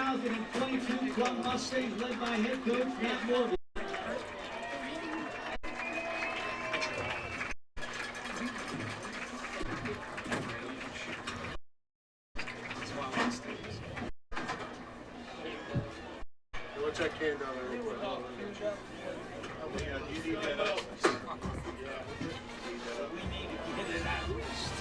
2022 Plum Mustangs led by head coach Matt Morgan. Check in down there real quick. You need that up. We need to get it at least.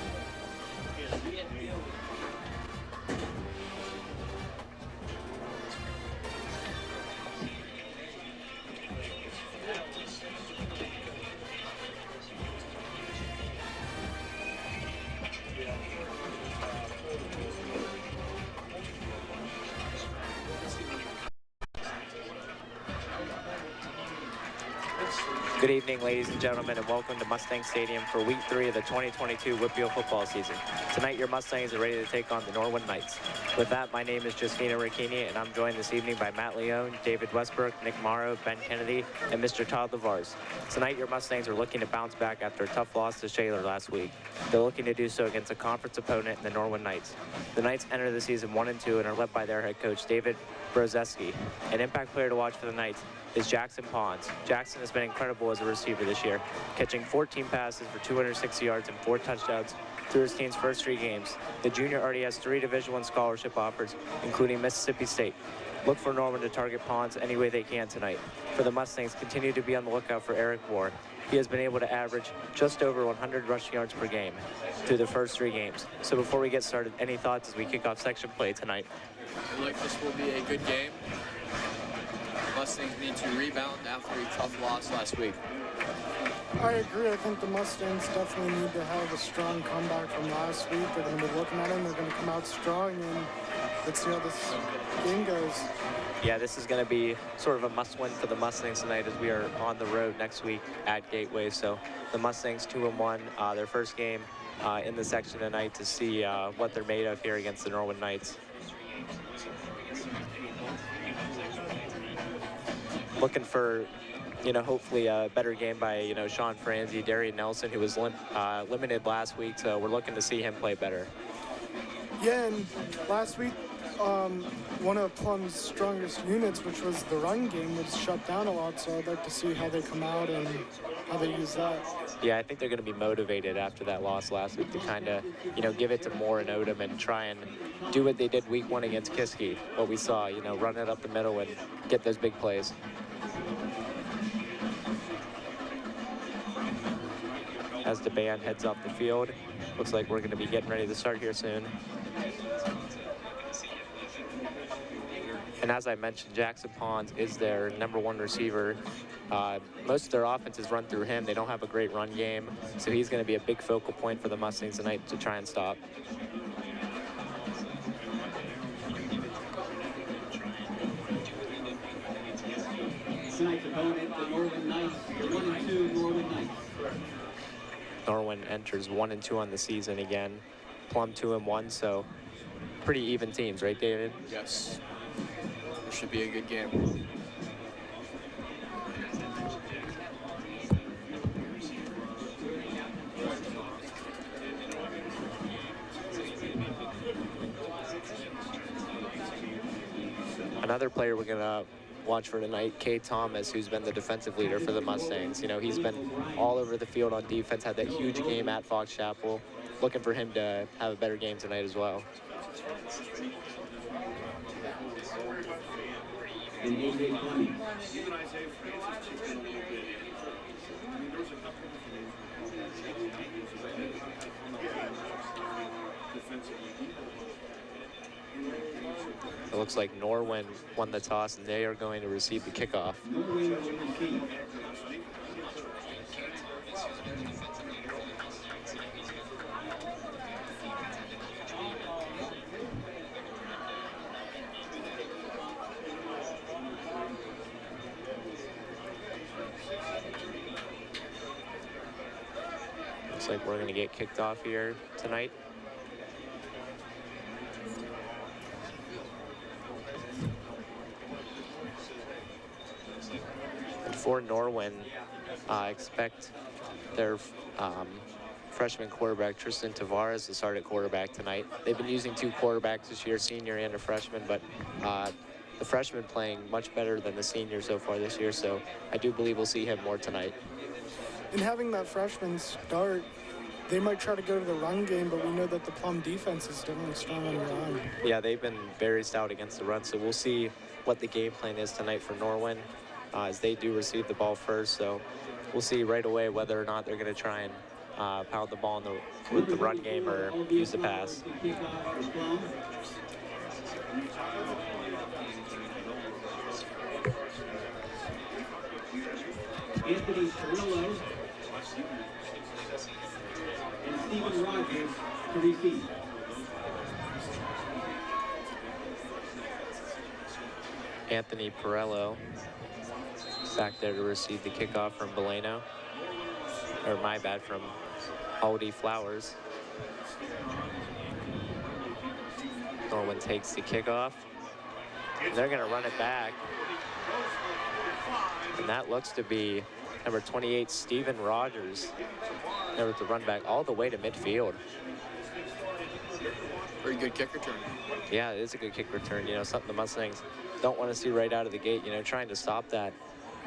Good evening, ladies and gentlemen, and welcome to Mustang Stadium for Week 3 of the 2022 Whitfield football season. Tonight, your Mustangs are ready to take on the Norwin Knights. With that, my name is Justina Ricchini, and I'm joined this evening by Matt Leone, David Westbrook, Nick Morrow, Ben Kennedy, and Mr. Todd LeVars. Tonight, your Mustangs are looking to bounce back after a tough loss to Shaler last week. They're looking to do so against a conference opponent in the Norwin Knights. The Knights enter the season 1-2 and are led by their head coach, David Brozeski. An impact player to watch for the Knights is Jackson Pons. Jackson has been incredible as a receiver this year, catching 14 passes for 260 yards and 4 touchdowns through his team's first 3 games. The junior already has 3 Division I scholarship offers, including Mississippi State. Look for Norwin to target Pons any way they can tonight. For the Mustangs, continue to be on the lookout for Eric Moore. He has been able to average just over 100 rushing yards per game through the first 3 games. So before we get started, any thoughts as we kick off section play tonight? Look, this will be a good game. Mustangs need to rebound after a tough loss last week. I agree. I think the Mustangs definitely need to have a strong comeback from last week. They're going to be looking at them. They're going to come out strong, and let's see how this game goes. Yeah, this is going to be sort of a must-win for the Mustangs tonight as we are on the road next week at Gateway. So the Mustangs 2-1, their first game in the section tonight to see what they're made of here against the Norwin Knights. Looking for, hopefully a better game by, Sean Franzi, Darian Nelson, who was limited last week. So we're looking to see him play better. Yeah, and last week, one of Plum's strongest units, which was the run game, was shut down a lot. So I'd like to see how they come out and how they use that. Yeah, I think they're going to be motivated after that loss last week to kind of, give it to Moore and Odom and try and do what they did week 1 against Kiski. What we saw, run it up the middle and get those big plays. As the band heads off the field, looks like we're going to be getting ready to start here soon. And as I mentioned, Jackson Pons is their #1 receiver. Most of their offense is run through him. They don't have a great run game, so he's going to be a big focal point for the Mustangs tonight to try and stop. Tonight's opponent, the Norwin Knights, the 1-2 Norwin Knights. Norwin enters 1-2 on the season again. Plum 2-1, so pretty even teams, right, David? Yes. It should be a good game. Another player we're going to watch for tonight, Kay Thomas, who's been the defensive leader for the Mustangs. He's been all over the field on defense, had that huge game at Fox Chapel. Looking for him to have a better game tonight as well. It looks like Norwin won the toss, and they are going to receive the kickoff. Looks like we're going to get kicked off here tonight. For Norwin, expect their freshman quarterback Tristan Tavares to start at quarterback tonight. They've been using 2 quarterbacks this year, senior and a freshman, but the freshman playing much better than the senior so far this year, so I do believe we'll see him more tonight. And having that freshman start, they might try to go to the run game, but we know that the Plum defense is definitely strong on the run. Yeah, they've been very stout against the run, so we'll see what the game plan is tonight for Norwin as they do receive the ball first. So we'll see right away whether or not they're going to try and pound the ball with the run game or use the pass. Anthony Perillo and Stephen Rogers to receive. Anthony Perillo back there to receive the kickoff from Beleno. Or my bad, from Aldi Flowers. Norwin takes the kickoff. They're going to run it back. And that looks to be number 28, Stephen Rogers, there with the run back all the way to midfield. Pretty good kick return. Yeah, it is a good kick return. You know, something the Mustangs don't want to see right out of the gate, you know, trying to stop that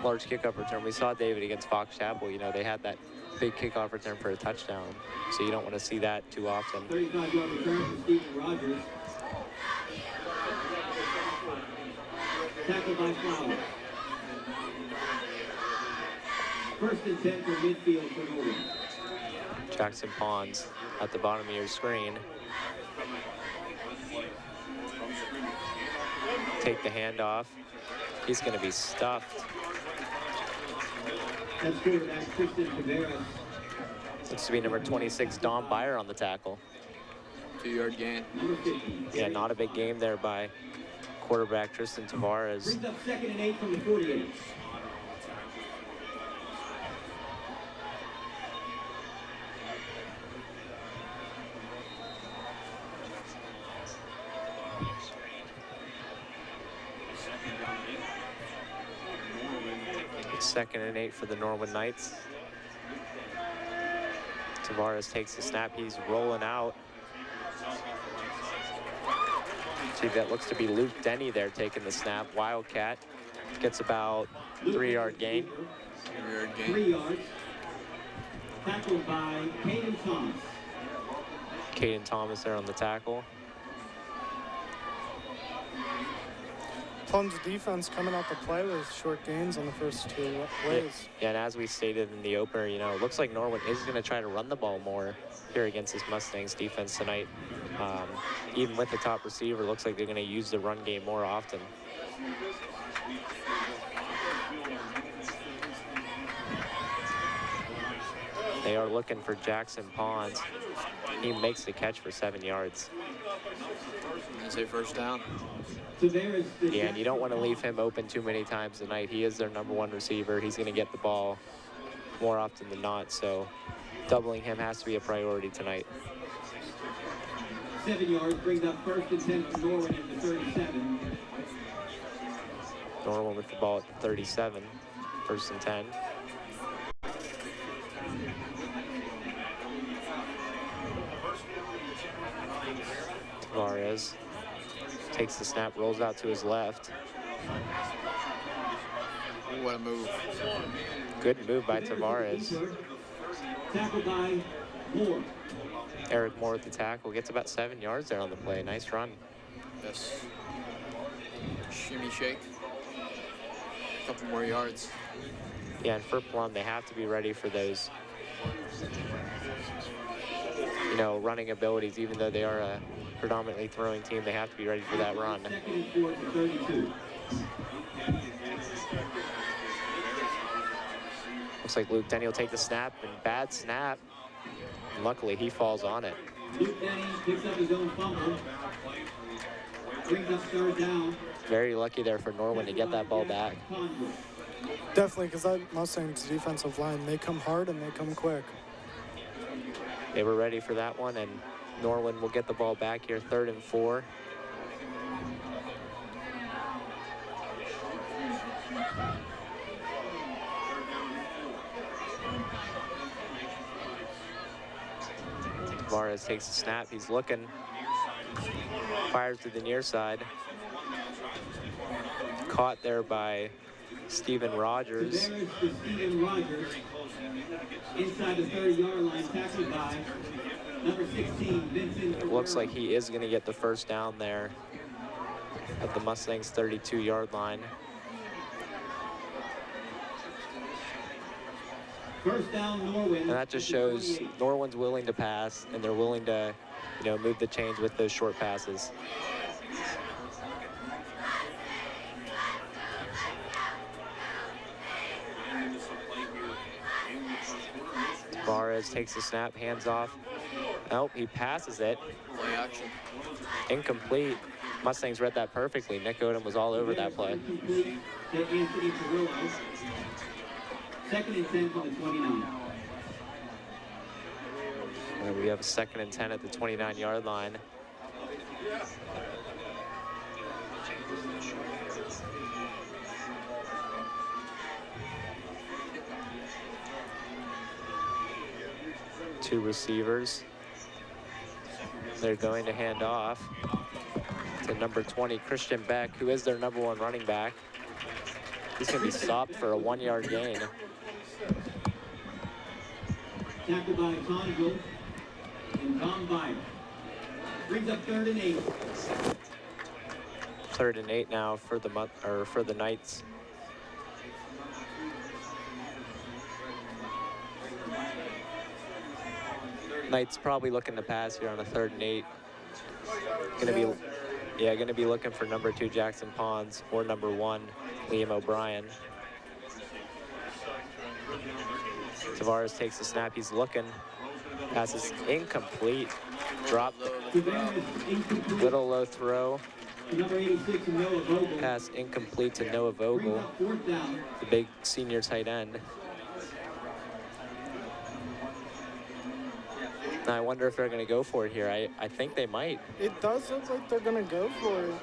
large kickoff return. We saw David against Fox Chapel, you know, they had that big kickoff return for a touchdown. So you don't want to see that too often. 35-yard return for Stephen Rogers. Tackled by Flowers. First and 10 for midfield for Norwin. Jackson Pons at the bottom of your screen. Take the handoff. He's going to be stuffed. That's quarterback Tristan Tavares. Looks to be number 26, Don Byer on the tackle. 2-yard gain. Number 50. Yeah, not a big game there by quarterback Tristan Tavares. Brings up 2nd and 8 from the 48. It's 2nd and 8 for the Norwin Knights. Tavares takes the snap. He's rolling out. See, that looks to be Luke Denny there taking the snap. Wildcat gets about 3-yard gain. 3-yard gain. 3 yards. Tackled by Caden Thomas. Caden Thomas there on the tackle. Plum's defense coming out to play with short gains on the first 2 plays. Yeah, and as we stated in the opener, you know, it looks like Norwin is going to try to run the ball more here against this Mustangs defense tonight. Even with the top receiver, looks like they're going to use the run game more often. They are looking for Jackson Pons. He makes the catch for 7 yards. I say first down. Yeah, and you don't want to leave him open too many times tonight. He is their #1 receiver. He's going to get the ball more often than not, so doubling him has to be a priority tonight. 7 yards brings up 1st and 10 for Norwin at the 37. Norwin with the ball at the 37, 1st and 10. Tavares takes the snap, rolls out to his left. What a move. Good move by Tavares. Tackled by Moore. Eric Moore with the tackle, gets about 7 yards there on the play. Nice run. Yes. Shimmy shake. A couple more yards. Yeah, and for Plum, they have to be ready for those, you know, running abilities. Even though they are a predominantly throwing team, they have to be ready for that run. 2nd and 4 to 32. Looks like Luke Denny will take the snap, and bad snap. And luckily, he falls on it. Luke Denny picks up his own fumble. Brings up 3rd down. Very lucky there for Norwin to get that ball back. Definitely, because that Mustangs defensive line, they come hard and they come quick. They were ready for that one, and Norwin will get the ball back here, 3rd and 4. Tavares takes the snap. He's looking. Fires to the near side. Caught there by Steven Rogers. Tavares to Steven Rogers. Inside the 30-yard line, tackled by number 16, Vincent. Looks like he is going to get the first down there at the Mustangs' 32-yard line. First down, Norwin. And that just shows Norwin's willing to pass, and they're willing to, move the chains with those short passes. Tavares takes the snap, hands off. Nope, he passes it. Play action. Incomplete. Mustangs read that perfectly. Nick Odom was all over that play. Incomplete to Anthony Perillo. Second and 10 from the 29. And we have a 2nd and 10 at the 29-yard line. Two receivers. They're going to hand off to number 20, Christian Beck, who is their #1 running back. He's going to be stopped for a 1-yard gain. Tackled by Congo and Tom Byer. Brings up 3rd and 8. 3rd and 8 now for the Knights. Knights probably looking to pass here on a 3rd and 8. Gonna be looking for number 2 Jackson Pons or number 1 Liam O'Brien. Tavares takes the snap. He's looking. Passes incomplete. Drop. Little low throw. Number 86, Noah Vogel. Pass incomplete to Noah Vogel, Fourth down. the big senior tight end. Now I wonder if they're going to go for it here. I think they might. It does look like they're going to go for it.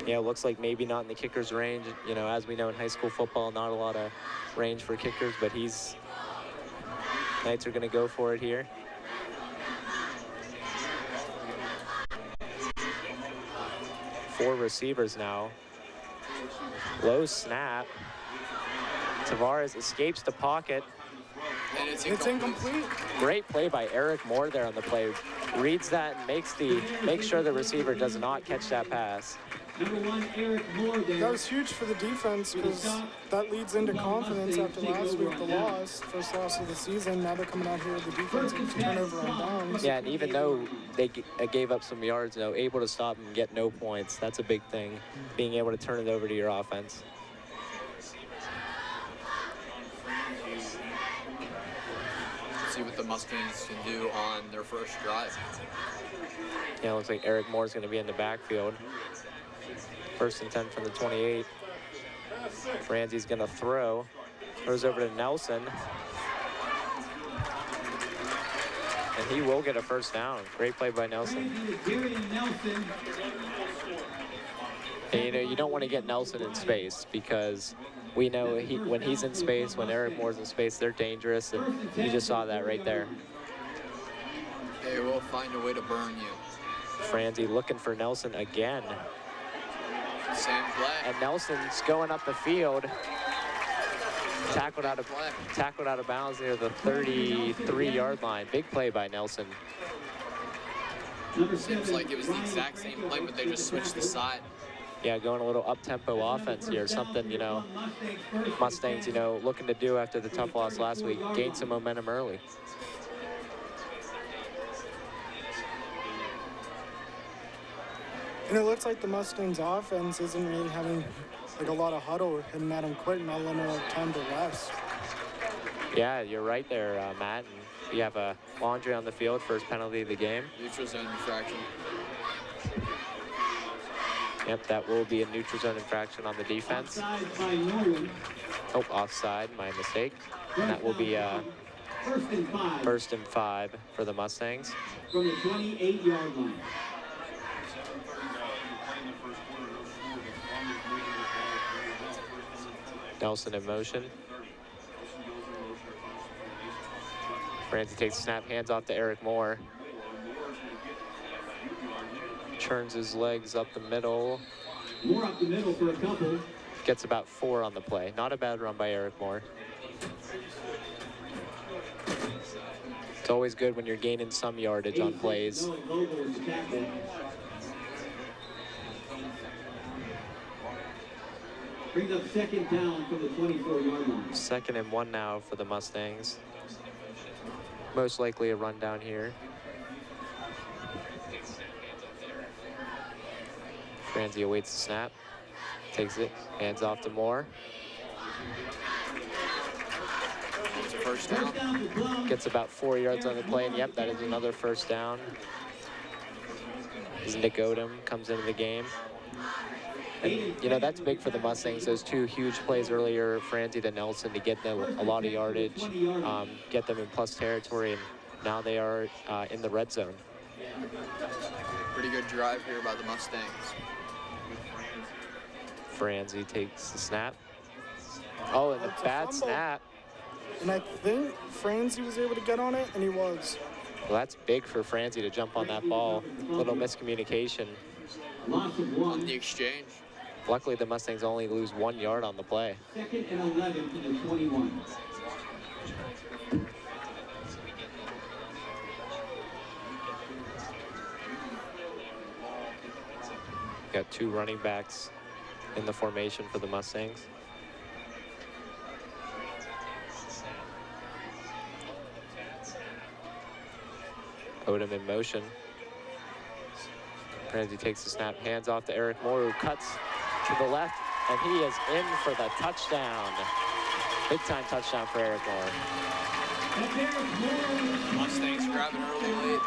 Yeah, it looks like maybe not in the kicker's range. As we know in high school football, not a lot of range for kickers, but Knights are going to go for it here. Four receivers now. Low snap. Tavares escapes the pocket. And it's incomplete. Great play by Eric Moore there on the play. Reads that and makes sure the receiver does not catch that pass. Number 1, Eric Moore there. That was huge for the defense because that leads into confidence after last week, the loss, first loss of the season. Now they're coming out here with the defensive turnover on downs. Yeah, and even though they gave up some yards, able to stop and get no points. That's a big thing, being able to turn it over to your offense. See what the Mustangs can do on their first drive. Yeah, it looks like Eric Moore's going to be in the backfield. 1st and 10 from the 28. Franzi's going to throw. Throws over to Nelson. And he will get a first down. Great play by Nelson. And, you don't want to get Nelson in space because we know when he's in space, when Eric Moore's in space, they're dangerous. And you just saw that right there. They will find a way to burn you. Franzi looking for Nelson again. Same play. And Nelson's going up the field. Tackled out of bounds near the 33-yard line. Big play by Nelson. Seems like it was the exact same play, but they just switched the side. Yeah, going a little up-tempo offense here. Something, Mustangs, looking to do after the tough loss last week. Gain some momentum early. And it looks like the Mustangs offense isn't really having a lot of huddle hitting at them quick, not letting them have time to rest. Yeah, you're right there, Matt. And you have a Laundry on the field, first penalty of the game. Neutral zone infraction. Yep, that will be a neutral zone infraction on the defense. Offside by Norwin. Oh, offside, my mistake. And that will be 1st and 5 for the Mustangs. From the 28-yard line. Nelson in motion. Franzi takes the snap, hands off to Eric Moore. Turns his legs up the middle. More up the middle for a couple. Gets about 4 on the play. Not a bad run by Eric Moore. It's always good when you're gaining some yardage on plays. No, Vogel is the tackle. Brings up second down from the 24-yard line. 2nd and 1 now for the Mustangs. Most likely a run down here. Franzi awaits the snap. Takes it, hands off to Moore. It's a first down. Gets about 4 yards on the play, and yep, that is another first down. As Nick Odom comes into the game. And, you know, that's big for the Mustangs. Those 2 huge plays earlier, Franzi to Nelson, to get them a lot of yardage, get them in plus territory, and now they are in the red zone. Pretty good drive here by the Mustangs. Franzi takes the snap. Oh, and a bad snap. And I think Franzi was able to get on it, and he was. Well, that's big for Franzi to jump on that ball. Little miscommunication. Loss of On one. the exchange. Luckily, the Mustangs only lose 1 yard on the play. 2nd and 11 to the 21. Got 2 running backs in the formation for the Mustangs. Odom in motion. Franzi takes the snap, hands off to Eric Moore, who cuts to the left, and he is in for the touchdown. Big time touchdown for Eric Moore. Mustangs grab an early lead.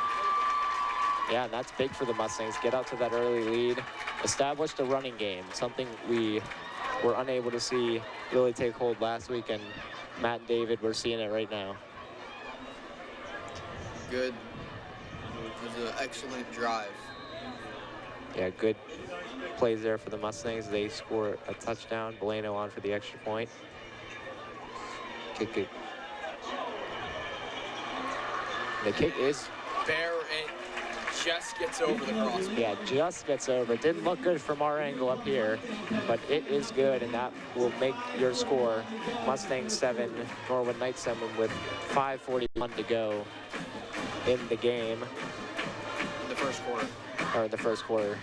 Yeah, and that's big for the Mustangs. Get out to that early lead. Established a running game, something we were unable to see really take hold last week, and Matt and David, we're seeing it right now. Good. It was an excellent drive. Yeah, good plays there for the Mustangs. They score a touchdown. Boleno on for the extra point. Kick it. The kick is... Bear and just gets over the cross. Yeah, just gets over. It didn't look good from our angle up here, but it is good, and that will make your score Mustangs 7, Norwin Knights 7 with 5:41 to go in the game. In the first quarter. Or the first quarter.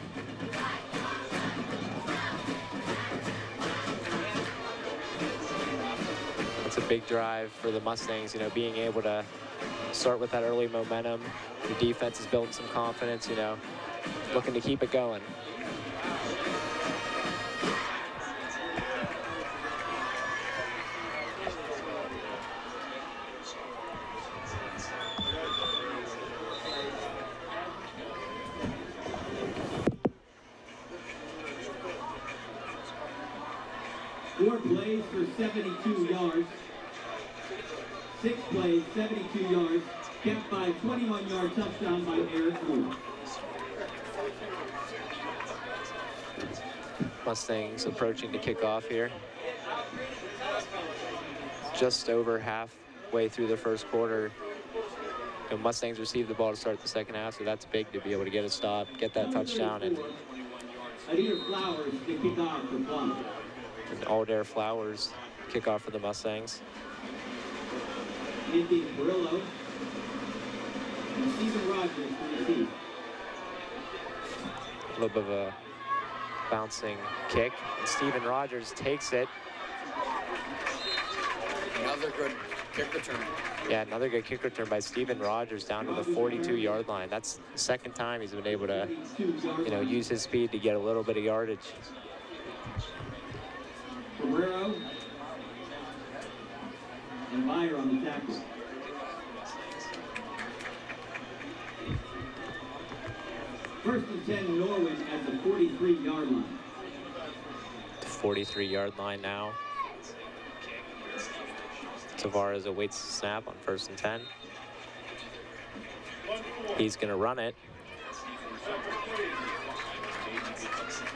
It's a big drive for the Mustangs, you know, being able to start with that early momentum. Your defense is building some confidence, you know, looking to keep it going. Four plays for 72 yards. 6 plays, 72 yards. Capped by a 21-yard touchdown by Eric Moore. Mustangs approaching the kickoff here. Just over halfway through the first quarter. You know, Mustangs received the ball to start the second half, so that's big to be able to get a stop, get that touchdown, and Elicker Flowers to kick off for Plum. Aldair Flowers kickoff for the Mustangs. Anthony Perillo and Stephen Rogers to receive. A little bit of a bouncing kick, and Stephen Rogers takes it. Another good kick return. Yeah, another good kick return by Stephen Rogers down to the 42-yard line. That's the second time he's been able to, you know, use his speed to get a little bit of yardage. Guerrero and Meyer on the tackle. First and 10, Norwin at the 43-yard line. The 43-yard line now. Tavares awaits the snap on 1st and 10. He's going to run it.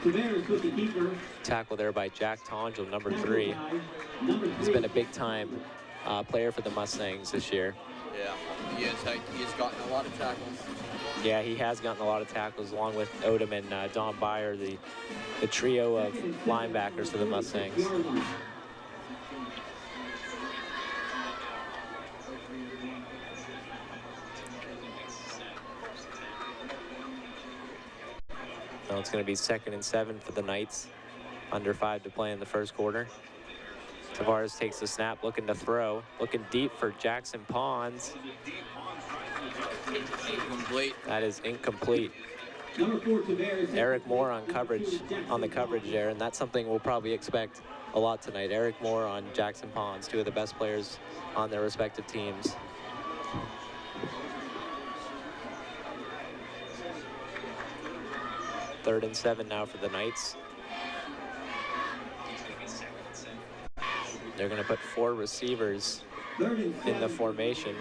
Tavares with the keeper. Tackle there by Jack Tongel, number 3. He's been a big-time player for the Mustangs this year. Yeah, he has gotten a lot of tackles. Yeah, he has gotten a lot of tackles along with Odom and Don Byer, the trio of linebackers for the Mustangs. Now it's going to be 2nd and 7 for the Knights. Under 5 to play in the first quarter. Tavares takes the snap, looking to throw. Looking deep for Jackson Pons. Incomplete. That is incomplete. Number 4, Tavares. Eric Moore on coverage, on the coverage there, and that's something we'll probably expect a lot tonight. Eric Moore on Jackson Pons, 2 of the best players on their respective teams. Third and 7 now for the Knights. They're going to put 4 receivers in the formation.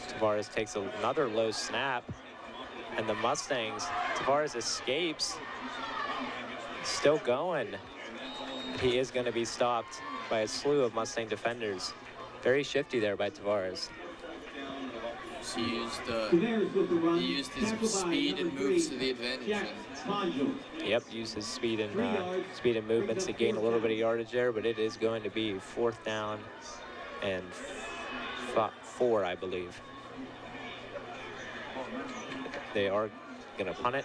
Tavares takes another low snap, and the Mustangs, Tavares escapes, still going. He is going to be stopped by a slew of Mustang defenders. Very shifty there by Tavares. He used his speed and moves to the advantage. Yep, use his speed and movements to gain a little bit of yardage there, but it is going to be 4th down and 4, I believe. They are going to punt it.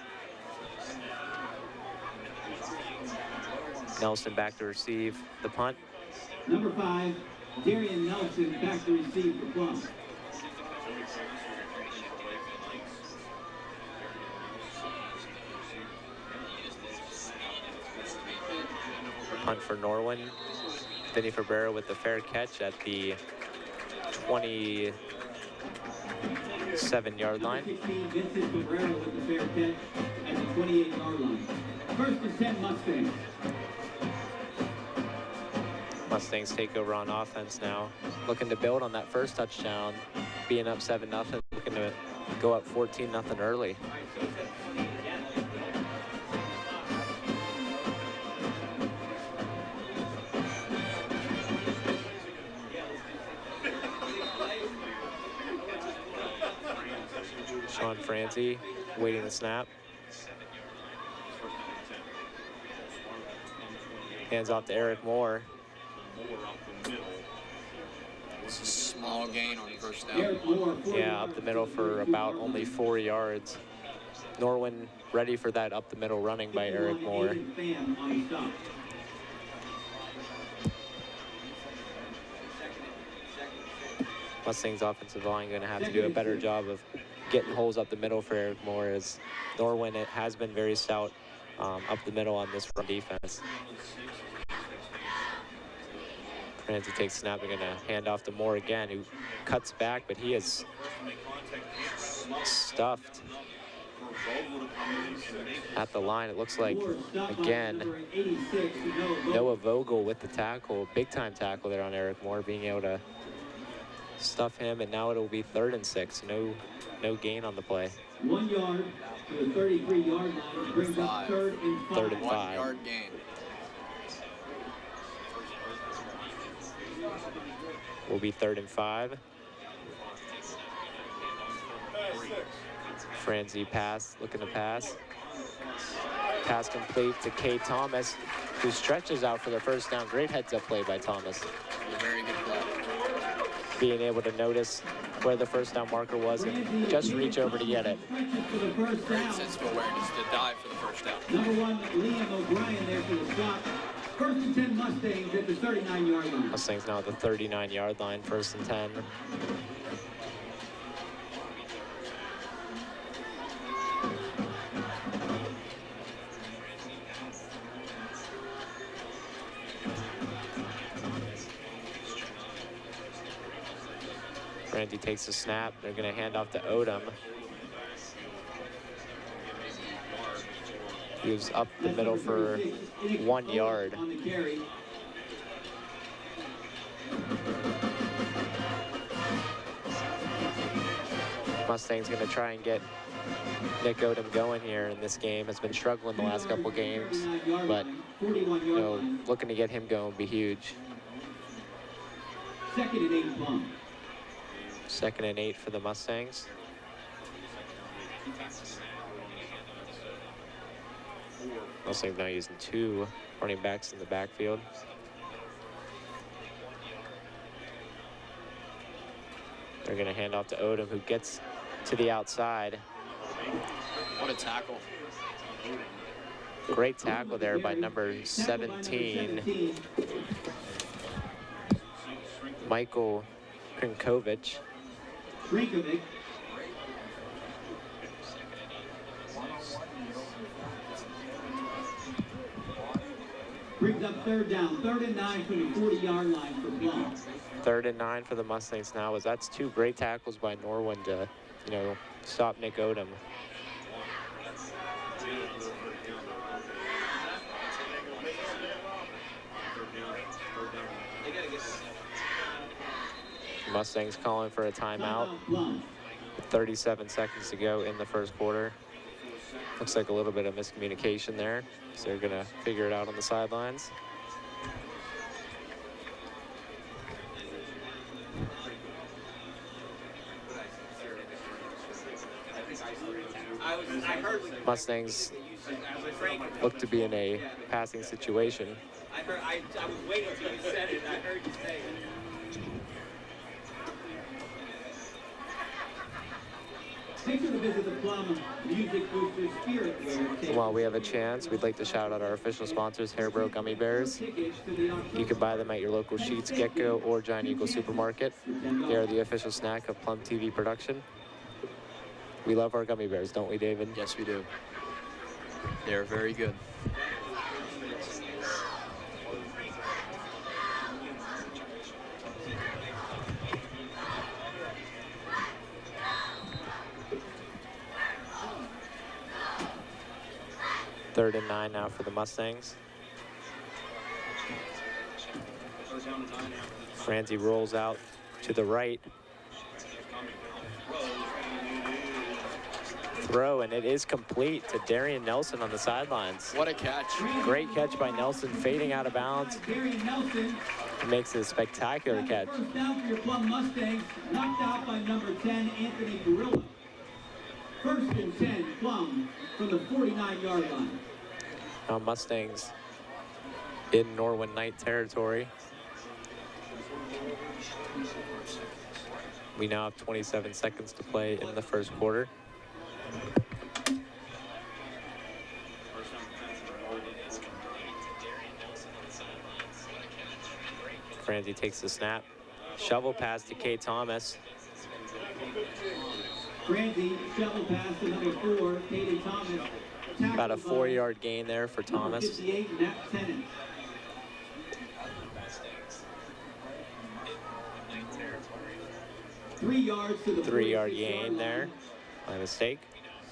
Nelson back to receive the punt. Number 5, Darian Nelson back to receive the Plum. Punt for Norwin. Vinny Fabrera with the fair catch at the 27-yard line. 16, Vincent Fabrera with the fair catch at the 28-yard line. 1st and 10 Mustangs. Mustangs take over on offense now. Looking to build on that first touchdown, being up 7-0, looking to go up 14-0 early. Sean Francie waiting the snap. Hands off to Eric Moore. It's a small gain on 1st down. Yeah, up the middle for about only 4 yards. Norwin ready for that up the middle running by Eric Moore. Mustangs offensive line going to have to do a better job of getting holes up the middle for Eric Moore, as Norwin has been very stout up the middle on this run defense. Francie takes snap. They're going to hand off to Moore again, who cuts back, but he is stuffed at the line. It looks like, again, Noah Vogel with the tackle, big-time tackle there on Eric Moore, being able to stuff him, and now it'll be 3rd and 6. No gain on the play. 1 yard to the 33-yard line. Brings up 3rd and 5. 3rd and 5. 1 yard gain. Will be 3rd and 5. Francie pass, looking to pass. Pass complete to K. Thomas, who stretches out for the 1st down. Great heads-up play by Thomas. Very good play. Being able to notice where the 1st down marker was and just reach over to get it. Great sense of awareness to dive for the 1st down. Number 1, Liam O'Brien there for the stop. 1st and 10 Mustangs at the 39-yard line. Mustangs now at the 39-yard line, 1st and 10. Randy takes the snap. They're going to hand off to Odom. He was up the middle for 1 yard. Mustang's going to try and get Nick Odom going here in this game. Has been struggling the last couple games, but looking to get him going would be huge. 2nd and 8 Plum. 2nd and 8 for the Mustangs. Mustangs now using 2 running backs in the backfield. They're going to hand off to Odom, who gets to the outside. What a tackle. Great tackle there by number 17, Michael Krinkovic. Brings up 3rd down, 3rd and 9 from the 40-yard line for Plum. 3rd and 9 for the Mustangs now, as that's 2 great tackles by Norwin to, stop Nick Odom. Mustangs calling for a timeout. 37 seconds to go in the first quarter. Looks like a little bit of miscommunication there, so they're gonna figure it out on the sidelines. Mustangs look to be in a passing situation. I was waiting until you said it, and I heard you say it. Make sure to visit the Plum Music Booster Spirit Wear. While we have a chance, we'd like to shout out our official sponsors, Hairbro Gummy Bears. You can buy them at your local Sheetz, Gecko, or Giant Eagle supermarket. They are the official snack of Plum TV production. We love our gummy bears, don't we, David? Yes, we do. They're very good. Third and 9 now for the Mustangs. Franzi rolls out to the right. Throw, and it is complete to Darian Nelson on the sidelines. What a catch. Great catch by Nelson, fading out of bounds. He makes it a spectacular catch. First down for your Plum Mustangs, knocked out by number 10, Anthony Carrillo. 1st and 10, Plum from the 49-yard line. Now Mustangs in Norwin Knight territory. We now have 27 seconds to play in the first quarter. Franzi takes the snap. Shovel pass to Kay Thomas. Franzi, shovel pass to number 4, Kaden Thomas. About a 4-yard gain there for Thomas. 58, Matt Tennant. 3 yards to the 3-yard gain there. My mistake.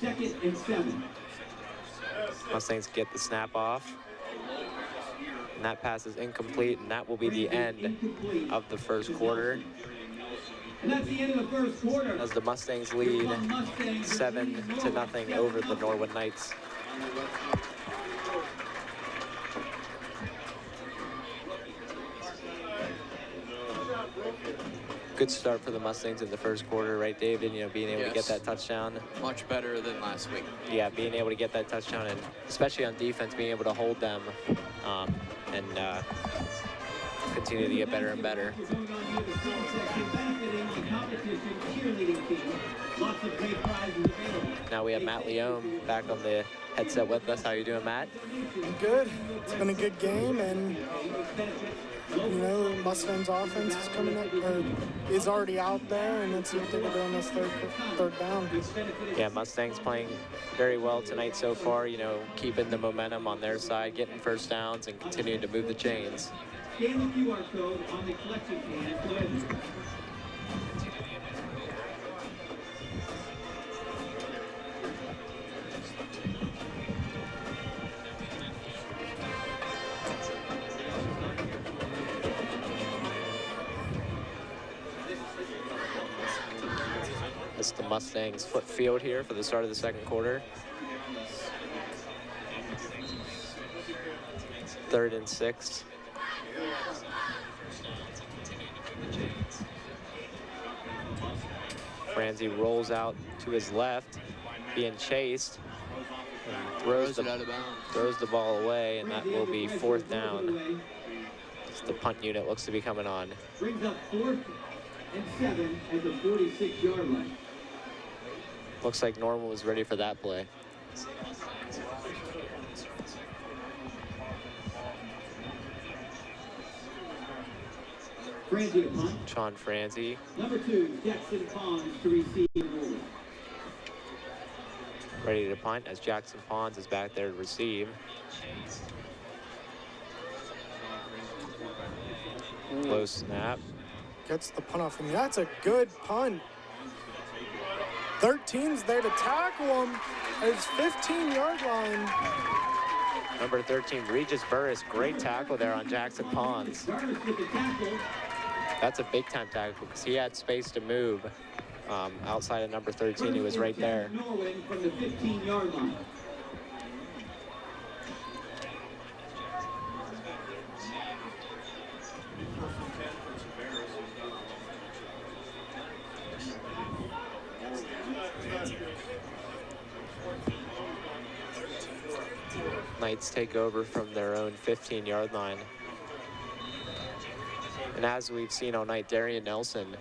2nd and 7. Mustangs get the snap off. And that pass is incomplete, and that will be the end of the first quarter. And that's the end of the first quarter. As the Mustangs lead 7-0 over the Norwin Knights. Good start for the Mustangs in the first quarter, right, David? Being able to get that touchdown. Much better than last week. Yeah, being able to get that touchdown, and especially on defense, being able to hold them and continue to get better and better. Now we have Matt Leone back on the headset with us. How you doing, Matt? Good. It's been a good game, and Mustangs offense is coming up, or is already out there, and let's see what they're going to do on this third down. Yeah, Mustangs playing very well tonight so far, keeping the momentum on their side, getting first downs, and continuing to move the chains. Scan the QR code on the collection can to register. It's the Mustangs foot field here for the start of the second quarter. 3rd and 6. Franzi rolls out to his left, being chased, and throws it out of bounds. throws the ball away, and that will be 4th down. The punt unit looks to be coming on. Brings up 4th and 7 at the 46-yard line. Looks like Norwin was ready for that play. Franzi to punt. Sean Franzi. Number 2, Jackson Pons to receive Norwin. Ready to punt as Jackson Pons is back there to receive. Low snap. Gets the punt off him. That's a good punt. 13's there to tackle him at his 15-yard line. Number 13, Regis Burris, great tackle there on Jackson Pons. Burris with the tackle. That's a big-time tackle because he had space to move outside of number 13. He was right there. Norwin from the 15-yard line. Knights take over from their own 15-yard line. And as we've seen all night, Darian Nelson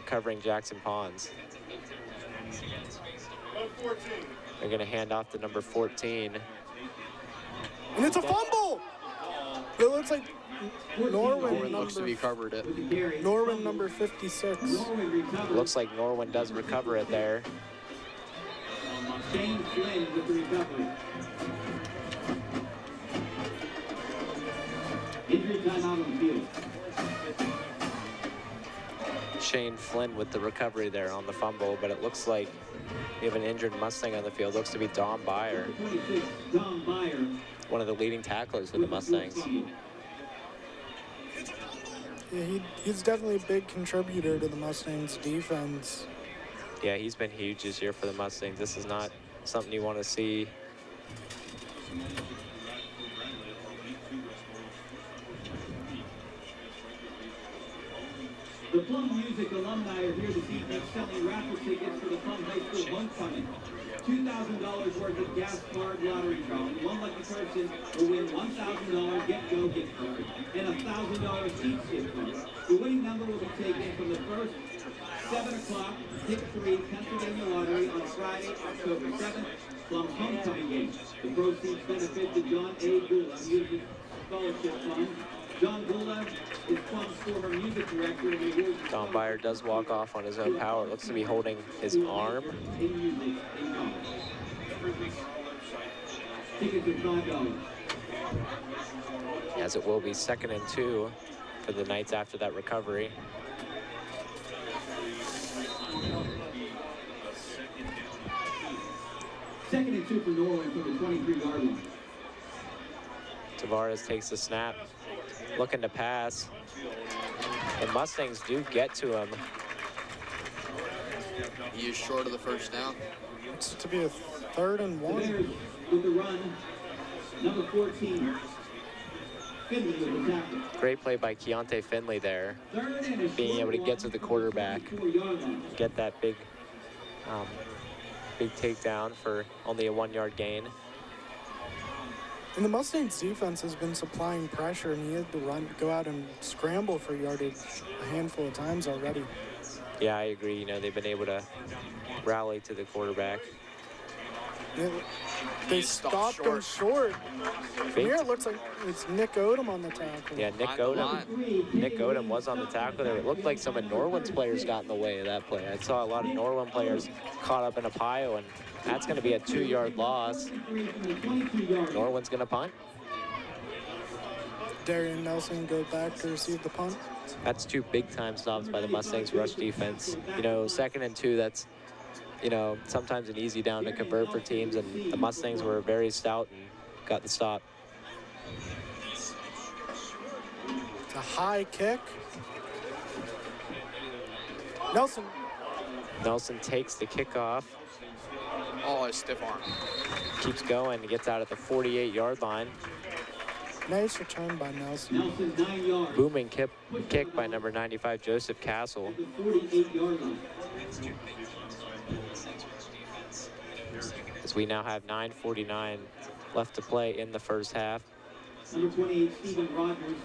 covering Jackson Pons. They're going to hand off to number 14. And it's a fumble! It looks like Norwin looks to be covered it. Norwin number 56. Looks like Norwin does recover it there. Shane Flynn with the recovery. Injury timeout on the field. Shane Flynn with the recovery there on the fumble, but it looks like we have an injured Mustang on the field. Looks to be Dom Byer, 26, Dom Byer. one of the leading tacklers for the Mustangs. Yeah, he's definitely a big contributor to the Mustangs' defense. Yeah, he's been huge this year for the Mustangs. This is not something you want to see. The Plum Music alumni are here this evening selling raffle tickets for the Plum High School homecoming. $2,000 worth of gas card lottery drawing. One lucky person will win $1,000 get-go gift card and $1,000 Seats gift card. The winning number will be taken from the first 7 o'clock Pick 3 Pennsylvania Lottery on Friday, October 7th, Plum's homecoming game. The proceeds benefit the John A. Gula Music Scholarship Fund. John Gula is Plum's former music director and the awards. Dom Byer does walk off on his own power. Looks to be holding his arm. In music in college. Tickets are $5. As it will be 2nd and 2 for the Knights after that recovery. Second and 2 for Norwin from the 23-yard line. Tavares takes the snap, looking to pass. The Mustangs do get to him. He is short of the first down. It's to be a 3rd and The 1. Bears with the run. Number 14, Finley with the tackle. Great play by Keontae Finley there, Third and a being able to get to the quarterback, 4-yard line. get that big takedown for only a 1-yard gain. And the Mustangs defense has been supplying pressure, and he had to go out and scramble for yardage a handful of times already. Yeah, I agree. You know, they've been able to rally to the quarterback. They stopped him short. From here, it looks like it's Nick Odom on the tackle. Yeah, Nick Odom was on the tackle there. It looked like some of Norwin's players got in the way of that play. I saw a lot of Norwin players caught up in a pile, and that's going to be a 2-yard loss. Norwin's going to punt. Darian Nelson go back to receive the punt. That's 2 big-time stops by the Mustangs rush defense. You know, 2nd and 2, that's, you know, sometimes an easy down to convert for teams, and the Mustangs were very stout and got the stop. It's a high kick. Nelson takes the kickoff, Oh, a stiff arm. keeps going, gets out at the 48-yard line. Nice return by Nelson. Nelson 9 yards. Booming kick by number 95, Joseph Castle. At the 48-yard line. As we now have 9:49 left to play in the first half. Number 28, Stephen Rogers.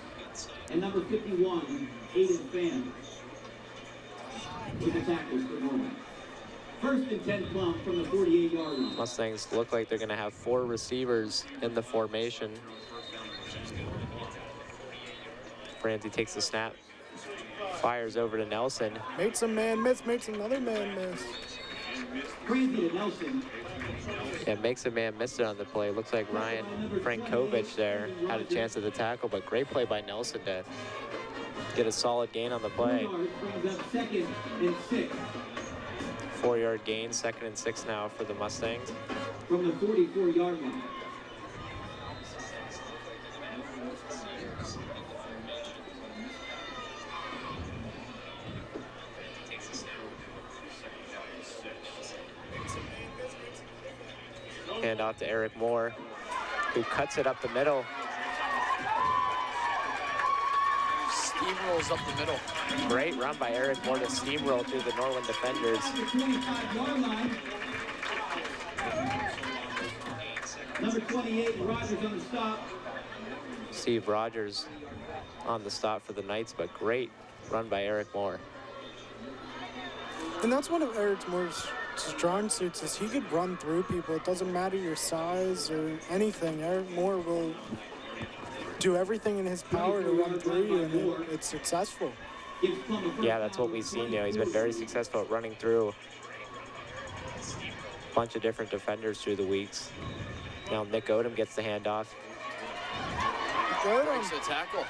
And number 51, Aiden Fan. With the tackles for Norwin. First and 10 Plum from the 48-yard line. Mustangs look like they're going to have 4 receivers in the formation. Franzi takes the snap, fires over to Nelson. Makes a man miss, makes another man miss. Crazy to Nelson. Yeah, makes a man miss it on the play. Looks like Ryan Frankovich there had a chance at the tackle, but great play by Nelson to get a solid gain on the play. 4 yards brings up 2nd and 6. 4-yard gain, 2nd and 6 now for the Mustangs. From the 44-yard line. Hand off to Eric Moore, who cuts it up the middle. Steamrolls up the middle. Great run by Eric Moore to steamroll through the Norwin defenders. The 25-yard line. Number 28, Rogers on the stop. Steve Rogers on the stop for the Knights, but great run by Eric Moore. And that's one of Eric Moore's strong suits is he could run through people. It doesn't matter your size or anything. Eric Moore will do everything in his power to run through you, and it's successful. Yeah, that's what we've seen. You know, he's been very successful at running through a bunch of different defenders through the weeks. Now Nick Odom gets the handoff. Breaks the tackle.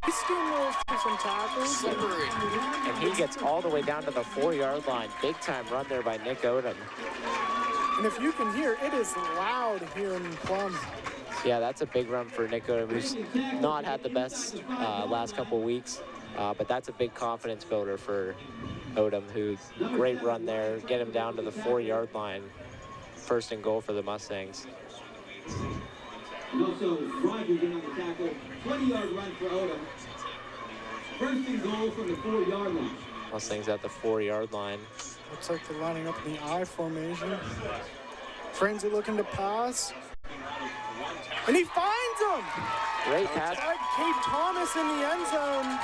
He steamrolls through some tackles. Slippery. And he gets all the way down to the 4-yard line. Big time run there by Nick Odom. And if you can hear, it is loud here in Plum. Yeah, that's a big run for Nick Odom, who's not had the best last couple weeks. But that's a big confidence builder for Odom, who great run there. Get him down to the 4-yard line. 1st and goal for the Mustangs. And also, Rogers in on the tackle. 20-yard run for Odom. 1st and goal from the 4-yard line. Mustangs at the 4-yard line. Looks like they're lining up in the I formation. Frenzy looking to pass. And he finds him! Great pass. Kate Thomas in the end zone.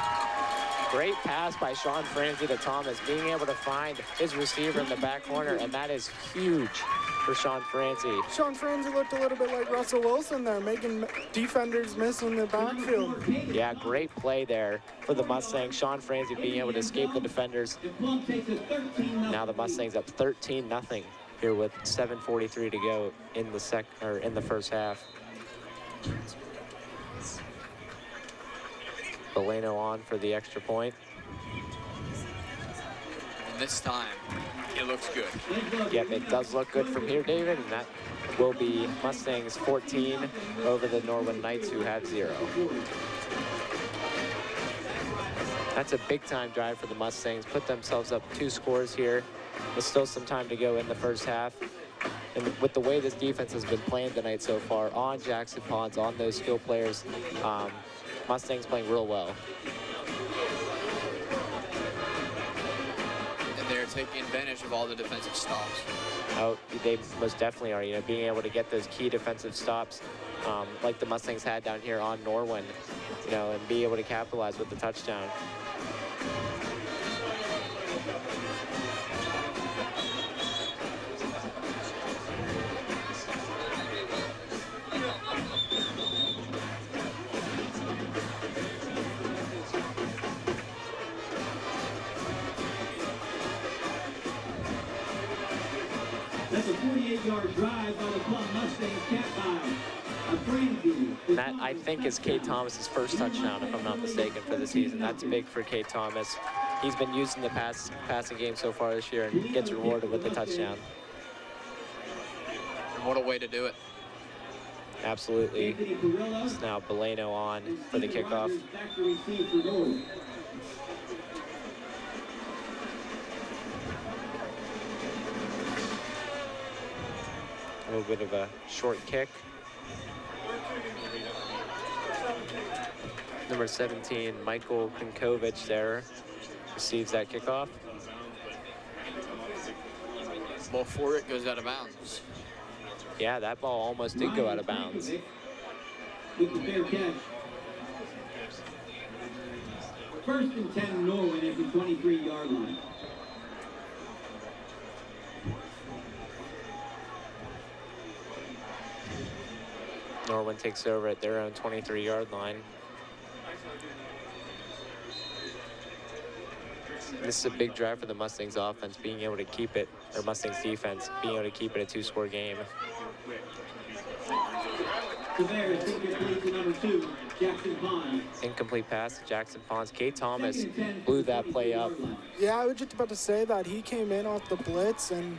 Great pass by Sean Franzi to Thomas, being able to find his receiver in the back corner, and that is huge for Sean Franzi. Sean Franzi looked a little bit like Russell Wilson there, making defenders miss in the backfield. Yeah, great play there for the Mustangs. Sean Franzi being able to escape the defenders. Now the Mustangs up 13-0 here with 7:43 to go in the first half. Boleno on for the extra point. And this time, it looks good. Yep, it does look good from here, David, and that will be Mustangs 14 over the Norwin Knights, who have 0. That's a big-time drive for the Mustangs. Put themselves up 2 scores here. There's still some time to go in the first half. And with the way this defense has been playing tonight so far, on Jackson Ponds, on those skill players, Mustangs playing real well. And they're taking advantage of all the defensive stops. Oh, they most definitely are. You know, being able to get those key defensive stops, like the Mustangs had down here on Norwin, you know, and be able to capitalize with the touchdown. That's a 48-yard drive by the Plum Mustangs, capped by a Franzi. That, I think, is Kate Thomas's first touchdown, if I'm not mistaken, for the season. That's big for Kate Thomas. He's been used in the passing game so far this year and gets rewarded with a touchdown. And what a way to do it. Absolutely. It's now Boleno on for the kickoff. Back to receive for Norwin. A little bit of a short kick. Number 17, Michael Kunkovic there receives that kickoff. Ball for it goes out of bounds. Yeah, that ball almost did go out of bounds. With the fair catch. First and 10, Norwin at the 23-yard line. Norwin takes over at their own 23-yard line. This is a big drive for the Mustangs offense, being able to keep it, or Mustangs defense, being able to keep it a two-score game. Tavares incomplete to number 2, Jackson Pond. Incomplete pass to Jackson Pons. Kate Thomas blew that play up. Yeah, I was just about to say that. He came in off the blitz, and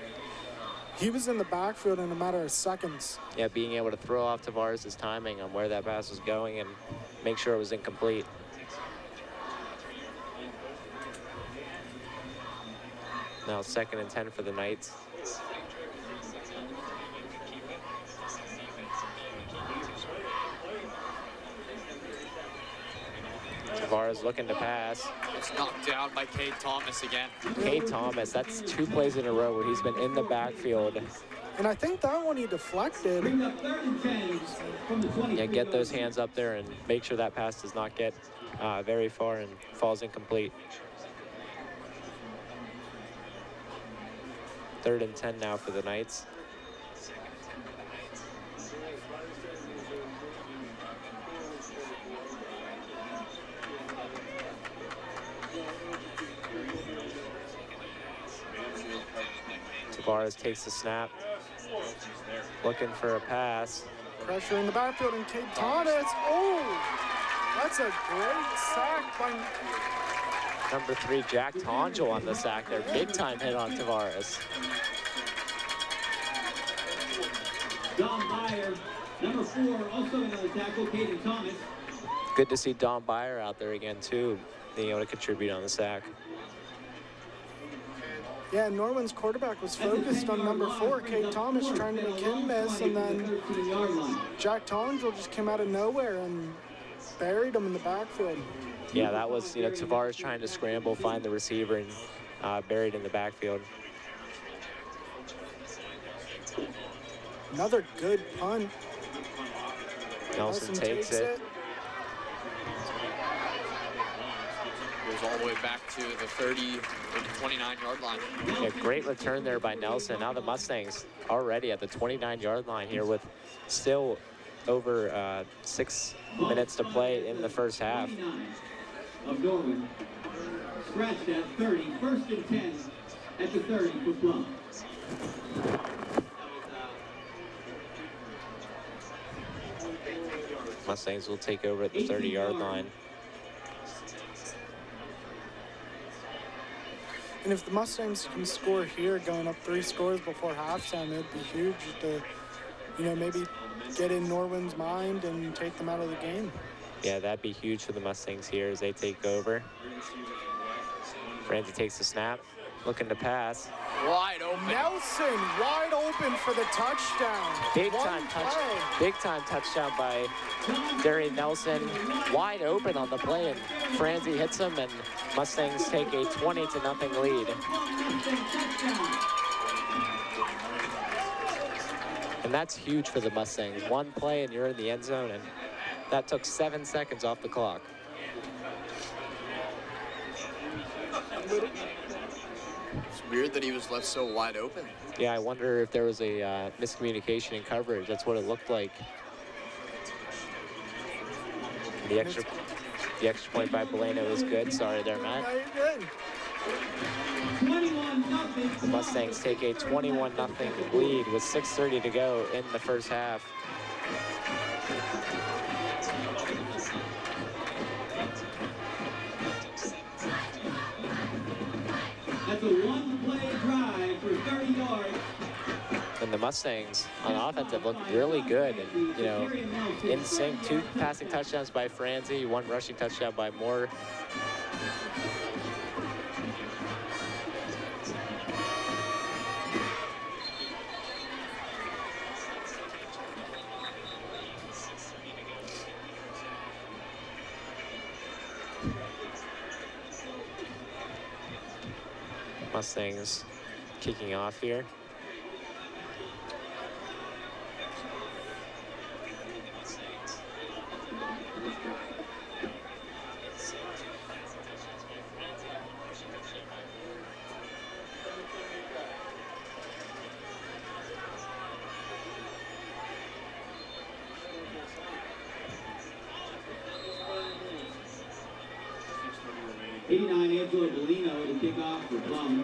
he was in the backfield in a matter of seconds. Yeah, being able to throw off Tavares' timing on where that pass was going and make sure it was incomplete. Now 2nd and 10 for the Knights. Tavares looking to pass. It's knocked down by Cade Thomas again. Cade Thomas, that's 2 plays in a row where he's been in the backfield. And I think that one he deflected. Bring up 3rd and 10 from the 20. Yeah, get those hands up there and make sure that pass does not get very far and falls incomplete. 3rd and 10 now for the Knights. Tavares takes the snap, looking for a pass. Pressure in the backfield, and Cade Thomas. Oh, that's a great sack by... Number 3, Jack Tongel on the sack there. Big time hit on Tavares. Don Byer, number 4, also in on the tackle, Caden Thomas. Good to see Don Byer out there again too, being able to contribute on the sack. Yeah, Norwin's quarterback was focused on number 4, Cade Thomas, trying to make him miss, and then Jack Tongel just came out of nowhere and buried him in the backfield. Yeah, that was, Tavares trying to scramble, find the receiver, and buried in the backfield. Another good punt. Nelson takes it. Goes all the way back to the 30 or the 29-yard line. Yeah, great return there by Nelson. Now the Mustangs already at the 29-yard line here with still over 6 minutes to play in the first half. Of Norwin. Scratched at 30, 1st and 10 at the 30 for Plum. Mustangs will take over at the 30-yard line. And if the Mustangs can score here, going up 3 scores before halftime, it'd be huge to, maybe get in Norwin's mind and take them out of the game. Yeah, that'd be huge for the Mustangs here as they take over. Franzi takes the snap, looking to pass. Wide open. Nelson wide open for the touchdown. Big time touchdown by Darian Nelson. Wide open on the play, and Franzi hits him, and Mustangs take a 20-0 lead. And that's huge for the Mustangs. One play and you're in the end zone, and that took 7 seconds off the clock. It's weird that he was left so wide open. Yeah, I wonder if there was a miscommunication in coverage. That's what it looked like. The extra point by Boleno is good. Sorry there, Matt. Yeah, you're good. 21-0. The Mustangs take a 21-0 lead with 6:30 to go in the first half. That's a one-play drive for 30 yards. And the Mustangs on offense have looked really good. And, in sync, 2 passing touchdowns by Franzi, 1 rushing touchdown by Moore. Mustangs kicking off here. Angela Bellino to kick off for Plum.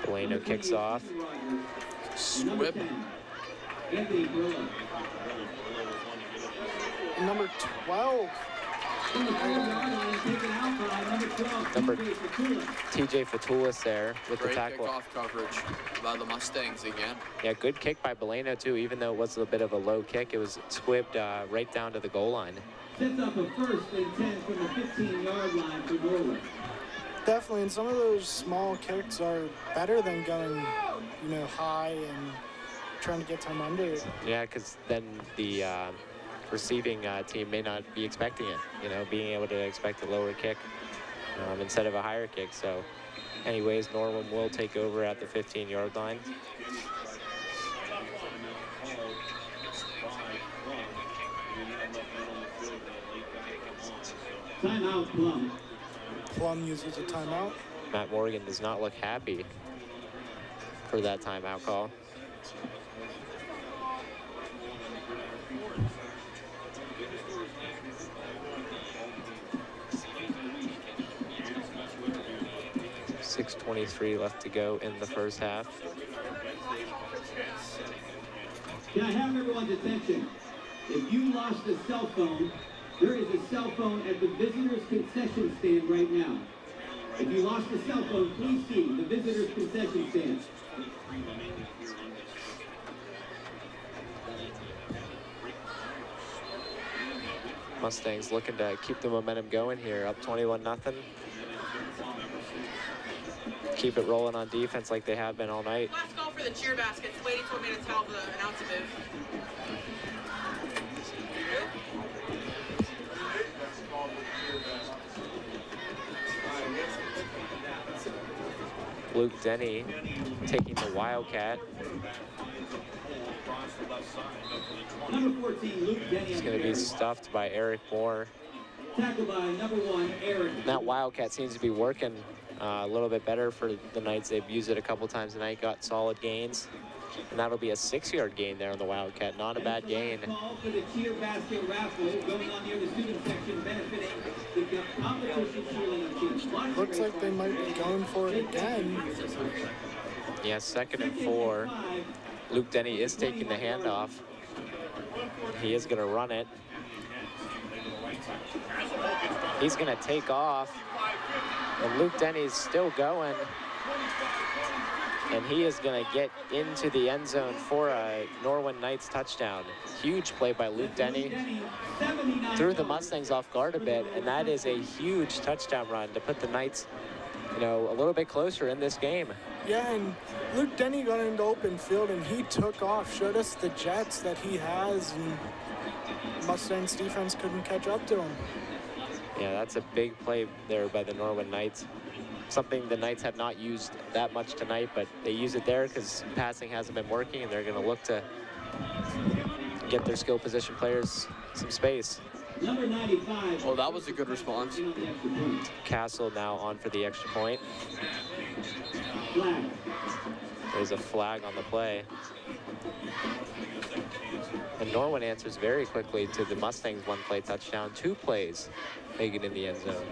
Bellino kicks off. Swip. Anthony Perillo. Number 12. From the 4-yard line, taken out by number 12, Number- TJ Fatula. TJ Fatulis there with the Great tackle. kickoff coverage by the Mustangs again. Yeah, good kick by Bellino too. Even though it was a bit of a low kick, it was squibbed right down to the goal line. Sets up a 1st and 10 from the 15-yard line for Norwin. Definitely, and some of those small kicks are better than going, high and trying to get time under it. Yeah, because then the receiving team may not be expecting it. Being able to expect a lower kick instead of a higher kick. So, anyways, Norwin will take over at the 15-yard line. Timeout, Plum. Plum uses a timeout. Matt Morgan does not look happy for that timeout call. .6:23 left to go in the first half. Can I have everyone's attention? If you lost a cell phone, there is a cell phone at the visitors' concession stand right now. If you lost a cell phone, please see the visitors' concession stand. Mustangs looking to keep the momentum going here, up 21-0. Keep it rolling on defense like they have been all night. Last call for the cheer baskets. The lady told me to tell the announcer booth. Luke Denny taking the Wildcat. Number 14, Luke Denny. He's going to be stuffed by Eric Moore. Tackled by number 1, Eric. That Wildcat seems to be working a little bit better for the Knights. They've used it a couple times tonight, got solid gains. And that'll be a 6-yard gain there on the Wildcat. Not a bad gain. Call for the cheer basket raffle going on near the student section, benefiting the competition cheerleading team. Looks like they might be going for it again. Yeah, 2nd and 4. Luke Denny is taking the handoff. He is going to run it. He's going to take off. And Luke Denny's still going. And he is going to get into the end zone for a Norwin Knights touchdown. Huge play by Luke Denny. Threw the Mustangs off guard a bit, and that is a huge touchdown run to put the Knights, a little bit closer in this game. Yeah, and Luke Denny got into open field, and he took off, showed us the jets that he has, and Mustangs defense couldn't catch up to him. Yeah, that's a big play there by the Norwin Knights. Something the Knights have not used that much tonight, but they use it there because passing hasn't been working, and they're going to look to get their skill position players some space. Number 95. Well, that was a good response. Castle now on for the extra point. Flag. There's a flag on the play. And Norwin answers very quickly to the Mustangs' 1-play touchdown. 2 plays make it in the end zone.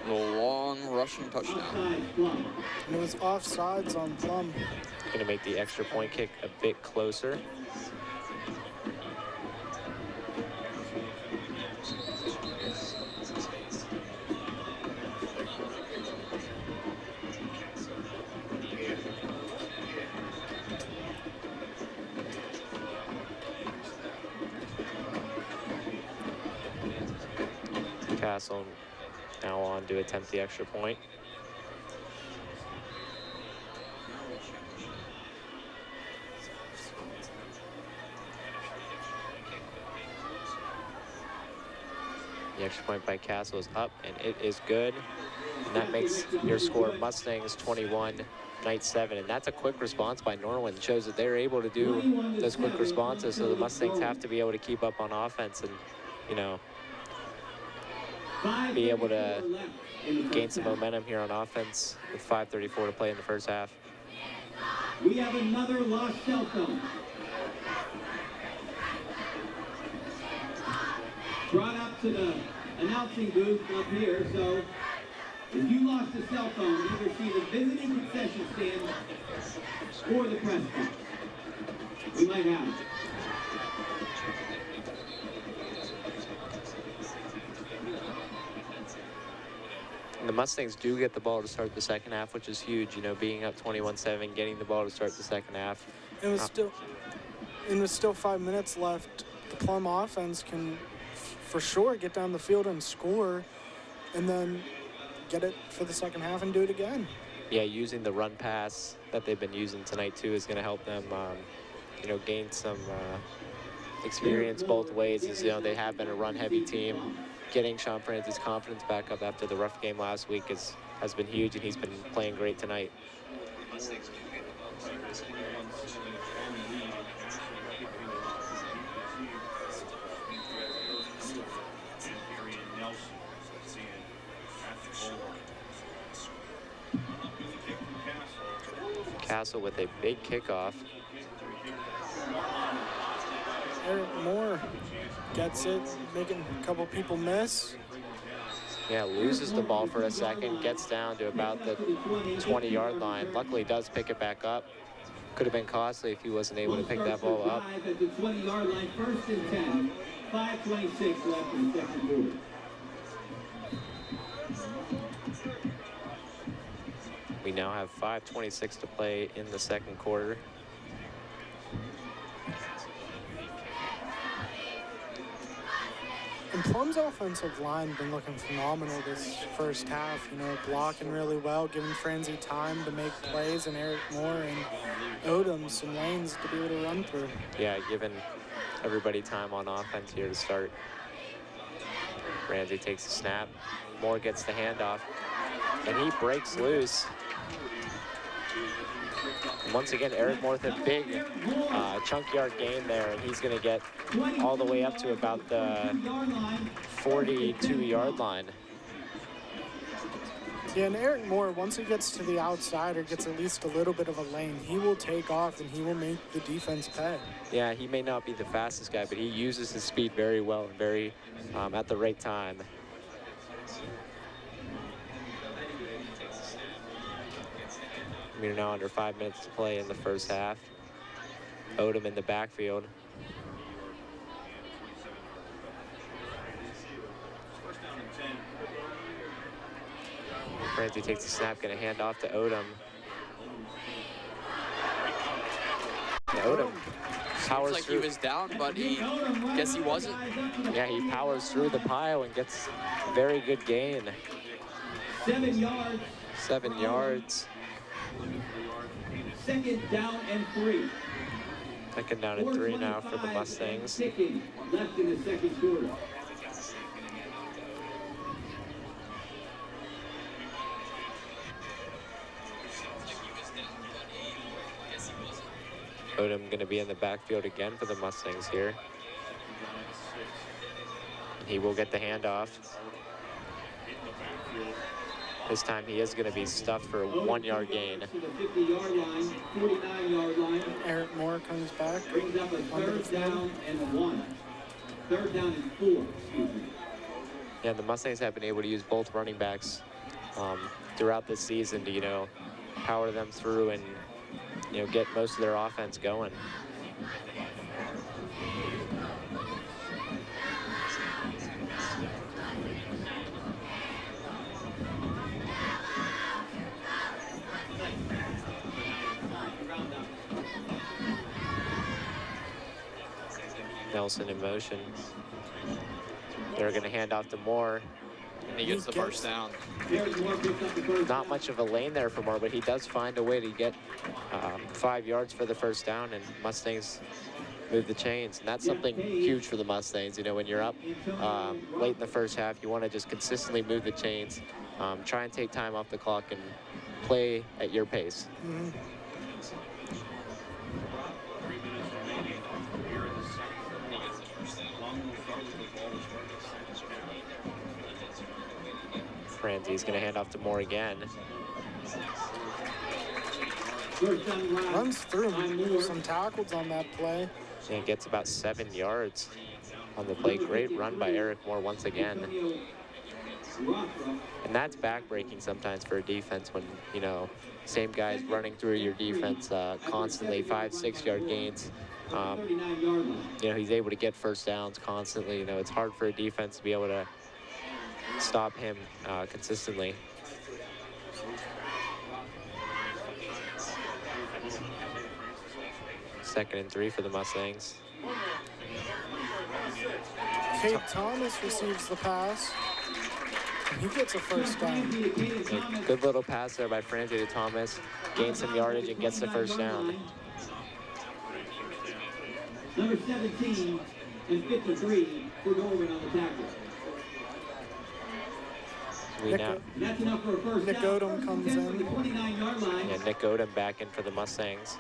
A long rushing touchdown. Offside, Plum. And it was offsides on Plum. Going to make the extra point kick a bit closer. Castle now on to attempt the extra point. The extra point by Castle is up, and it is good. And that makes your score Mustangs 21, Knights 7. And that's a quick response by Norwin. It shows that they're able to do those quick responses, so the Mustangs have to be able to keep up on offense and, you know, be able to gain some momentum here on offense with 5:34 to play in the first half. We have another lost cell phone. Brought up to the announcing booth up here, so if you lost a cell phone, either see the visiting concession stand or the press box. We might have it. And the Mustangs do get the ball to start the second half, which is huge, you know, being up 21-7, getting the ball to start the second half. And with still 5 minutes left, the Plum offense can for sure get down the field and score, and then get it for the second half and do it again. Yeah, using the run pass that they've been using tonight too is going to help them, you know, gain some experience both ways. As you know, they have been a run-heavy team. Getting Sean Francis' confidence back up after the rough game last week has been huge, and he's been playing great tonight. Castle with a big kickoff. Eric Moore gets it, making a couple people miss. Yeah, loses the ball for a second, gets down to about the 20-yard line. Luckily does pick it back up. Could have been costly if he wasn't able to pick that ball up. At the 20-yard line, 1st and 10, 5:26 left in the second quarter. We now have 5:26 to play in the second quarter. And Plum's offensive line been looking phenomenal this first half, you know, blocking really well, giving Franzi time to make plays, and Eric Moore and Odom some lanes to be able to run through. Yeah, giving everybody time on offense here to start. Franzi takes the snap. Moore gets the handoff, and he breaks loose. And once again, Eric Moore with a big chunk yard gain there, and he's going to get all the way up to about the 42-yard line. Yeah, and Eric Moore, once he gets to the outside or gets at least a little bit of a lane, he will take off and he will make the defense pay. Yeah, he may not be the fastest guy, but he uses his speed very well and very at the right time. We're now under 5 minutes to play in the first half. Odom in the backfield. Franzi takes the snap, gonna hand off to Odom. And Odom powers Like through. he was down, but guess he wasn't. Yeah, he powers through the pile and gets very good gain. 7 yards. 7 yards. Second down and 3. Second down and 3 now for the Mustangs. Ticking left in the second quarter. Odom going to be in the backfield again for the Mustangs here. He will get the handoff. This time he is going to be stuffed for a 1-yard gain. To the 50-yard line, 49-yard line. Eric Moore comes back. Brings up a third down and 1. Third down and 4, excuse me. Yeah, the Mustangs have been able to use both running backs throughout this season to, you know, power them through and, you know, get most of their offense going. Nelson in motion. They're going to hand off to Moore. And he gets the first down. Not much of a lane there for Moore, but he does find a way to get 5 yards for the first down, and Mustangs move the chains. And that's something huge for the Mustangs. You know, when you're up late in the first half, you want to just consistently move the chains, try and take time off the clock and play at your pace. Franzi's going to hand off to Moore again. Runs through some tackles on that play. And gets about 7 yards on the play. Great run by Eric Moore once again. And that's backbreaking sometimes for a defense when, you know, same guys running through your defense constantly, 5-6 yard gains. You know, he's able to get first downs constantly. You know, it's hard for a defense to be able to stop him consistently. Second and 3 for the Mustangs. Cade Thomas receives the pass. And he gets a first down. A good little pass there by Franzi to Thomas. Gains some yardage and gets the first down. Number 17 and 53 for Norwin on the tackle. That's enough for a first Nick down. Odom comes in. From the 29-yard line. Yeah, Nick Odom back in for the Mustangs.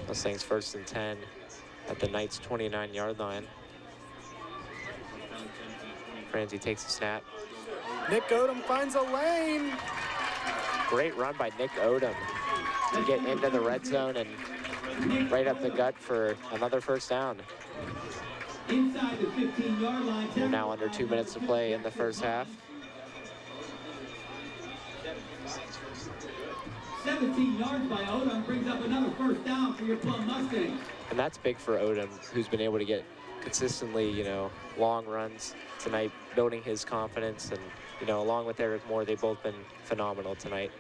Mustangs 1st and 10 at the Knights' 29-yard line. Franzi takes a snap. Nick Odom finds a lane. Great run by Nick Odom to get into the red zone and right up the gut for another first down. Inside the 15-yard line. We're now under 2 minutes to play in the first half. 17 yards by Odom brings up another first down for your Plum Mustangs. And that's big for Odom, who's been able to get consistently, you know, long runs tonight, building his confidence. And, you know, along with Eric Moore, they've both been phenomenal tonight.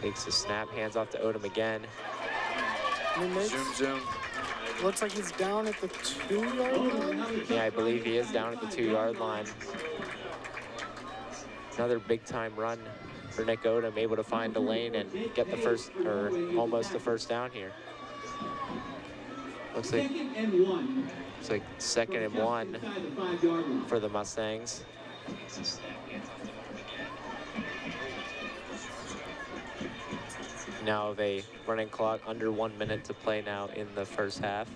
Takes the snap, hands off to Odom again. Zoom. Looks like he's down at the 2-yard line. Yeah, I believe he is down at the 2-yard line. Another big-time run for Nick Odom, able to find a lane and get the first, or almost the first down here. Looks like second and one for the Mustangs. Now have a running clock, under 1 minute to play now in the first half.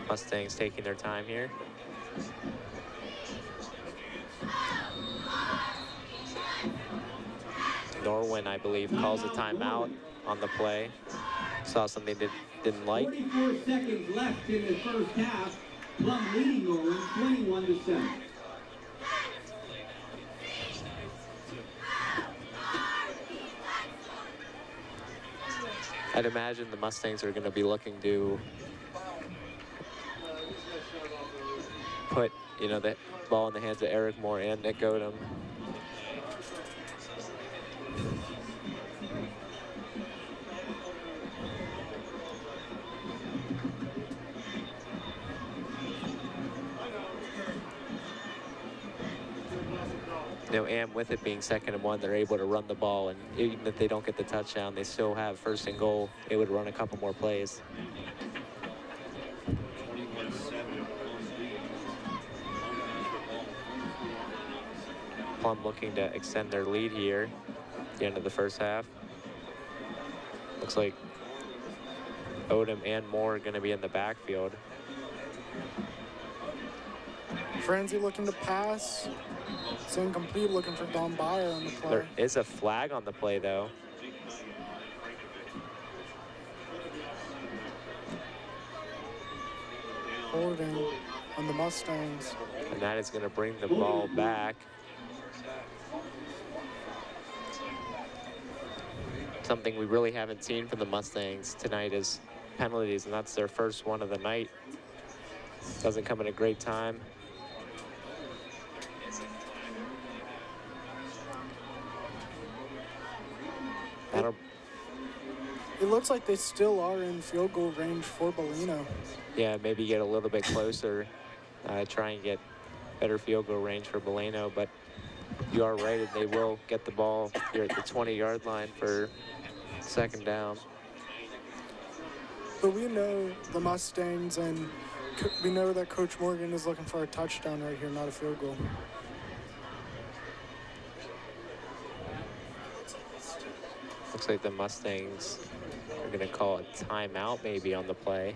Mustangs taking their time here. Norwin, I believe, calls a timeout on the play. Saw something that didn't like. 44 seconds left in the first half. Plum leading Norwin 21-7. I'd imagine the Mustangs are going to be looking to put, you know, the ball in the hands of Eric Moore and Nick Odom. You know, and with it being 2nd and 1, they're able to run the ball, and even if they don't get the touchdown, they still have 1st and goal. They would run a couple more plays. Plum looking to extend their lead here at the end of the first half. Looks like Odom and Moore are going to be in the backfield. Franzi looking to pass. It's incomplete, looking for Don Byer on the play. There is a flag on the play, though. Holding on the Mustangs. And that is going to bring the ball back. Something we really haven't seen from the Mustangs tonight is penalties, and that's their first one of the night. Doesn't come at a great time. It looks like they still are in field goal range for Bellino. Yeah, maybe get a little bit closer, try and get better field goal range for Bellino, but you are right, they will get the ball here at the 20-yard line for second down. But we know the Mustangs, and we know that Coach Morgan is looking for a touchdown right here, not a field goal. Looks like the Mustangs are going to call a timeout maybe on the play.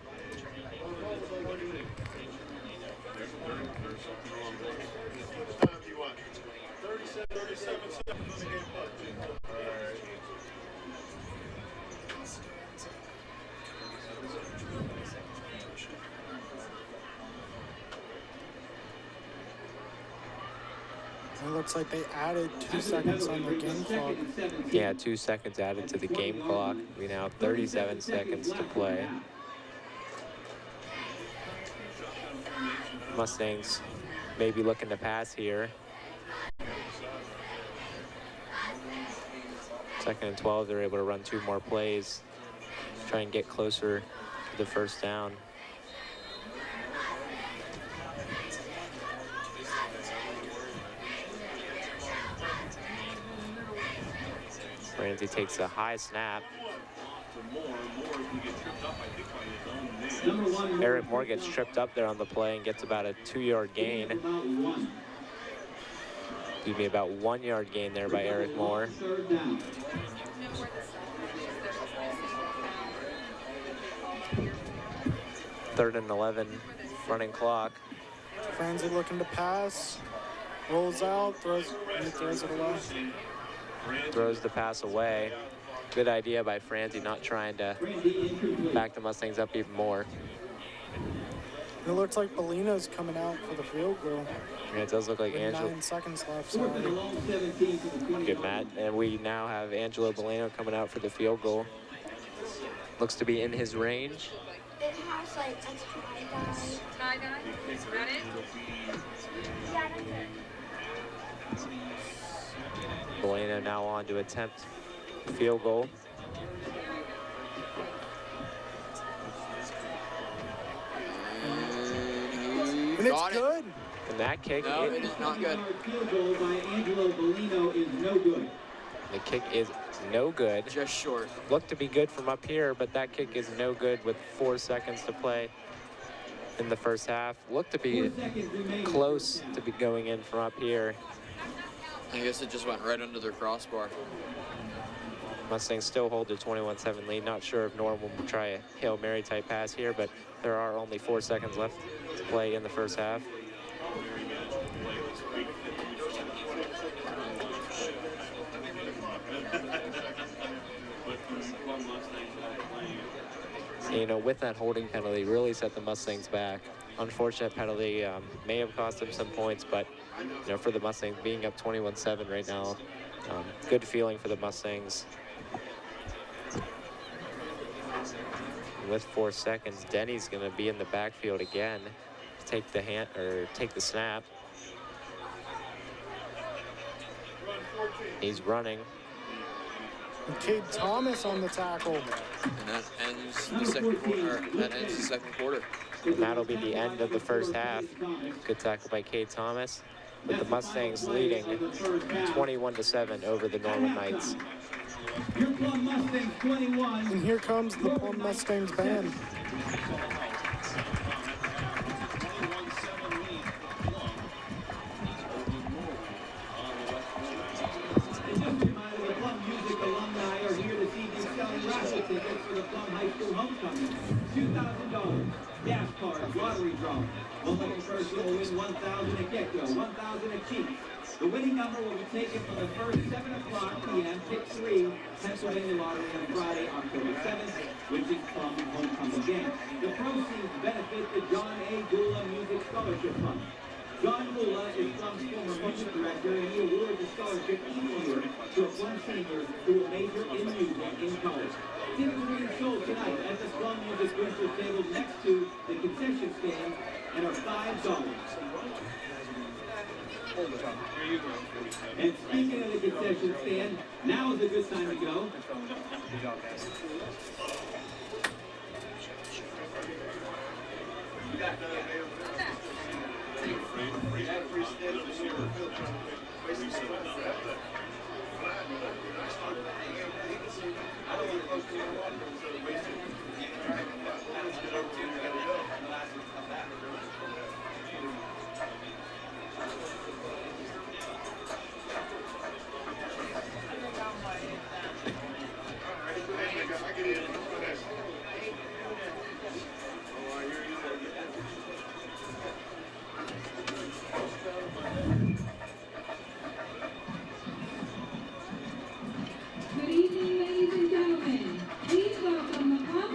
It looks like they added 2 seconds on the game clock. Yeah, 2 seconds added to the game clock. We now have 37 seconds to play. Mustangs maybe looking to pass here. 2nd and 12, they're able to run 2 more plays, try and get closer to the first down. Ramsey takes a high snap. Eric Moore gets tripped up there on the play and gets about a 2-yard gain. Give me about 1-yard gain there by Eric Moore. Third and 11, running clock. Franzi looking to pass, rolls out, throws it away. Throws the pass away. Good idea by Franzi, not trying to back the Mustangs up even more. It looks like Bellino's coming out for the field goal. Yeah, it does look like Angelo. 9 seconds left, sorry. Good, Matt. And we now have Angelo Bellino coming out for the field goal. Looks to be in his range. It has like a tie dye. Is that it? Yeah, that's it. Bellino now on to attempt field goal. And it's good. And that kick, No, it is not good. Field goal by Angelo Bellino is no good. the kick is no good. Just short. Looked to be good from up here, but that kick is no good with 4 seconds to play in the first half. Looked to be close to be going in from up here. I guess it just went right under their crossbar. Mustangs still hold their 21-7 lead. Not sure if Norwin will try a Hail Mary type pass here, but there are only 4 seconds left to play in the first half. You know, with that holding penalty, really set the Mustangs back. Unfortunate penalty, may have cost them some points, but you know, for the Mustangs being up 21-7 right now, good feeling for the Mustangs. With 4 seconds, Denny's going to be in the backfield again to take the snap. He's running. And Cade Thomas on the tackle. And that ends the second quarter. And that'll be the end of the first half. Good tackle by Cade Thomas, with the Mustangs leading 21-7 over the Norwin Knights. Your Plum Mustangs 21. And here comes the Plum Mustangs band. $2,000 gas cards, lottery draw. One lucky person will win $1,000 at get-go, $1,000 at cheap. The winning number will be taken from the first 7 o'clock p.m. Pick 3 Pennsylvania Lottery on Friday, October 7th, which is Plum Homecoming Game. The proceeds benefit the John A. Gula Music Scholarship Fund. John Gula is Plum's former music director, and he awards a scholarship each year to a Plum senior who will major in music in college. Tickets are being sold tonight at the Plum Music Booster table next to the concession stand and are $5. And speaking of the concession stand, now is a good time to go. Good evening, ladies and gentlemen. Please welcome the Plum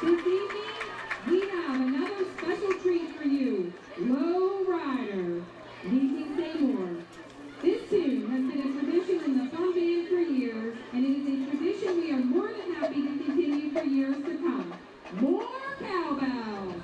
This evening, we have another special treat for you, Low Rider, Leasing Seymour. This tune has been a tradition in the Plum Band for years, and it is a tradition we are more than happy to continue for years to come. More cowbell!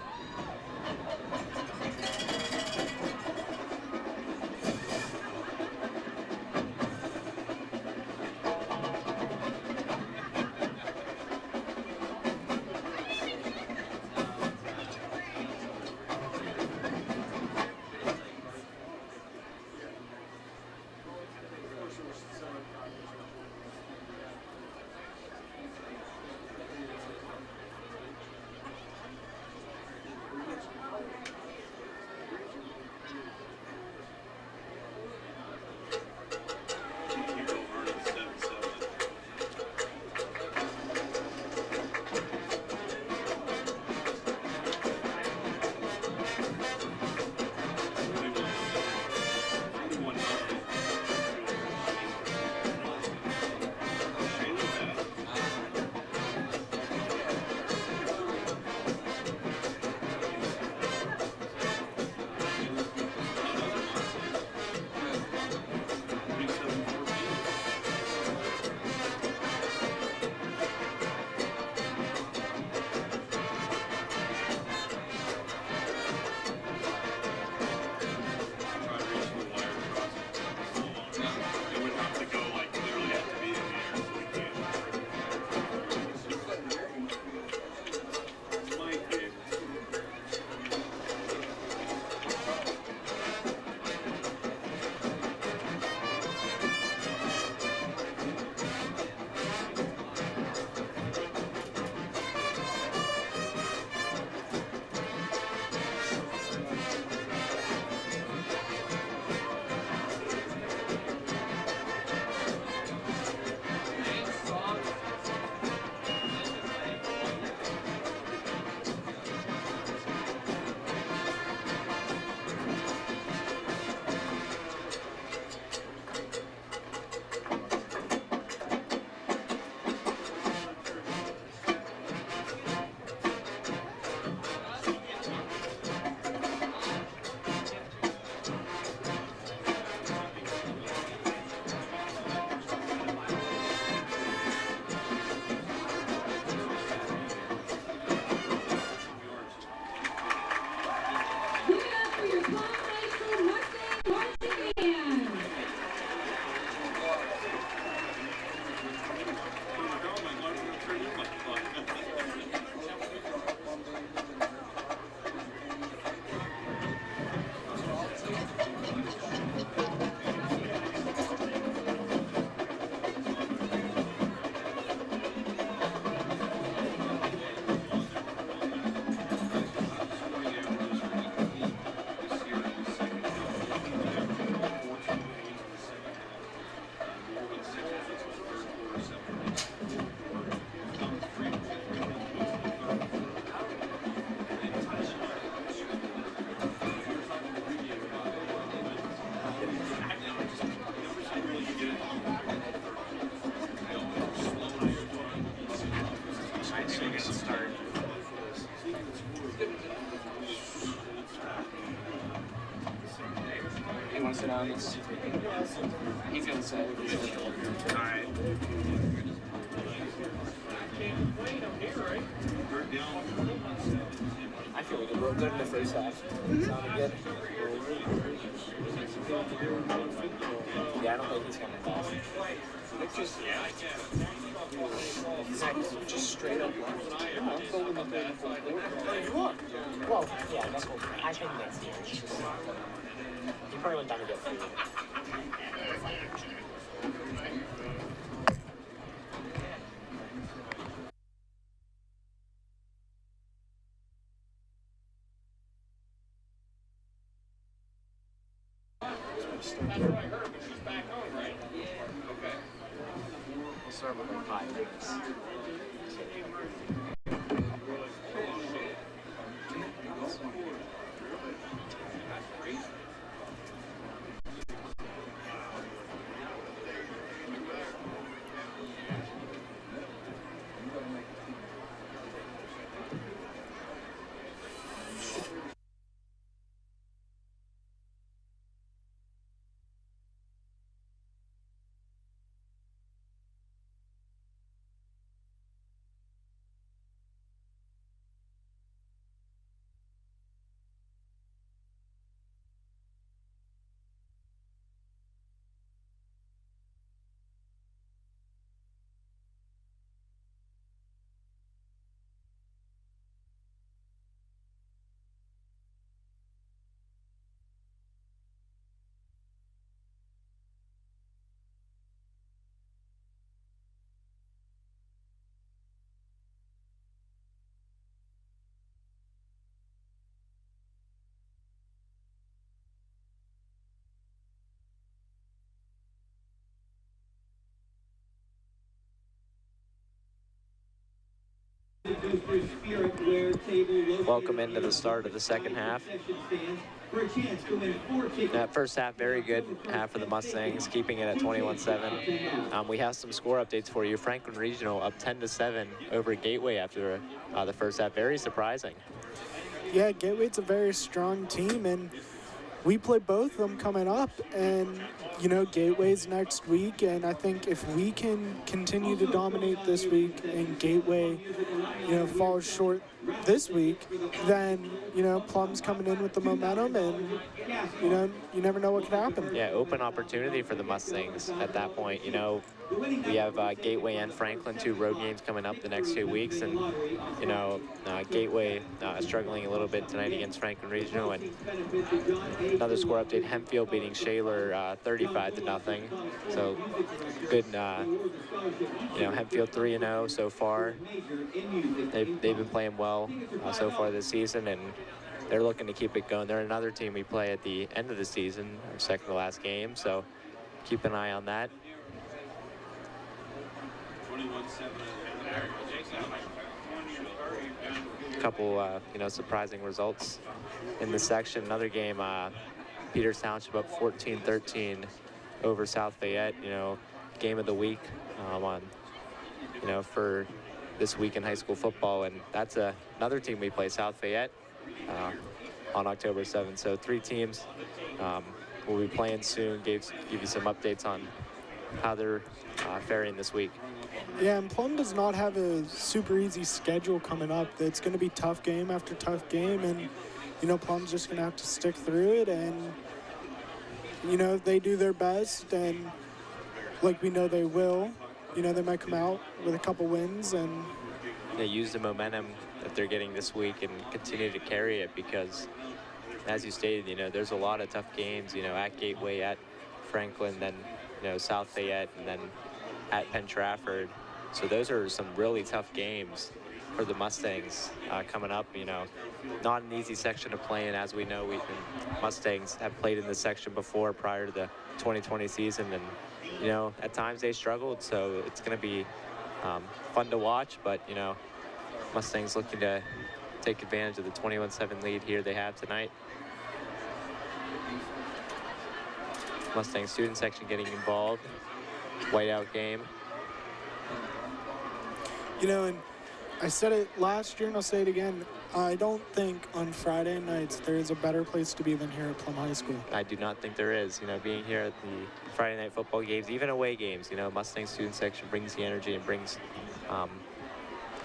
You want to sit down? He's gonna say. All right. I feel like it broke good in the first half. Sounded good. Yeah, I don't think he's coming back. It's just, he's like just straight up left. Yeah, I'm filming the third and fourth quarter. Oh, you are? Well, yeah, that's what I think next year. It's just, he probably went down to get food. We'll start with like 5 minutes. Welcome into the start of the second half. That first half, very good half for the Mustangs, keeping it at 21-7. We have some score updates for you. Franklin Regional up 10-7 over Gateway after the first half. Very surprising. Yeah, Gateway's a very strong team, and we play both of them coming up, and you know, Gateway's next week, and I think if we can continue to dominate this week and Gateway, you know, falls short this week, then, you know, Plum's coming in with the momentum, and, you know, you never know what could happen. Yeah, open opportunity for the Mustangs at that point. You know, we have Gateway and Franklin, 2 road games coming up the next 2 weeks, and, you know, Gateway struggling a little bit tonight against Franklin Regional. And another score update, Hempfield beating Shaler 35-0. So good, you know, Hempfield 3-0 so far. They've been playing well so far this season, and they're looking to keep it going. They're another team we play at the end of the season, our second to last game, so keep an eye on that. A couple, you know, surprising results in the section. Another game, Peters Township up 14-13 over South Fayette. You know, game of the week on, you know, for this week in high school football, and that's another team we play, South Fayette, on October 7th. So 3 teams will be playing soon. Give you some updates on how they're faring this week. Yeah, and Plum does not have a super easy schedule coming up. It's going to be tough game after tough game, and, you know, Plum's just going to have to stick through it, and, you know, if they do their best, and like we know they will, you know, they might come out with a couple wins and they use the momentum that they're getting this week and continue to carry it, because as you stated, you know, there's a lot of tough games, you know, at Gateway, at Franklin, then, you know, South Fayette, and then at Penn Trafford. So those are some really tough games for the Mustangs coming up. You know, not an easy section to play in. As we know, Mustangs have played in this section before prior to the 2020 season, and, you know, at times they struggled, so it's going to be fun to watch. But, you know, Mustangs looking to take advantage of the 21-7 lead here they have tonight. Mustang student section getting involved. Whiteout game. You know, and I said it last year and I'll say it again, I don't think on Friday nights there is a better place to be than here at Plum High School. I do not think there is. You know, being here at the Friday night football games, even away games, you know, Mustang student section brings the energy and brings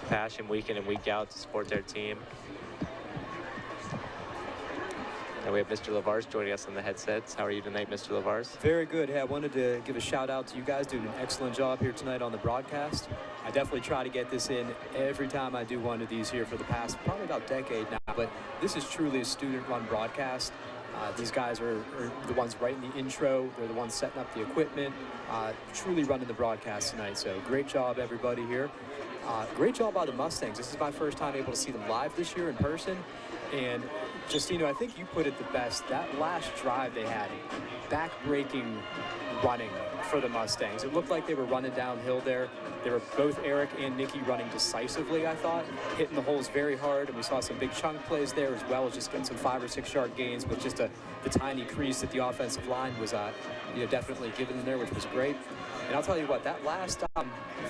passion week in and week out to support their team. And we have Mr. LaVars joining us on the headsets. How are you tonight, Mr. LaVars? Very good. Hey, I wanted to give a shout out to you guys doing an excellent job here tonight on the broadcast. I definitely try to get this in every time I do one of these here for the past probably about a decade now, but this is truly a student-run broadcast. These guys are the ones writing the intro. They're the ones setting up the equipment, truly running the broadcast tonight. So great job, everybody here. Great job by the Mustangs. This is my first time able to see them live this year in person. And Justino, I think you put it the best. That last drive they had, back-breaking running for the Mustangs. It looked like they were running downhill there. They were both Eric and Nikki running decisively, I thought, hitting the holes very hard, and we saw some big chunk plays there as well as just getting some 5 or 6 yard gains with just the tiny crease that the offensive line was you know, definitely given in there, which was great. And I'll tell you what, that last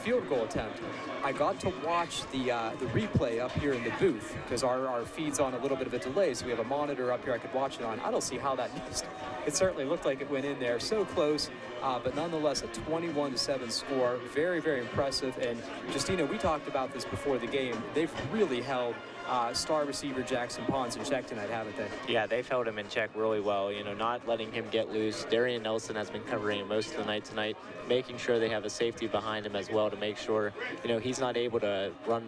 field goal attempt, I got to watch the replay up here in the booth because our feed's on a little bit of a delay, so we have a monitor up here I could watch it on. I don't see how that missed. It certainly looked like it went in there. So close, but nonetheless a 21-7 score. Very, very impressive. And Justino, we talked about this before the game. They've really held star receiver Jackson Pons in check tonight, haven't they? Yeah, they've held him in check really well, you know, not letting him get loose. Darian Nelson has been covering him most of the night tonight, making sure they have a safety behind him as well to make sure, you know, he's not able to run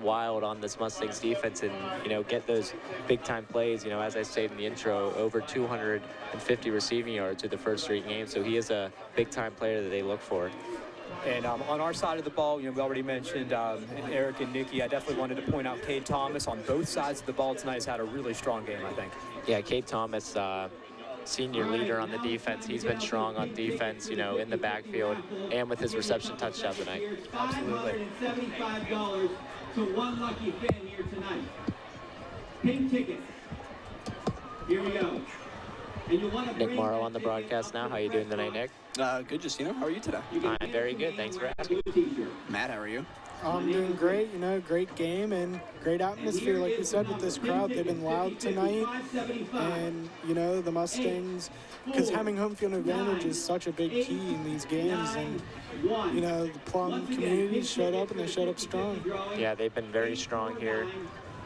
wild on this Mustangs defense and, you know, get those big-time plays. You know, as I stated in the intro, over 250 receiving yards through the first 3 games, so he is a big-time player that they look for. And on our side of the ball, you know, we already mentioned Eric and Nikki. I definitely wanted to point out Cade Thomas on both sides of the ball tonight has had a really strong game, I think. Yeah, Cade Thomas, senior leader on the defense. He's been strong on defense, you know, in the backfield and with his reception touchdown tonight. Absolutely. $575 to one lucky fan here tonight. Pink ticket. Here we go. And you want to Nick Morrow on the broadcast now. How you doing tonight, Nick? Good, Justino. How are you today? I'm very good. Thanks for asking. Matt, how are you? I'm doing great, you know, great game and great atmosphere, like you said, with this crowd. They've been loud tonight, and, you know, the Mustangs, because having home field advantage is such a big key in these games, and, you know, the Plum community showed up, and they showed up strong. Yeah, they've been very strong here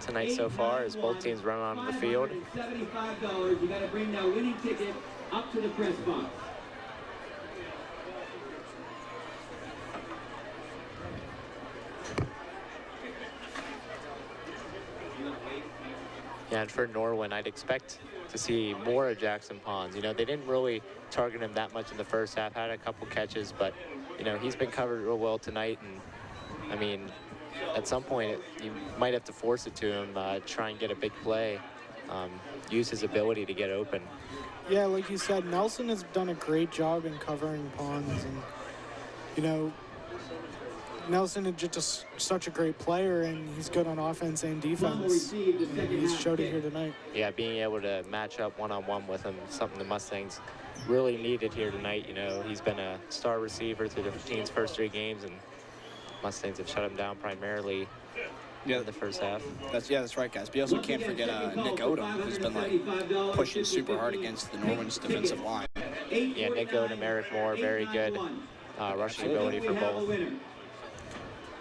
tonight so far as both teams run onto the field. $75. You got to bring that winning ticket up to the press box. Yeah, and for Norwin, I'd expect to see more of Jackson Pons. You know, they didn't really target him that much in the first half, had a couple catches, but, you know, he's been covered real well tonight. And, I mean, at some point, you might have to force it to him, try and get a big play, use his ability to get open. Yeah, like you said, Nelson has done a great job in covering Pons, and, you know, Nelson is just such a great player, and he's good on offense and defense. And he's showed it here tonight. Yeah, being able to match up one-on-one with him, something the Mustangs really needed here tonight. You know, he's been a star receiver through the team's first 3 games, and Mustangs have shut him down primarily in the first half. That's right, guys. But you also can't forget Nick Odom, who's been like pushing super hard against the Norwin's defensive line. Yeah, Nick Odom, Eric Moore, very good rushing ability for both. And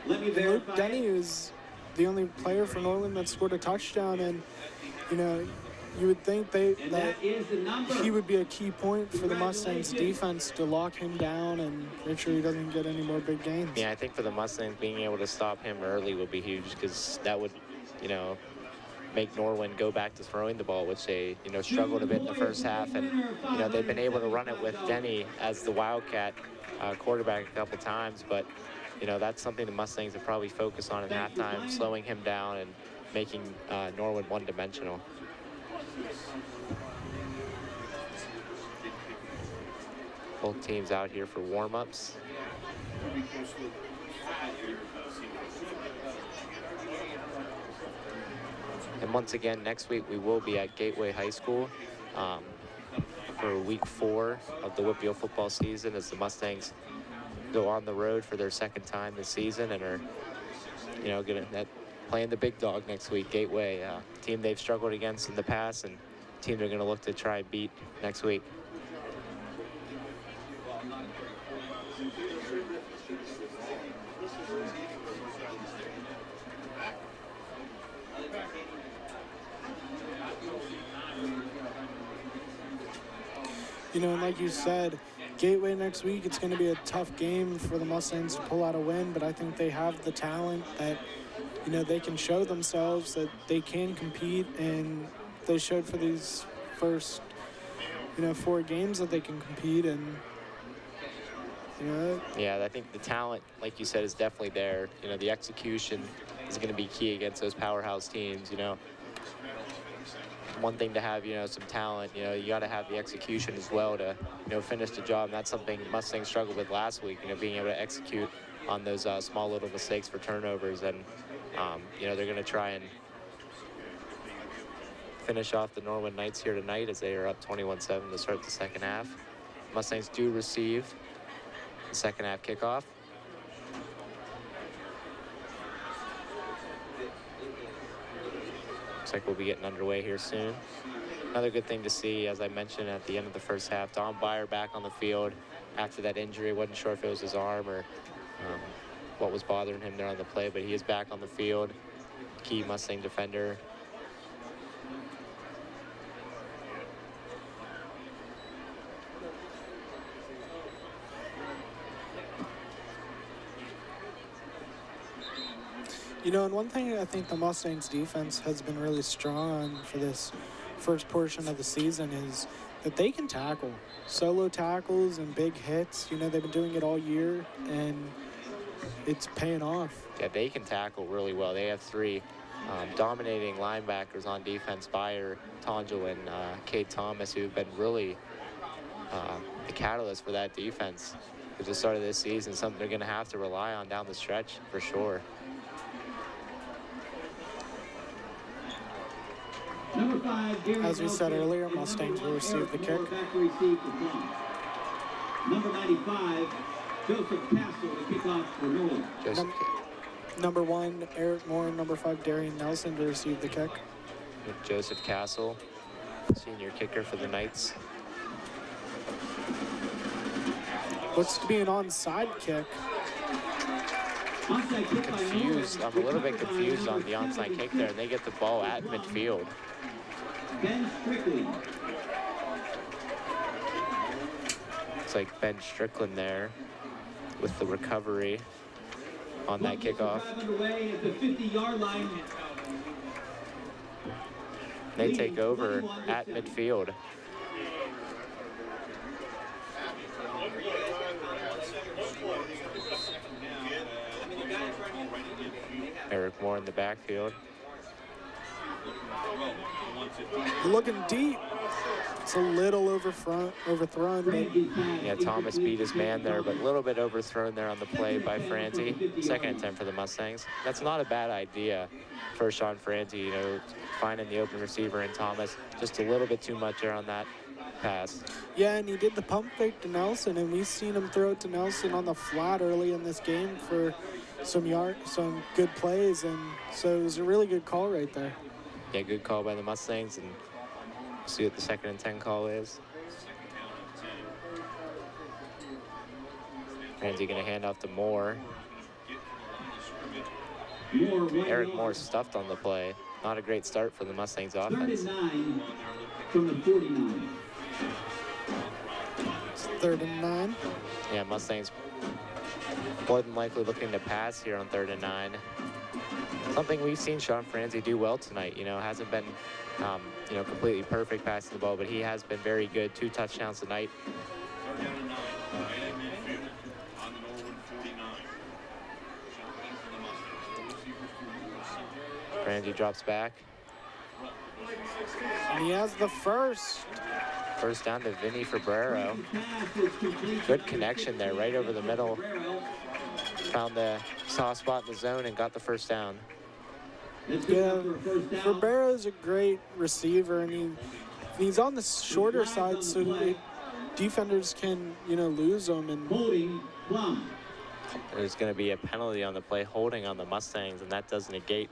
Luke Denny is the only player for Norwin that scored a touchdown, and, you know, you would think that he would be a key point for the Mustangs defense to lock him down and make sure he doesn't get any more big gains. Yeah, I think for the Mustangs, being able to stop him early would be huge, because that would, you know, make Norwin go back to throwing the ball, which they, you know, struggled a bit in the first half. And, you know, they've been able to run it with Denny as the Wildcat quarterback a couple times, but, you know, that's something the Mustangs have probably focused on at halftime, slowing him down and making Norwin one-dimensional. Both teams out here for warm-ups. And once again, next week we will be at Gateway High School for week 4 of the Whitfield football season, as the Mustangs go on the road for their second time this season and are, you know, playing the big dog next week, Gateway, team they've struggled against in the past, and team they're going to look to try and beat next week. You know, and like you said, Gateway next week, it's going to be a tough game for the Mustangs to pull out a win, but I think they have the talent that, you know, they can show themselves that they can compete, and they showed for these first, you know, 4 games that they can compete, and, you know. Yeah, I think the talent, like you said, is definitely there. You know, the execution is going to be key against those powerhouse teams, you know. One thing to have, you know, some talent, you know, you got to have the execution as well to, you know, finish the job. And that's something Mustangs struggled with last week, you know, being able to execute on those small little mistakes for turnovers. And, you know, they're going to try and finish off the Norwin Knights here tonight as they are up 21-7 to start the second half. Mustangs do receive the second half kickoff. Looks like we'll be getting underway here soon. Another good thing to see, as I mentioned at the end of the first half, Don Byer back on the field after that injury. Wasn't sure if it was his arm or what was bothering him there on the play, but he is back on the field. Key Mustang defender. You know, and one thing I think the Mustangs defense has been really strong on for this first portion of the season is that they can tackle. Solo tackles and big hits. You know, they've been doing it all year, and it's paying off. Yeah, they can tackle really well. They have 3 dominating linebackers on defense, Byer, Tongel, and Cade Thomas, who've been really the catalyst for that defense at the start of this season, something they're going to have to rely on down the stretch for sure. Number 5, As we said earlier, Mustangs will receive the kick. Number 95, Joseph Castle to kick off for Norwin. Number 1, Eric Moore, number 5, Darian Nelson to receive the kick. With Joseph Castle, senior kicker for the Knights. Looks to be an onside kick. Confused. I'm a little bit confused on the onside kick there, and they get the ball at midfield. Ben Strickland. It's like Ben Strickland there with the recovery on that kickoff. Underway at the 50-yard line. They take over at midfield. Eric Moore in the backfield. Looking deep. It's a little overthrown, but yeah, Thomas beat his man there, but a little bit overthrown there on the play by Franzi. Second and 10 for the Mustangs. That's not a bad idea for Sean Franzi, you know, finding the open receiver in Thomas. Just a little bit too much there on that pass. Yeah, and he did the pump fake to Nelson, and we've seen him throw it to Nelson on the flat early in this game for some good plays, and so it was a really good call right there. Yeah, good call by the Mustangs, and see what the second and 10 call is. Franzi gonna hand off to Moore. Eric Moore stuffed on the play. Not a great start for the Mustangs offense. 39 from the 49. It's 3rd and 9. Yeah, Mustangs more than likely looking to pass here on 3rd and 9. Something we've seen Sean Franzi do well tonight. You know, hasn't been, you know, completely perfect passing the ball, but he has been very good. 2 touchdowns tonight. Franzi drops back. And he has the first. First down to Vinny Fabrero. Good connection there, right over the middle. Found the soft spot in the zone and got the first down. Yeah, Fabero's a great receiver, and he's on the shorter side, so the defenders can, you know, lose him. And there's going to be a penalty on the play, holding on the Mustangs, and that does negate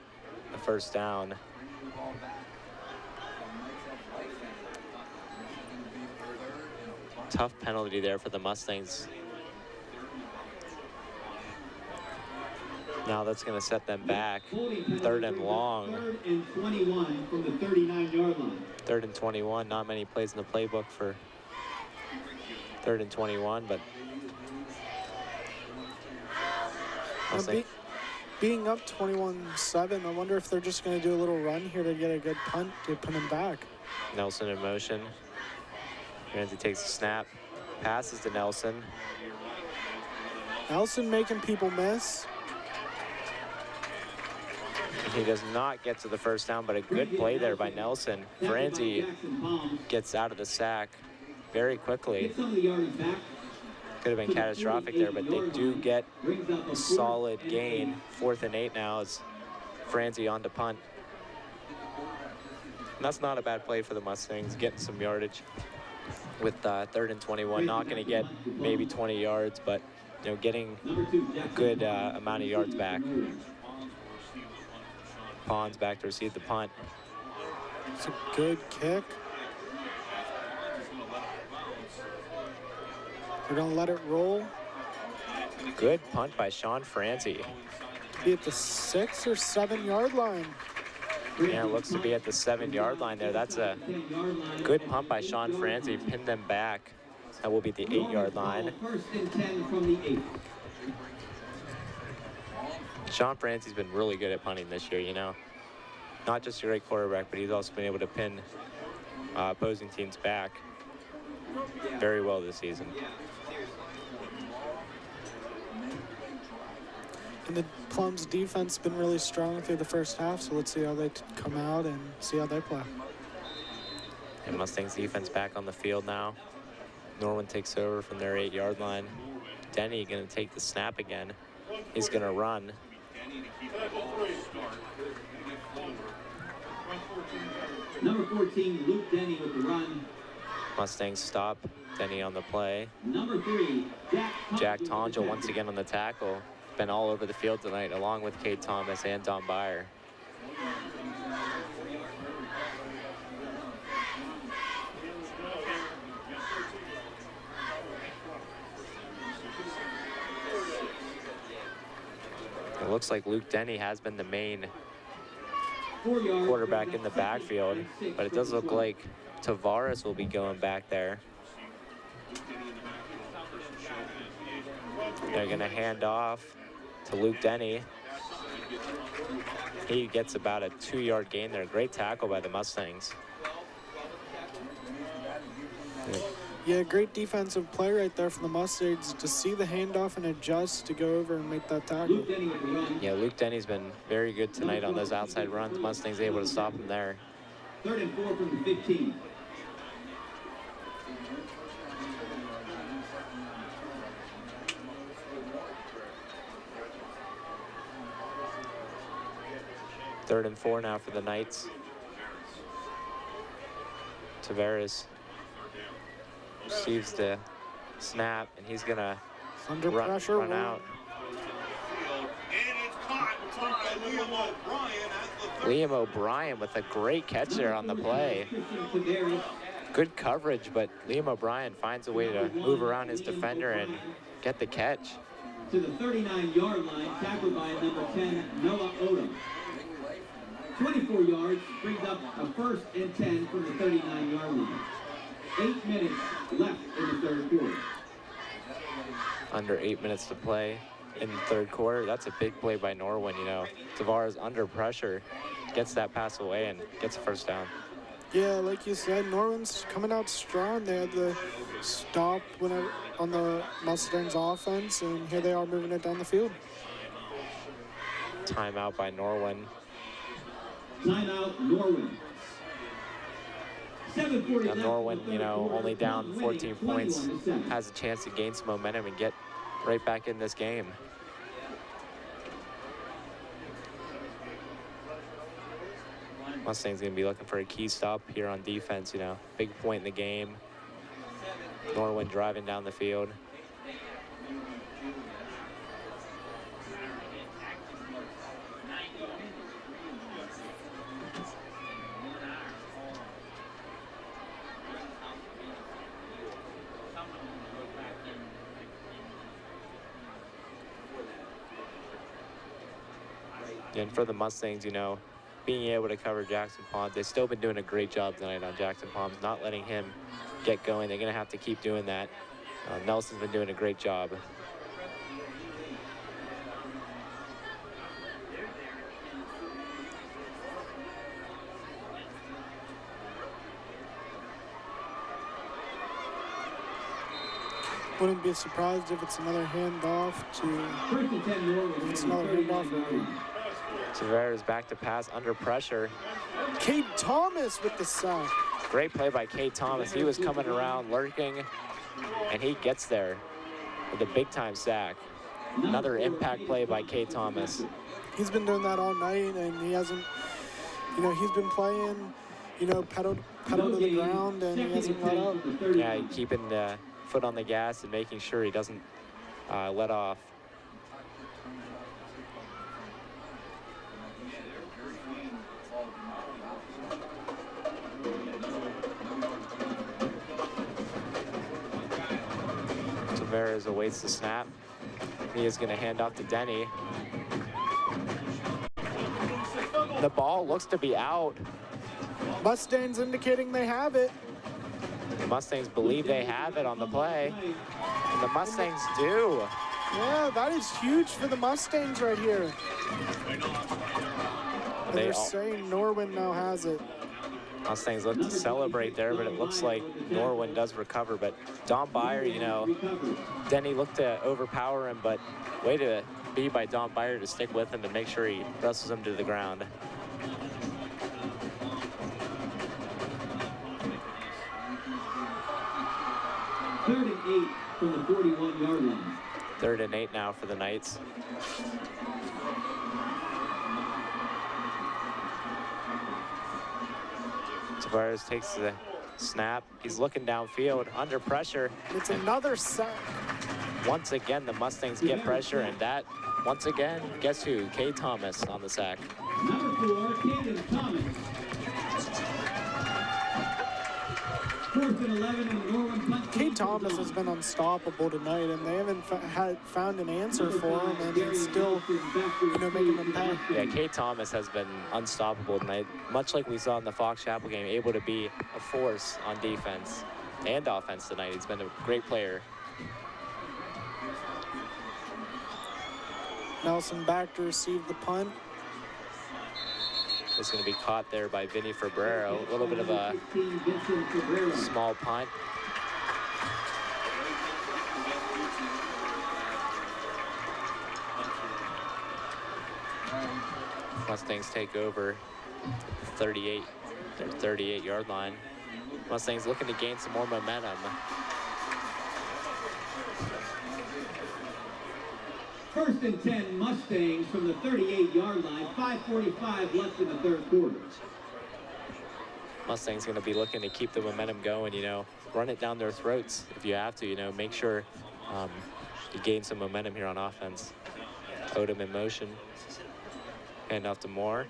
the first down. Tough penalty there for the Mustangs. Now that's going to set them back. 3rd and long. 3rd and 21 from the 39-yard line. 3rd and 21. Not many plays in the playbook for 3rd and 21, but being up 21-7, I wonder if they're just going to do a little run here to get a good punt to put him back. Nelson in motion. Franzi takes a snap, passes to Nelson. Nelson making people miss. He does not get to the first down, but a good play there by Nelson. Franzi gets out of the sack very quickly. Could have been catastrophic there, but they do get a solid gain. 4th and 8 now as Franzi on to punt. And that's not a bad play for the Mustangs, getting some yardage with 3rd and 21. Not going to get maybe 20 yards, but you know, getting a good amount of yards back. Pond's back to receive the punt. It's a good kick. We're going to let it roll. Good punt by Sean Franzi. Be at the 6 or 7 yard line. Yeah, it looks to be at the 7-yard line there. That's a good punt by Sean Franzi. Pinned them back. That will be the 8-yard line. 1st and 10 from the 8. Sean Franzi's been really good at punting this year, you know. Not just a great quarterback, but he's also been able to pin opposing teams back very well this season. And the Plum's defense has been really strong through the first half, so let's see how they come out and see how they play. And Mustangs defense back on the field now. Norwin takes over from their 8-yard line. Denny going to take the snap again. He's going to run. Number 14, Luke Denny with the run. Mustangs stop Denny on the play. Number 3, Jack Tongel once again on the tackle. Been all over the field tonight, along with Cade Thomas and Don Byer. It looks like Luke Denny has been the main quarterback in the backfield, but it does look like Tavares will be going back there. They're going to hand off to Luke Denny. He gets about a 2-yard gain there. Great tackle by the Mustangs. Yeah, great defensive play right there from the Mustangs to see the handoff and adjust to go over and make that tackle. Yeah, Luke Denny's been very good tonight on those outside runs. Mustangs able to stop him there. 3rd and 4 from the 15. Third and 4 now for the Knights. Tavares receives the snap, and he's gonna run out. Liam O'Brien with a great catch there on the play. Good coverage, but Liam O'Brien finds a way to move around his defender and get the catch. To the 39-yard line, tackled by number 10, Noah Odom. 24 yards, brings up a 1st and 10 from the 39-yard line. 8 minutes left in the 3rd quarter. Under 8 minutes to play in the 3rd quarter. That's a big play by Norwin, you know. Tavares under pressure, gets that pass away and gets a 1st down. Yeah, like you said, Norwin's coming out strong. They had the stop on the Mustangs offense, and here they are moving it down the field. Timeout by Norwin. Timeout, Norwin. Now Norwin, you know, only down 14 points, has a chance to gain some momentum and get right back in this game. Mustangs gonna be looking for a key stop here on defense, you know, big point in the game. Norwin driving down the field. And for the Mustangs, you know, being able to cover Jackson Palms, they've still been doing a great job tonight on Jackson Palms, not letting him get going. They're going to have to keep doing that. Nelson's been doing a great job. Wouldn't be surprised if it's another handoff to. It's another handoff. Tavares back to pass under pressure. Cade Thomas with the sack. Great play by Cade Thomas. He was coming around, lurking, and he gets there with a big-time sack. Another impact play by Cade Thomas. He's been doing that all night, and he hasn't, you know, he's been playing, you know, pedal to the ground, and he hasn't let up. Yeah, keeping the foot on the gas and making sure he doesn't let off. Tavares awaits the snap. He is going to hand off to Denny. The ball looks to be out. Mustangs indicating they have it. The Mustangs believe they have it on the play, and the Mustangs do. Yeah, that is huge for the Mustangs right here. And they're saying Norwin now has it. Mustangs look to celebrate there, but it looks like Norwin does recover. But Don Byer, you know, Denny looked to overpower him, but way to be by Don Byer to stick with him and make sure he wrestles him to the ground. Third and 8 from the 41-yard line. 3rd and 8 now for the Knights. Tavares takes the snap. He's looking downfield under pressure. It's another sack. Once again, the Mustangs get pressure, and that, once again, guess who? K. Thomas on the sack. Number 4, Caden Thomas. 4th and 11 on the Norwin punt. K. Thomas has been unstoppable tonight, and they haven't found an answer for him, and it's still, you know, making them pay. Yeah, K. Thomas has been unstoppable tonight, much like we saw in the Fox Chapel game, able to be a force on defense and offense tonight. He's been a great player. Nelson back to receive the punt. It's going to be caught there by Vinny Febrero. A little bit of a small punt. Mustangs take over their 38-yard line. Mustangs looking to gain some more momentum. First and 10 Mustangs from the 38-yard line. 5:45 left in the third quarter. Mustangs going to be looking to keep the momentum going, you know, run it down their throats if you have to, you know, make sure you gain some momentum here on offense. Odom in motion. Hand off to Moore.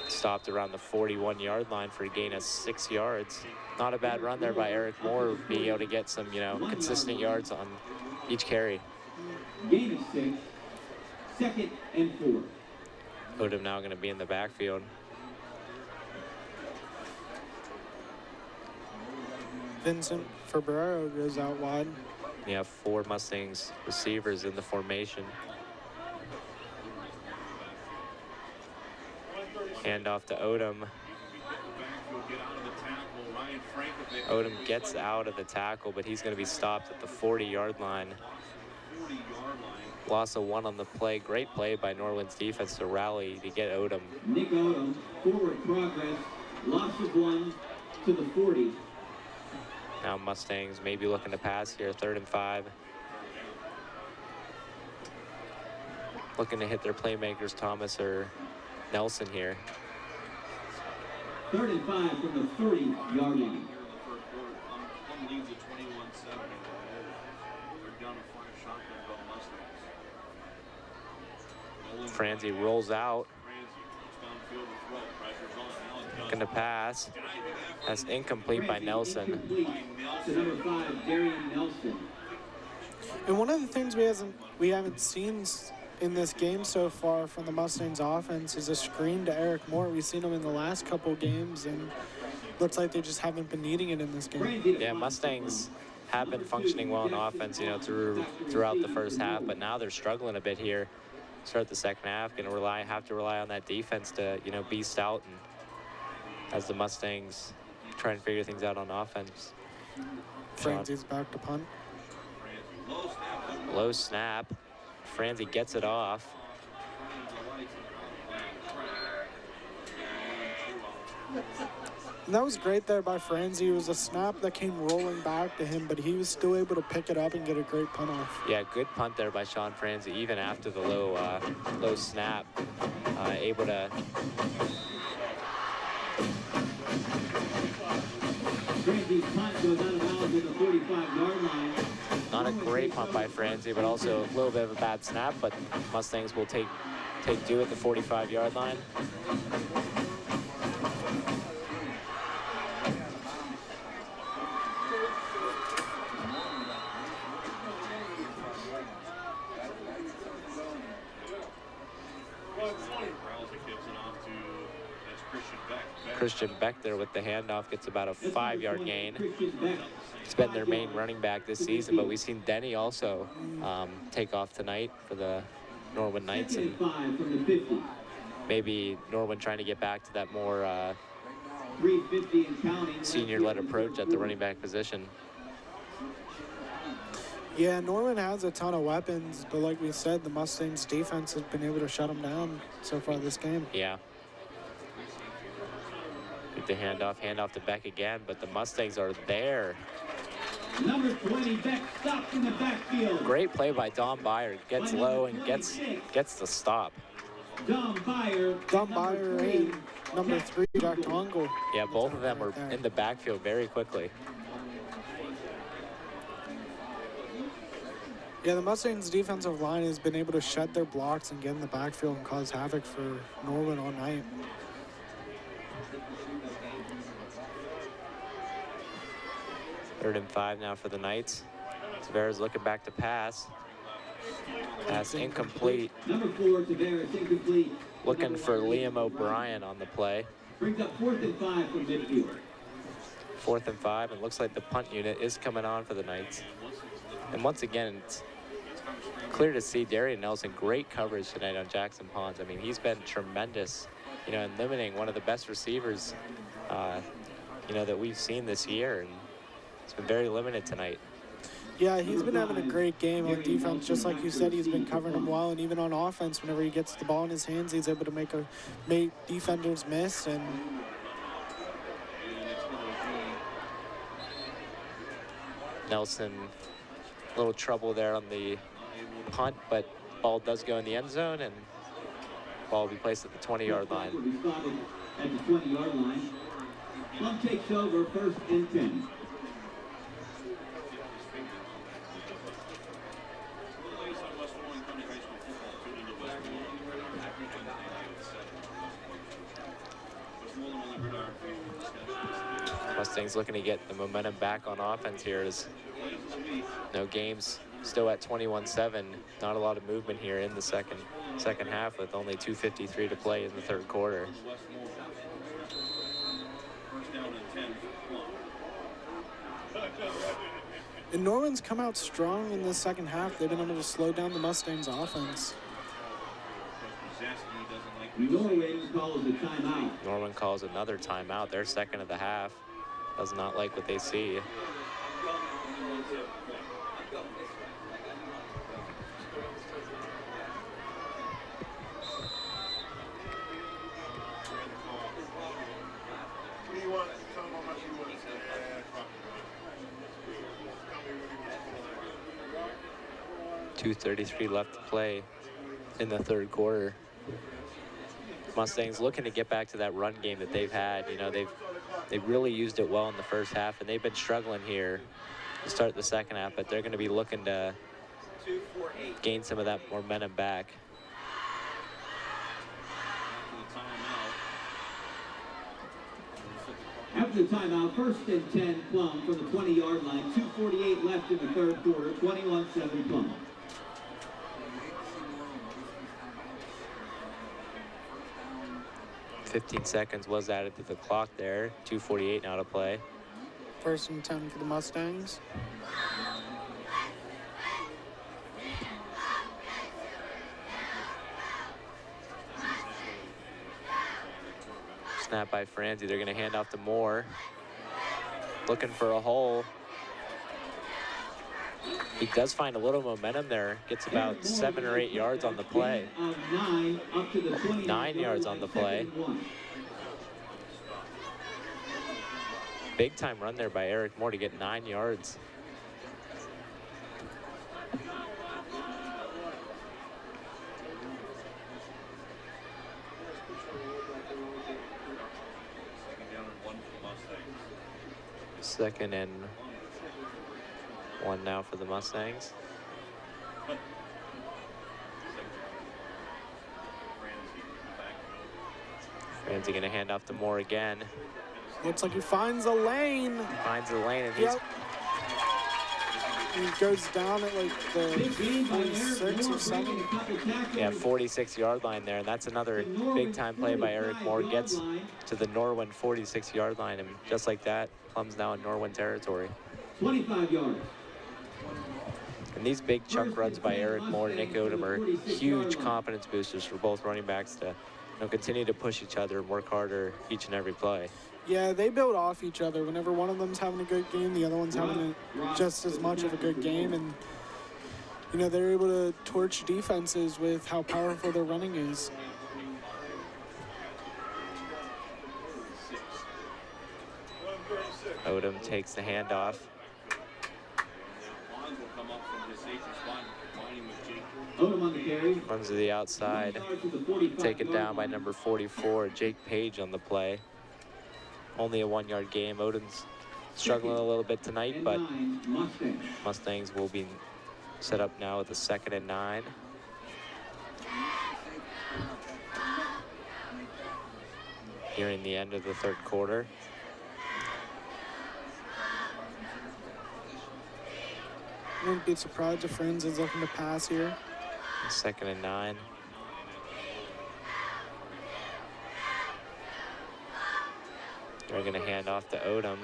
Stopped around the 41-yard line for a gain of 6 yards. Not a bad run there by Eric Moore, being able to get some, you know, consistent yards on each carry. Gain of 6. 2nd and 4. Odom now going to be in the backfield. Vincent Febrero goes out wide. You have 4 Mustangs receivers in the formation. Hand off to Odom. Odom gets out of the tackle, but he's going to be stopped at the 40-yard line. Loss of 1 on the play. Great play by Norwin's defense to rally to get Odom. Nick Odom, forward progress. Loss of 1 to the 40. Now Mustangs maybe looking to pass here, 3rd and 5. Looking to hit their playmakers, Thomas or Nelson here. 3rd and 5 from the 30-yard line. Franzi rolls out. Going to pass. That's incomplete by Nelson. To number 5, Darian Nelson. And one of the things we haven't seen in this game so far from the Mustangs offense is a screen to Eric Moore. We've seen him in the last couple games, and looks like they just haven't been needing it in this game. Yeah, Mustangs have been functioning well in offense, you know, throughout the first half, but now they're struggling a bit here. Start the second half, going to have to rely on that defense to, you know, be stout, and as the Mustangs try and figure things out on offense. Franzi's back to punt. Low snap. Franzi gets it off. And that was great there by Franzi. It was a snap that came rolling back to him, but he was still able to pick it up and get a great punt off. Yeah, good punt there by Sean Franzi, even after the low snap. Able to... Franzi's punt goes out of bounds at the 45-yard line. Not a great punt by Franzi, but also a little bit of a bad snap, but Mustangs will take due at the 45-yard line. Christian Beck there with the handoff, gets about a 5-yard gain. He's been their main running back this season, but we've seen Denny also take off tonight for the Norwin Knights, Second and and 5 from the 50. maybe Norwin trying to get back to that more 350 and counting. senior-led approach at the running back position. Yeah, Norwin has a ton of weapons, but like we said, the Mustangs defense has been able to shut them down so far this game. Yeah. Get the handoff to Beck again, but the Mustangs are there. Number 20, Beck stopped in the backfield. Great play by Don Byer. Gets low and gets the stop. Don Byer and number 3, Jack Tongle. Yeah, both of them were in the backfield very quickly. Yeah, the Mustangs' defensive line has been able to shed their blocks and get in the backfield and cause havoc for Norwin all night. Third and 5 now for the Knights. Tavares looking back to pass. Pass incomplete. Number 4, Tavares incomplete. Looking for Liam O'Brien on the play. Brings up 4th and 5 from midfield. 4th and 5, and looks like the punt unit is coming on for the Knights. And once again, it's clear to see Darian Nelson, great coverage tonight on Jackson Pons. I mean, he's been tremendous, you know, in limiting one of the best receivers, you know, that we've seen this year. And it's been very limited tonight. Yeah, he's been having a great game on defense. Just like you said, he's been covering them well. And even on offense, whenever he gets the ball in his hands, he's able to make defenders miss. And Nelson, a little trouble there on the punt, but ball does go in the end zone, and ball will be placed at the 20-yard line. At the 20-yard line. Plum takes over, 1st and 10. Mustangs looking to get the momentum back on offense here. As no games, still at 21-7. Not a lot of movement here in the second half, with only 2:53 to play in the 3rd quarter. And Norwin's come out strong in the second half. They've been able to slow down the Mustangs' offense. Norwin calls a timeout. Norwin calls another timeout. Their second of the half. Does not like what they see. What do you want? Tell them how much you want. 2:33 left to play in the 3rd quarter. Mustangs looking to get back to that run game that they've had. You know, they've really used it well in the first half, and they've been struggling here to start the second half, but they're going to be looking to gain some of that momentum back. After the timeout, 1st and 10 Plum from the 20-yard line. 2:48 left in the 3rd quarter, 21-7 Plum. $15 seconds was added to the clock there. 2:48 now to play. 1st and 10 for the Mustangs. Snap by Franzi. They're going to hand off to Moore. Looking for a hole. He does find a little momentum there. Gets about 7 or 8 yards on the play. 9 yards on the play. Big time run there by Eric Moore to get 9 yards. Second and 1 now for the Mustangs. Franzi going to hand off to Moore again. Looks like he finds a lane. Finds the lane, and he's... He goes down at like the 46 or 7. Yeah, 46-yard line there, and that's another big-time play by Eric Moore. Gets to the Norwin 46-yard line, and just like that, Plum's now in Norwin territory. 25 yards. And these big chunk runs by Eric Moore and Nick Odom are huge confidence boosters for both running backs to continue to push each other and work harder each and every play. Yeah, they build off each other. Whenever one of them's having a good game, the other one's having just as much of a good game. And, you know, they're able to torch defenses with how powerful their running is. Odom takes the handoff. Odom on the carry. Runs to the outside. Taken down by number 44, Jake Page on the play. Only a 1-yard game. Odom's struggling a little bit tonight, but Mustangs will be set up now with a 2nd and 9. Nearing the end of the 3rd quarter. I wouldn't be surprised if Friends is looking to pass here. 2nd and 9. They're going to hand off to Odom.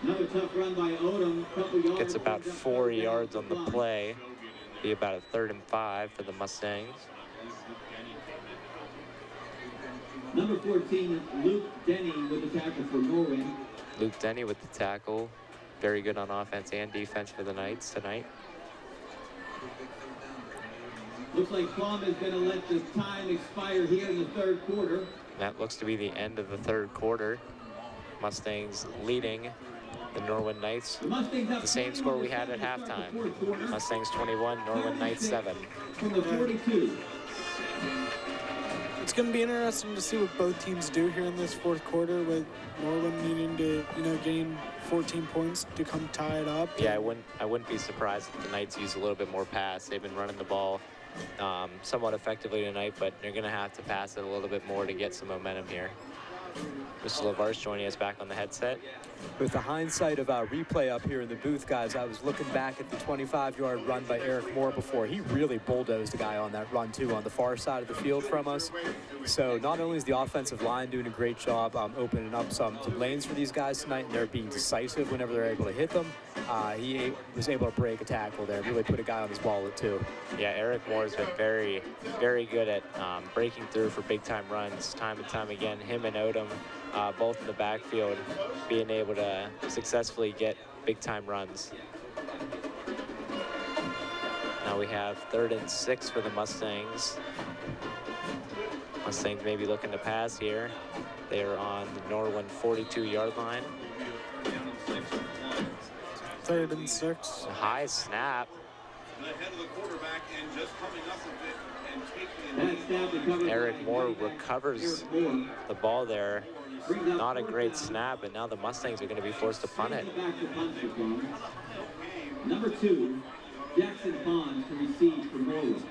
Another tough run by Odom. Couple yards. Gets about 4 yards on the play. Be about a 3rd and 5 for the Mustangs. Number 14, Luke Denny with the tackle for Norwin. Luke Denny with the tackle. Very good on offense and defense for the Knights tonight. Looks like Plum is going to let the time expire here in the 3rd quarter. That looks to be the end of the 3rd quarter. Mustangs leading the Norwin Knights. The same score we had at halftime. Mustangs 21, Norwin Knights 7. From the 42. It's going to be interesting to see what both teams do here in this 4th quarter, with Norwin needing to, you know, gain 14 points to come tie it up. Yeah, I wouldn't be surprised if the Knights use a little bit more pass. They've been running the ball somewhat effectively tonight, but they're going to have to pass it a little bit more to get some momentum here. Mr. LaVarche joining us back on the headset. With the hindsight of our replay up here in the booth, guys, I was looking back at the 25-yard run by Eric Moore before. He really bulldozed a guy on that run, too, on the far side of the field from us. So not only is the offensive line doing a great job opening up some lanes for these guys tonight, and they're being decisive whenever they're able to hit them, he was able to break a tackle there, really put a guy on his wallet, too. Yeah, Eric Moore has been very, very good at breaking through for big-time runs time and time again. Him and Odom, both in the backfield, being able to successfully get big-time runs. Now we have 3rd and 6 for the Mustangs. Mustangs may be looking to pass here. They are on the Norwin 42-yard line. 3rd and 6. A high snap. Eric Moore recovers the ball there. Not a great snap, and now the Mustangs are going to be forced to punt it. Number 2, Jackson Bond to receive for Norwin.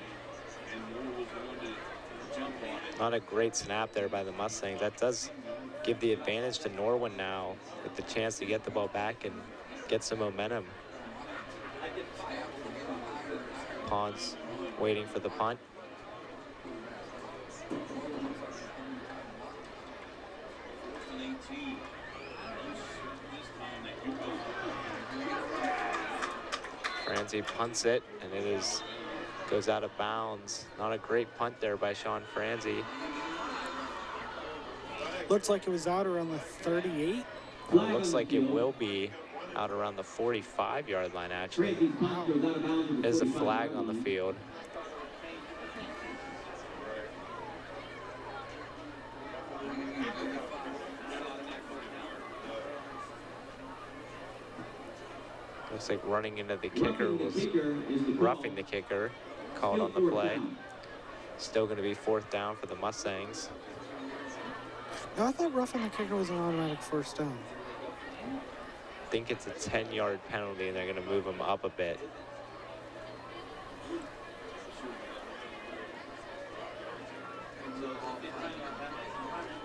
Not a great snap there by the Mustangs. That does give the advantage to Norwin now, with the chance to get the ball back and get some momentum. Pond's waiting for the punt. Franzi punts it, and it goes out of bounds. Not a great punt there by Sean Franzi. Looks like it was out around the 38. Well, it looks like it will be out around the 45-yard line, actually. There's a flag on the field. Looks like running into the kicker was roughing the kicker, called on the play. Still going to be 4th down for the Mustangs. No, I thought roughing the kicker was an automatic 1st down. I think it's a 10-yard penalty, and they're going to move him up a bit.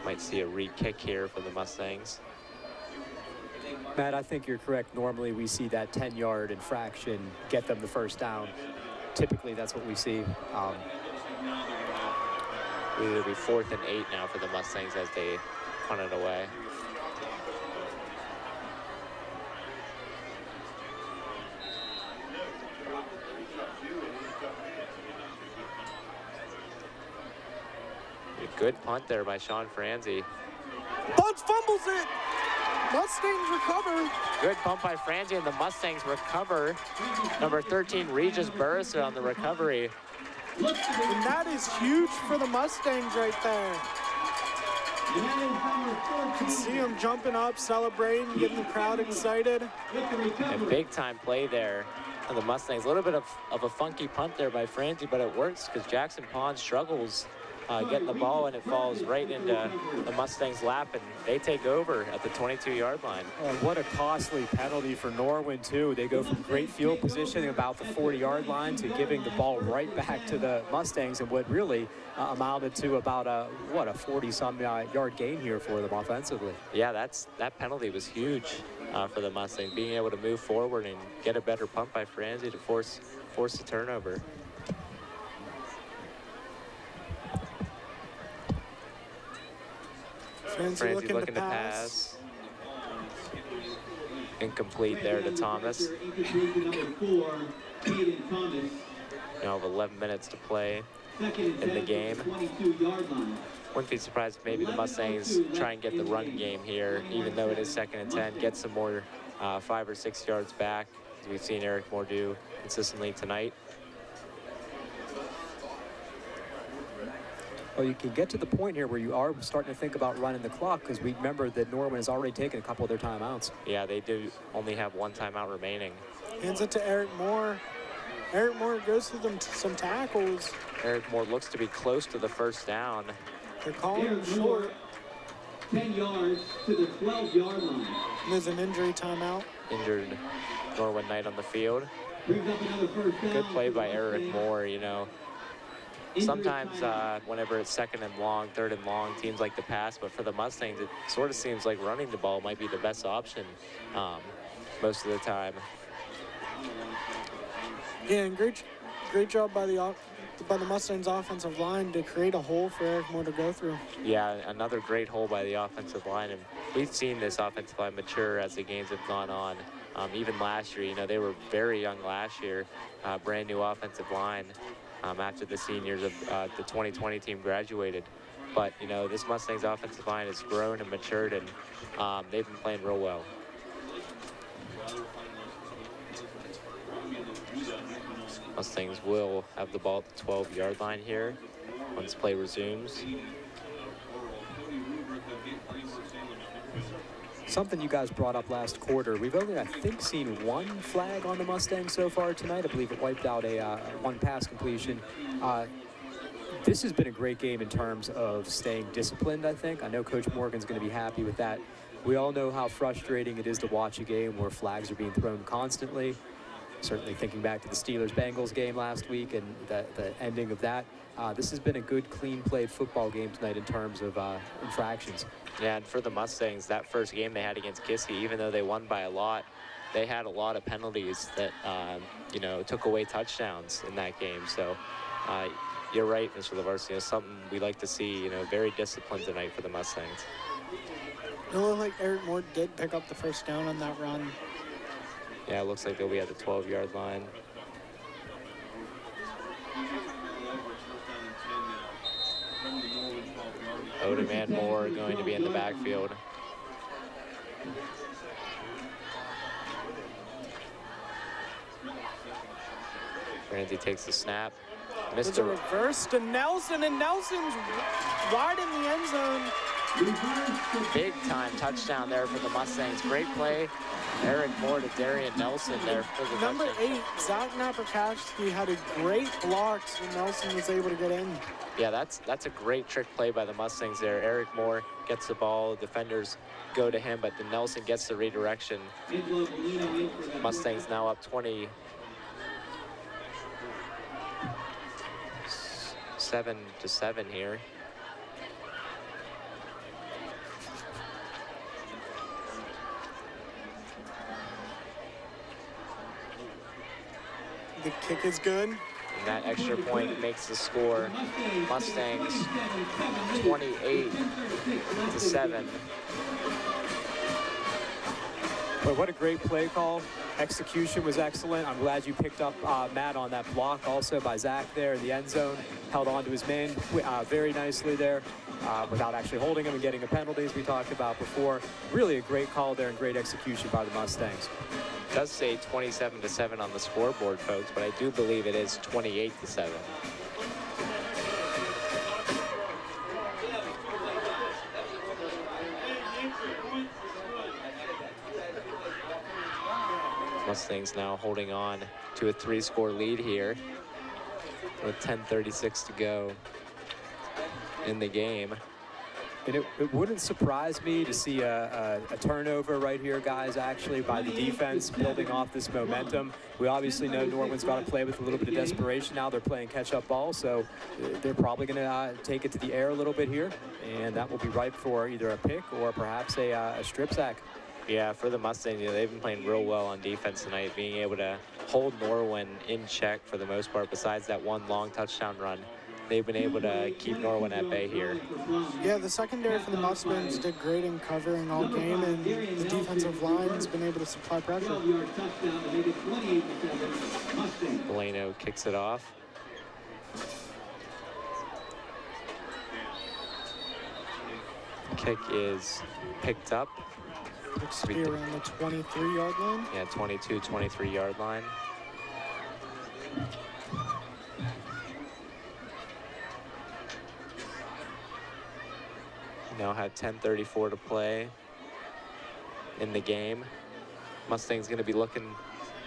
Might see a re-kick here for the Mustangs. Matt, I think you're correct. Normally we see that 10-yard infraction get them the 1st down. Typically that's what we see. It'll be 4th and 8 now for the Mustangs as they punt it away. Good punt there by Sean Franzi. Bunch fumbles it. Mustangs recover. Good punt by Franzi, and the Mustangs recover. Number 13, Regis Burris on the recovery. And that is huge for the Mustangs right there. You can see them jumping up, celebrating, getting the crowd excited. A big time play there on the Mustangs. A little bit of a funky punt there by Franzi, but it works because Jackson Pond struggles getting the ball, and it falls right into the Mustangs' lap, and they take over at the 22-yard line. What a costly penalty for Norwin, too. They go from great field positioning about the 40-yard line to giving the ball right back to the Mustangs, and what really amounted to about a 40-some yard gain here for them offensively. Yeah, that penalty was huge for the Mustangs, being able to move forward and get a better punt by Franzi to force the turnover. Franzi looking to pass. Incomplete there to Thomas. Now have 11 minutes to play in the game. Wouldn't be surprised if maybe the Mustangs try and get the run game here, even though it is 2nd and 10, get some more 5 or 6 yards back, as we've seen Eric Moore do consistently tonight. Well, you can get to the point here where you are starting to think about running the clock, because we remember that Norwin has already taken a couple of their timeouts. Yeah, they do only have 1 timeout remaining. Hands it to Eric Moore. Eric Moore goes through them some tackles. Eric Moore looks to be close to the first down. They're calling him short. 10 yards to the 12-yard line. And there's an injury timeout. Injured Norwin Knight on the field. Brings up another first down. Good play by Eric Moore, you know. Sometimes whenever it's 2nd and long, 3rd and long, teams like to pass, but for the Mustangs, it sort of seems like running the ball might be the best option most of the time. Yeah, and great job by the Mustangs offensive line to create a hole for Eric Moore to go through. Yeah, another great hole by the offensive line, and we've seen this offensive line mature as the games have gone on. Even last year, you know, they were very young last year, brand new offensive line. After the seniors of the 2020 team graduated. But, you know, this Mustangs offensive line has grown and matured, and they've been playing real well. Mustangs will have the ball at the 12-yard line here once play resumes. Something you guys brought up last quarter, we've only, I think, seen 1 flag on the Mustangs so far tonight. I believe it wiped out a 1 pass completion. This has been a great game in terms of staying disciplined, I think. I know Coach Morgan's going to be happy with that. We all know how frustrating it is to watch a game where flags are being thrown constantly. Certainly thinking back to the Steelers-Bengals game last week and the ending of that. This has been a good, clean-played football game tonight in terms of infractions. Yeah, and for the Mustangs, that first game they had against Kiski, even though they won by a lot, they had a lot of penalties that, you know, took away touchdowns in that game. So you're right, Mr. LaVarsi, you know, something we like to see, you know, very disciplined tonight for the Mustangs. It looked like Eric Moore did pick up the first down on that run. Yeah, it looks like they'll be at the 12-yard line. Odeman Moore going to be in the backfield. Franzi takes the snap. It's a reverse to Nelson, and Nelson's wide in the end zone. Big time touchdown there for the Mustangs. Great play. Eric Moore to Darian Nelson there for the Number touchdown. 8, Zach Napakowski had a great block so Nelson was able to get in. Yeah, that's a great trick play by the Mustangs there. Eric Moore gets the ball, defenders go to him, but then Nelson gets the redirection. Mustangs now up 27-7 here. The kick is good. And that extra point makes the score Mustangs 28-7. But what a great play call. Execution was excellent. I'm glad you picked up Matt on that block also by Zach there in the end zone. Held on to his man very nicely there. without actually holding him and getting a penalty, as we talked about before. Really a great call there and great execution by the Mustangs. It does say 27-7 on the scoreboard, folks, but I do believe it is 28-7. Mustangs now holding on to a 3-score lead here with 10:36 to go in the game. And it wouldn't surprise me to see a turnover right here, guys, actually, by the defense, building off this momentum. We obviously know Norwin's got to play with a little bit of desperation now. They're playing catch-up ball, so they're probably going to take it to the air a little bit here, and that will be ripe for either a pick or perhaps a strip sack. Yeah, for the Mustangs, they've been playing real well on defense tonight, being able to hold Norwin in check for the most part, besides that one long touchdown run. They've been able to keep Norwin at bay here. Yeah, the secondary for the Mustangs did great in covering all game, and the defensive line has been able to supply pressure. Delano kicks it off. Kick is picked up. Looks to be around the 23-yard line. Yeah, 22, 23-yard line. Now have 10:34 to play in the game. Mustang's going to be looking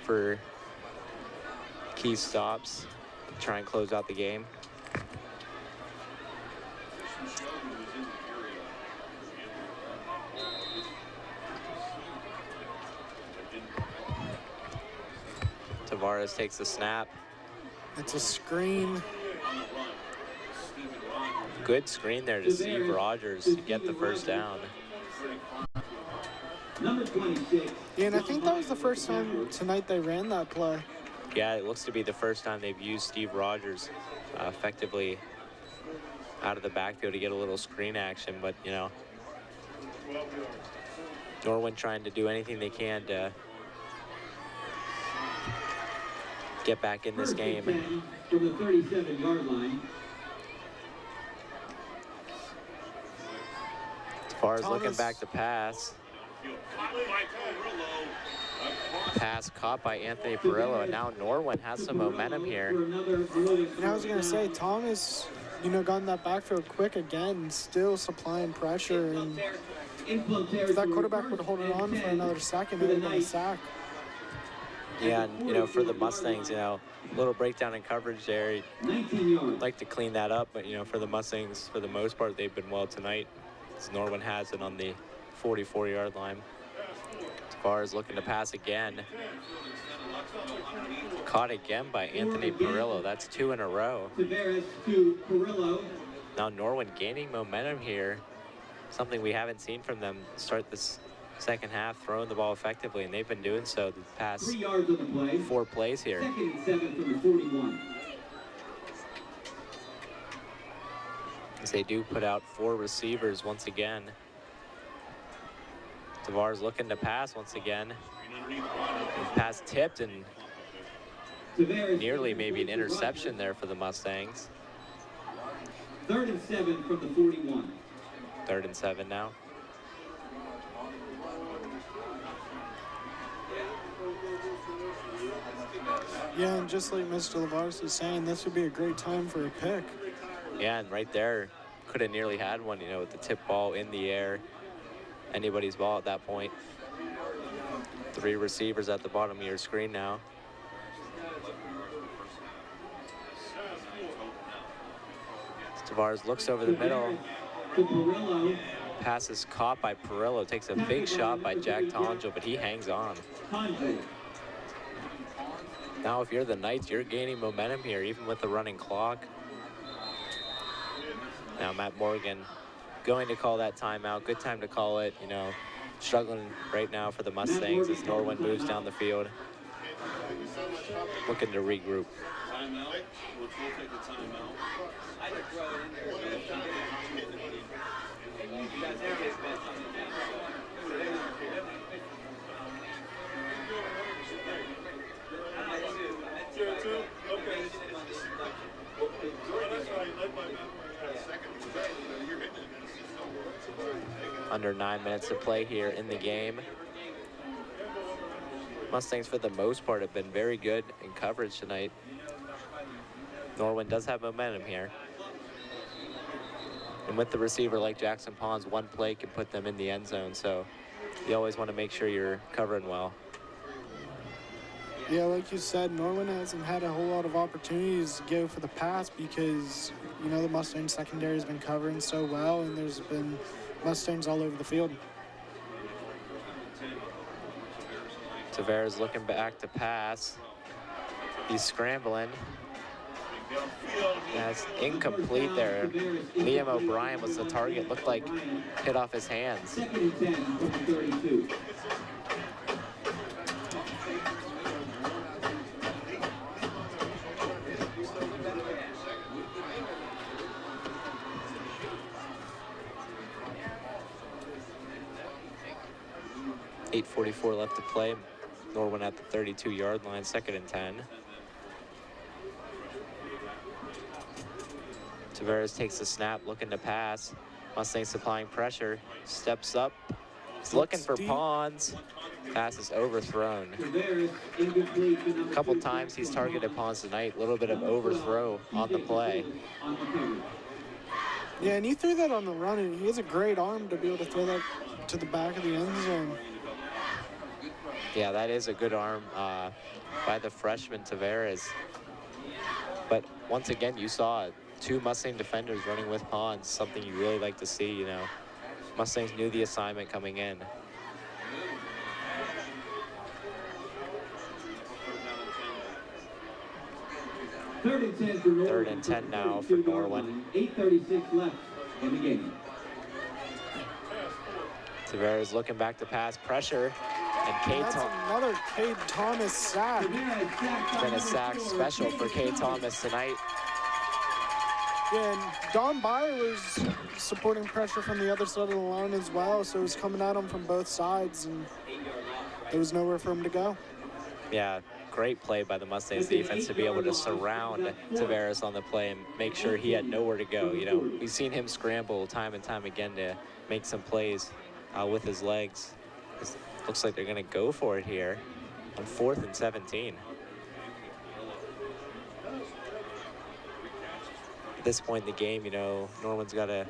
for key stops to try and close out the game. Tavares takes the snap. It's a screen. Good screen there to Steve Rogers to get the first down. Number 26. Yeah, and I think that was the first time tonight they ran that play. Yeah, it looks to be the first time they've used Steve Rogers effectively out of the backfield to get a little screen action, but you know, Norwin trying to do anything they can to get back in this game. From the 37-yard line. As far as looking back to pass. Pass caught by Anthony Perillo, and now Norwin has some momentum here. And I was going to say, Thomas, you know, got in that backfield quick again, still supplying pressure. And if that quarterback would hold it on for another second, it would have been a sack. Yeah, and you know, for the Mustangs, you know, a little breakdown in coverage there. I'd like to clean that up, but you know, for the Mustangs, for the most part, they've been well tonight. As Norwin has it on the 44-yard line. As far as looking to pass again. Caught again by Anthony Perillo. That's 2 in a row. Tavares to Perillo. Now Norwin gaining momentum here. Something we haven't seen from them start this second half, throwing the ball effectively, and they've been doing so the past 3 yards of the play. 4 plays here. 2nd and 7 from the 41. As they do put out 4 receivers once again. Tavares looking to pass once again. Pass tipped and nearly maybe an interception there for the Mustangs. 3rd and 7 from the 41. 3rd and 7 now. Yeah, and just like Mr. Tavares is saying, this would be a great time for a pick. Yeah, and right there, could have nearly had one, you know, with the tip ball in the air. Anybody's ball at that point. 3 receivers at the bottom of your screen now. Tavares looks over the middle. Pass is caught by Perillo. Takes a big shot by Jack Tongel, but he hangs on. Now, if you're the Knights, you're gaining momentum here, even with the running clock. Now, Matt Morgan going to call that timeout. Good time to call it. You know, struggling right now for the Mustangs as Norwin moves down the field. Looking to regroup. That's why I led my man second. You're hitting it. Under 9 minutes to play here in the game. Mustangs, for the most part, have been very good in coverage tonight. Norwin does have momentum here. And with the receiver like Jackson Pons, one play can put them in the end zone, so you always want to make sure you're covering well. Yeah, like you said, Norwin hasn't had a whole lot of opportunities to go for the pass because, you know, the Mustang secondary has been covering so well, and there's been Mustangs all over the field. Tavares looking back to pass. He's scrambling. That's incomplete there. Liam O'Brien was the target. Looked like hit off his hands. 2nd and 10 from the 32. .8:44 left to play. Norwin at the 32-yard line, 2nd and 10. Tavares takes the snap, looking to pass. Mustangs supplying pressure, steps up. He's looking for Pons. Pass is overthrown. A couple times he's targeted Pons tonight. A little bit of overthrow on the play. Yeah, and he threw that on the run, and he has a great arm to be able to throw that to the back of the end zone. Yeah, that is a good arm by the freshman Tavares. But once again, you saw two Mustang defenders running with Pons, something you really like to see, you know. Mustangs knew the assignment coming in. Third and 10 now for Norwin. 8:36 left in the game. Tavares looking back to pass, pressure, and That's another Cade Thomas sack. It's been a sack special for Cade Thomas tonight. Yeah, and Don Byer was supporting pressure from the other side of the line as well, so it was coming at him from both sides, and there was nowhere for him to go. Yeah, great play by the Mustangs defense to be able to surround Tavares on the play and make sure he had nowhere to go. You know, we've seen him scramble time and time again to make some plays with his legs. It looks like they're going to go for it here on 4th and 17. At this point in the game, you know, Norwin's got to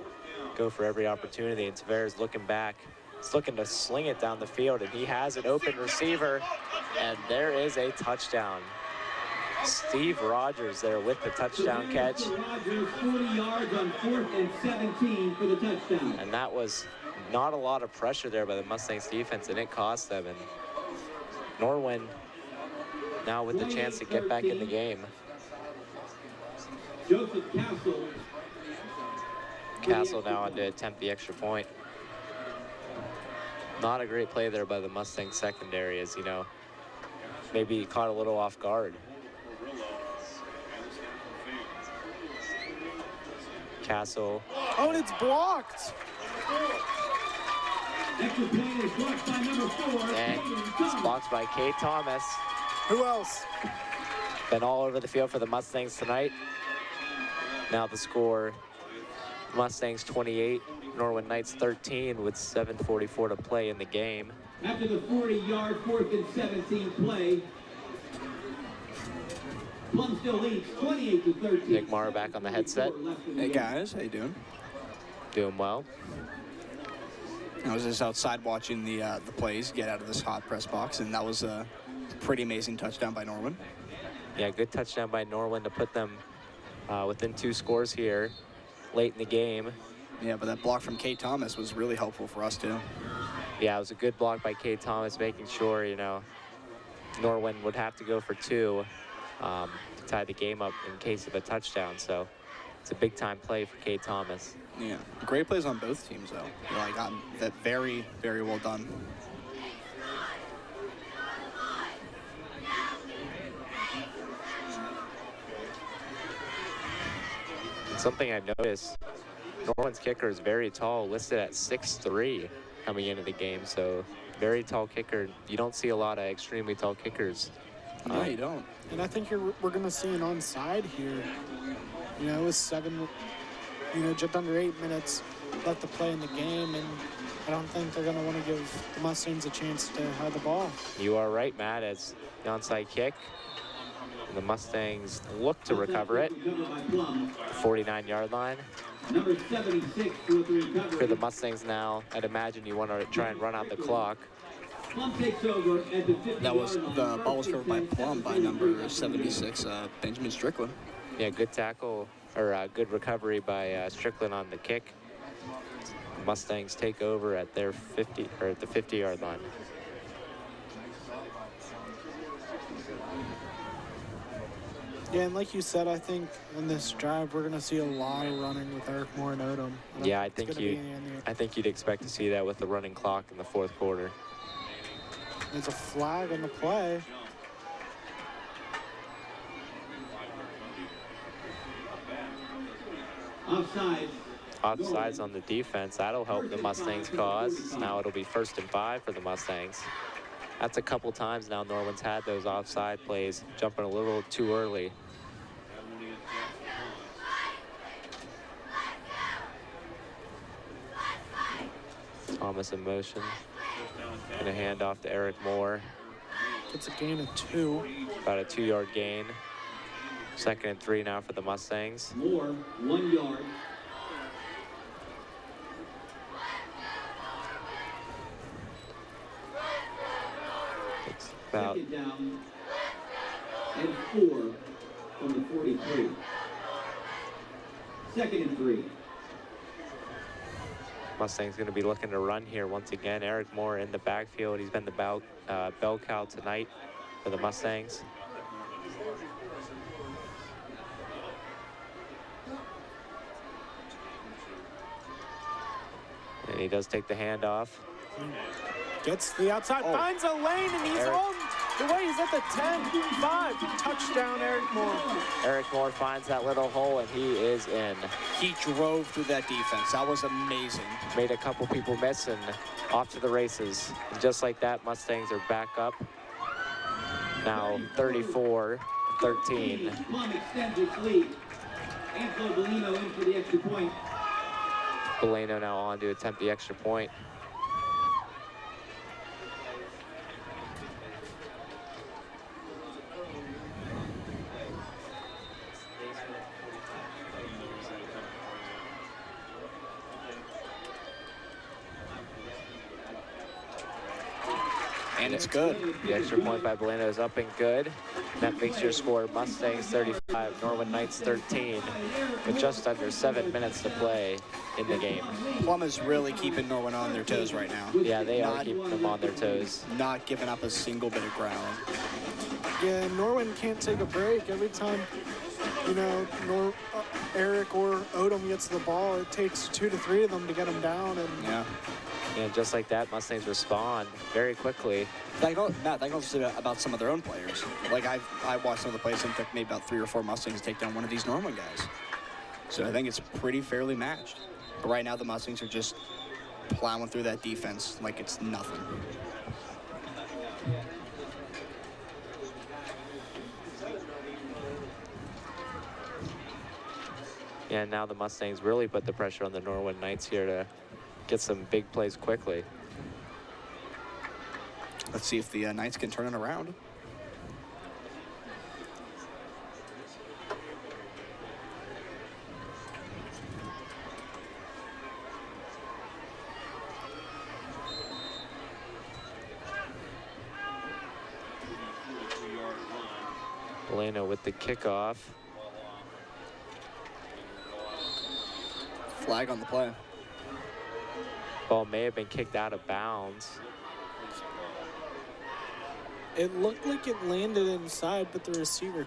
go for every opportunity, and Tavares looking back. He's looking to sling it down the field, and he has an open receiver, and there is a touchdown. Steve Rogers there with the touchdown catch. Rogers, 40 yards on 4th and 17 for the touchdown. And that was not a lot of pressure there by the Mustangs defense, and it cost them. And Norwin now with the chance to get back in the game. Joseph Castle. Castle now on to attempt the extra point. Not a great play there by the Mustang secondary, as you know, maybe caught a little off guard. Castle. Oh, and it's blocked. Extra point is blocked by number 4. And it's blocked by Cade Thomas. Who else? Been all over the field for the Mustangs tonight. Now the score, Mustangs 28, Norwin Knights 13 with 7:44 to play in the game. After the 40-yard 4th and 17 play, Plum still leads 28-13. Nick Mara back on the headset. Hey guys, how you doing? Doing well. I was just outside watching the plays get out of this hot press box, and that was a pretty amazing touchdown by Norwin. Yeah, good touchdown by Norwin to put them within 2 scores here late in the game. Yeah, but that block from Cade Thomas was really helpful for us too. Yeah, it was a good block by Cade Thomas, making sure, you know, Norwin would have to go for 2 to tie the game up in case of a touchdown. So it's a big time play for Cade Thomas. Yeah, great plays on both teams though. You know, I got that very, very well done. Something I've noticed, Norwin's kicker is very tall, listed at 6'3" coming into the game, so very tall kicker. You don't see a lot of extremely tall kickers. No, you don't. And I think we're going to see an onside here. You know, with 7, you know, just under 8 minutes left to play in the game, and I don't think they're going to want to give the Mustangs a chance to have the ball. You are right, Matt. It's the onside kick. And the Mustangs look to recover it. 49-yard line. Number 76 with the recovery. For the Mustangs now, I'd imagine you want to try and run out the clock. Plum takes over at the 50-yard That was line. the ball was covered by Plum by number 76, Benjamin Strickland. Yeah, good tackle, or good recovery by Strickland on the kick. Mustangs take over at their 50, or at the 50-yard line. Yeah, and like you said, I think in this drive we're going to see a lot of running with Eric Moore and Odom. Yeah, I think you'd expect to see that with the running clock in the fourth quarter. There's a flag on the play. Offside. Offsides on the defense. That'll help the Mustangs' cause. Now it'll be 1st and 5 for the Mustangs. That's a couple times now Norwin's had those offside plays, jumping a little too early. Thomas in motion. And a handoff to Eric Moore. It's a gain of 2. About a 2-yard gain. 2nd and 3 now for the Mustangs. Moore, 1 yard. It's about 2nd down and 4 from the 43. 2nd and 3. Mustangs going to be looking to run here once again. Eric Moore in the backfield. He's been the bell cow tonight for the Mustangs. And he does take the handoff. Gets the outside, finds a lane, and he's on the way. He's at the 10-5. Touchdown, Eric Moore. Eric Moore finds that little hole, and he is in. He drove through that defense. That was amazing. Made a couple people miss and off to the races. And just like that, Mustangs are back up. Now 34-13. Plum extends its lead. Angelo Bellino in for the extra point. Bellino now on to attempt the extra point. And it's good. The extra point by Bellino is up and good. That makes your score Mustangs 35, Norwin Knights 13, with just under 7 minutes to play in the game. Plum is really keeping Norwin on their toes right now. Yeah, they are keeping them on their toes. Not giving up a single bit of ground. Yeah, Norwin can't take a break. Every time, you know, Eric or Odom gets the ball, it takes 2 to 3 of them to get him down. And yeah. And just like that, Mustangs respond very quickly. Matt, that goes about some of their own players. Like, I watched some of the plays and took maybe about 3 or 4 Mustangs to take down one of these Norwin guys. So I think it's pretty fairly matched. But right now, the Mustangs are just plowing through that defense like it's nothing. Yeah, now the Mustangs really put the pressure on the Norwin Knights here to get some big plays quickly. Let's see if the Knights can turn it around. Bellino with the kickoff. Flag on the play. Ball may have been kicked out of bounds. it looked like it landed inside, but the receiver,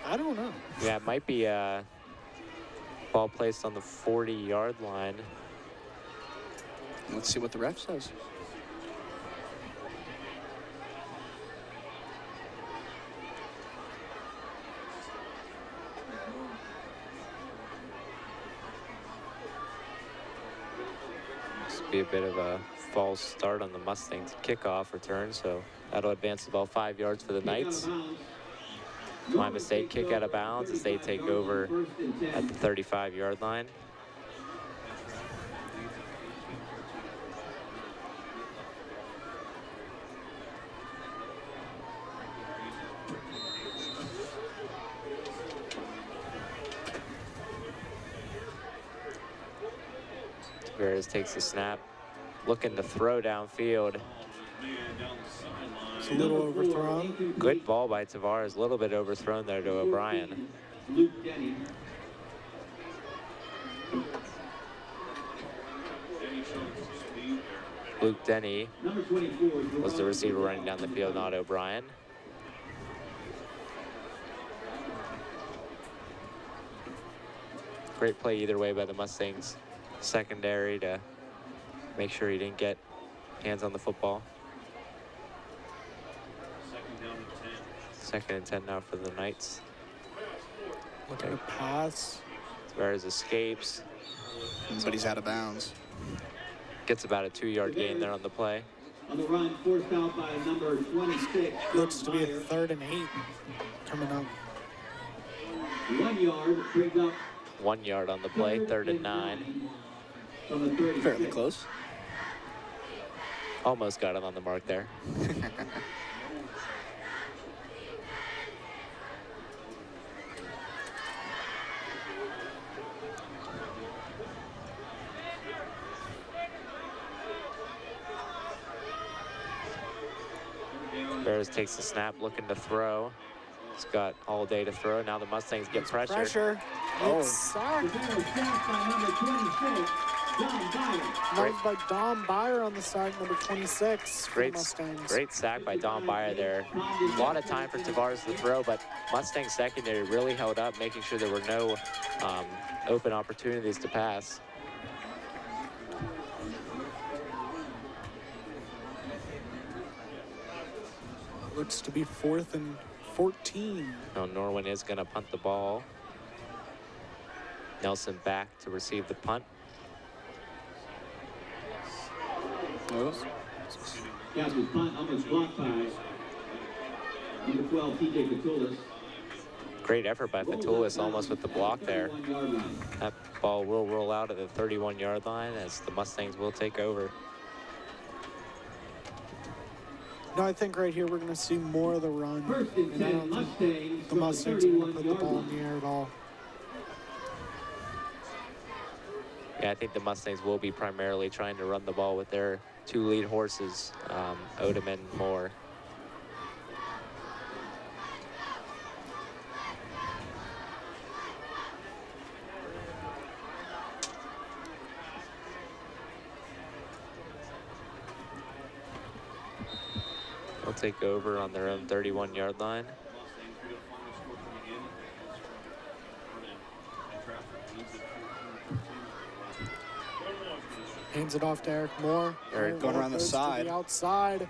I don't know. Yeah, it might be a ball placed on the 40-yard line. Let's see what the ref says. Be a bit of a false start on the Mustangs kickoff return, so that'll advance the ball 5 yards for the Knights. My mistake, kick out of bounds as they take over at the 35-yard line. Tavares takes the snap, looking to throw downfield. It's a little overthrown. Good ball by Tavares, a little bit overthrown there to O'Brien. Luke Denny. Luke Denny Number 24 was the receiver running down the field, not O'Brien. Great play either way by the Mustangs secondary to make sure he didn't get hands on the football. Second and 10 now for the Knights. Looking to pass. Tavares escapes. But he's out of bounds. Gets about a 2-yard gain there on the play. On the run, forced out by number 26. Looks to be a 3rd and 8 coming up. 1 yard, brings up 1 yard on the play, 3rd and 9. from the 36. Fairly close. Almost got him on the mark there. Bears takes the snap, looking to throw. He's got all day to throw. Now the Mustangs get pressure. Pressure. Oh. It's sacked. Knocked by Dom Byer on the sack, number 26 for the Mustangs. Great sack by Dom Byer there. A lot of time for Tavares to throw, but Mustang secondary really held up, making sure there were no open opportunities to pass. Looks to be 4th and 14. Now Norwin is going to punt the ball. Nelson back to receive the punt. Captain's punt almost blocked by number 12, TJ Catullus. Great effort by Fatulis, almost with the block there. That ball will roll out at the 31-yard line as the Mustangs will take over. No, I think right here we're going to see more of the run. First and 10, Mustangs. The Mustangs are going to put the ball in the air at all. Yeah, I think the Mustangs will be primarily trying to run the ball with their 2 lead horses, Odom and Moore. They'll take over on their own 31-yard line. Hands it off to Eric Moore. Eric going around the side. The outside.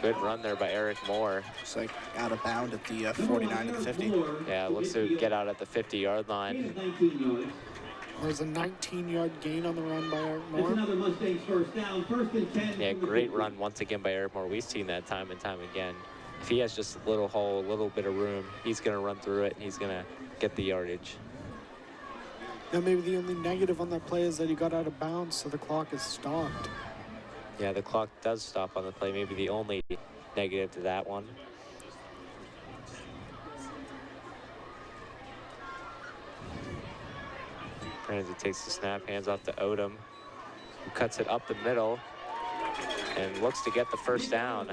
Good run there by Eric Moore. It's like out of bound at the 49 to the 50. Yeah, looks to get out at the 50-yard line. There's a 19-yard gain on the run by Eric That's Moore. another Mustangs first down. First and 10. Yeah, great run once again by Eric Moore. We've seen that time and time again. If he has just a little hole, a little bit of room, he's going to run through it, and he's going to get the yardage. Now maybe the only negative on that play is that he got out of bounds, so the clock is stopped. Yeah, the clock does stop on the play. Maybe the only negative to that one. Ramsey takes the snap, hands off to Odom, who cuts it up the middle and looks to get the first down.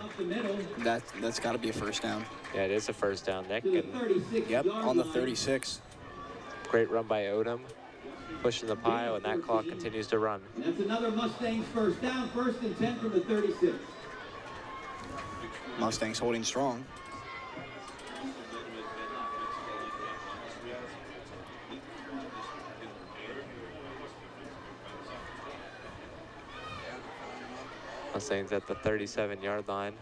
That's got to be a first down. Yeah, it is a first down, Nick. And yep, on the 36. Great run by Odom, pushing the pile, and that clock continues to run. That's another Mustangs first down. First and 10 from the 36. Mustangs holding strong. Mustangs at the 37-yard line.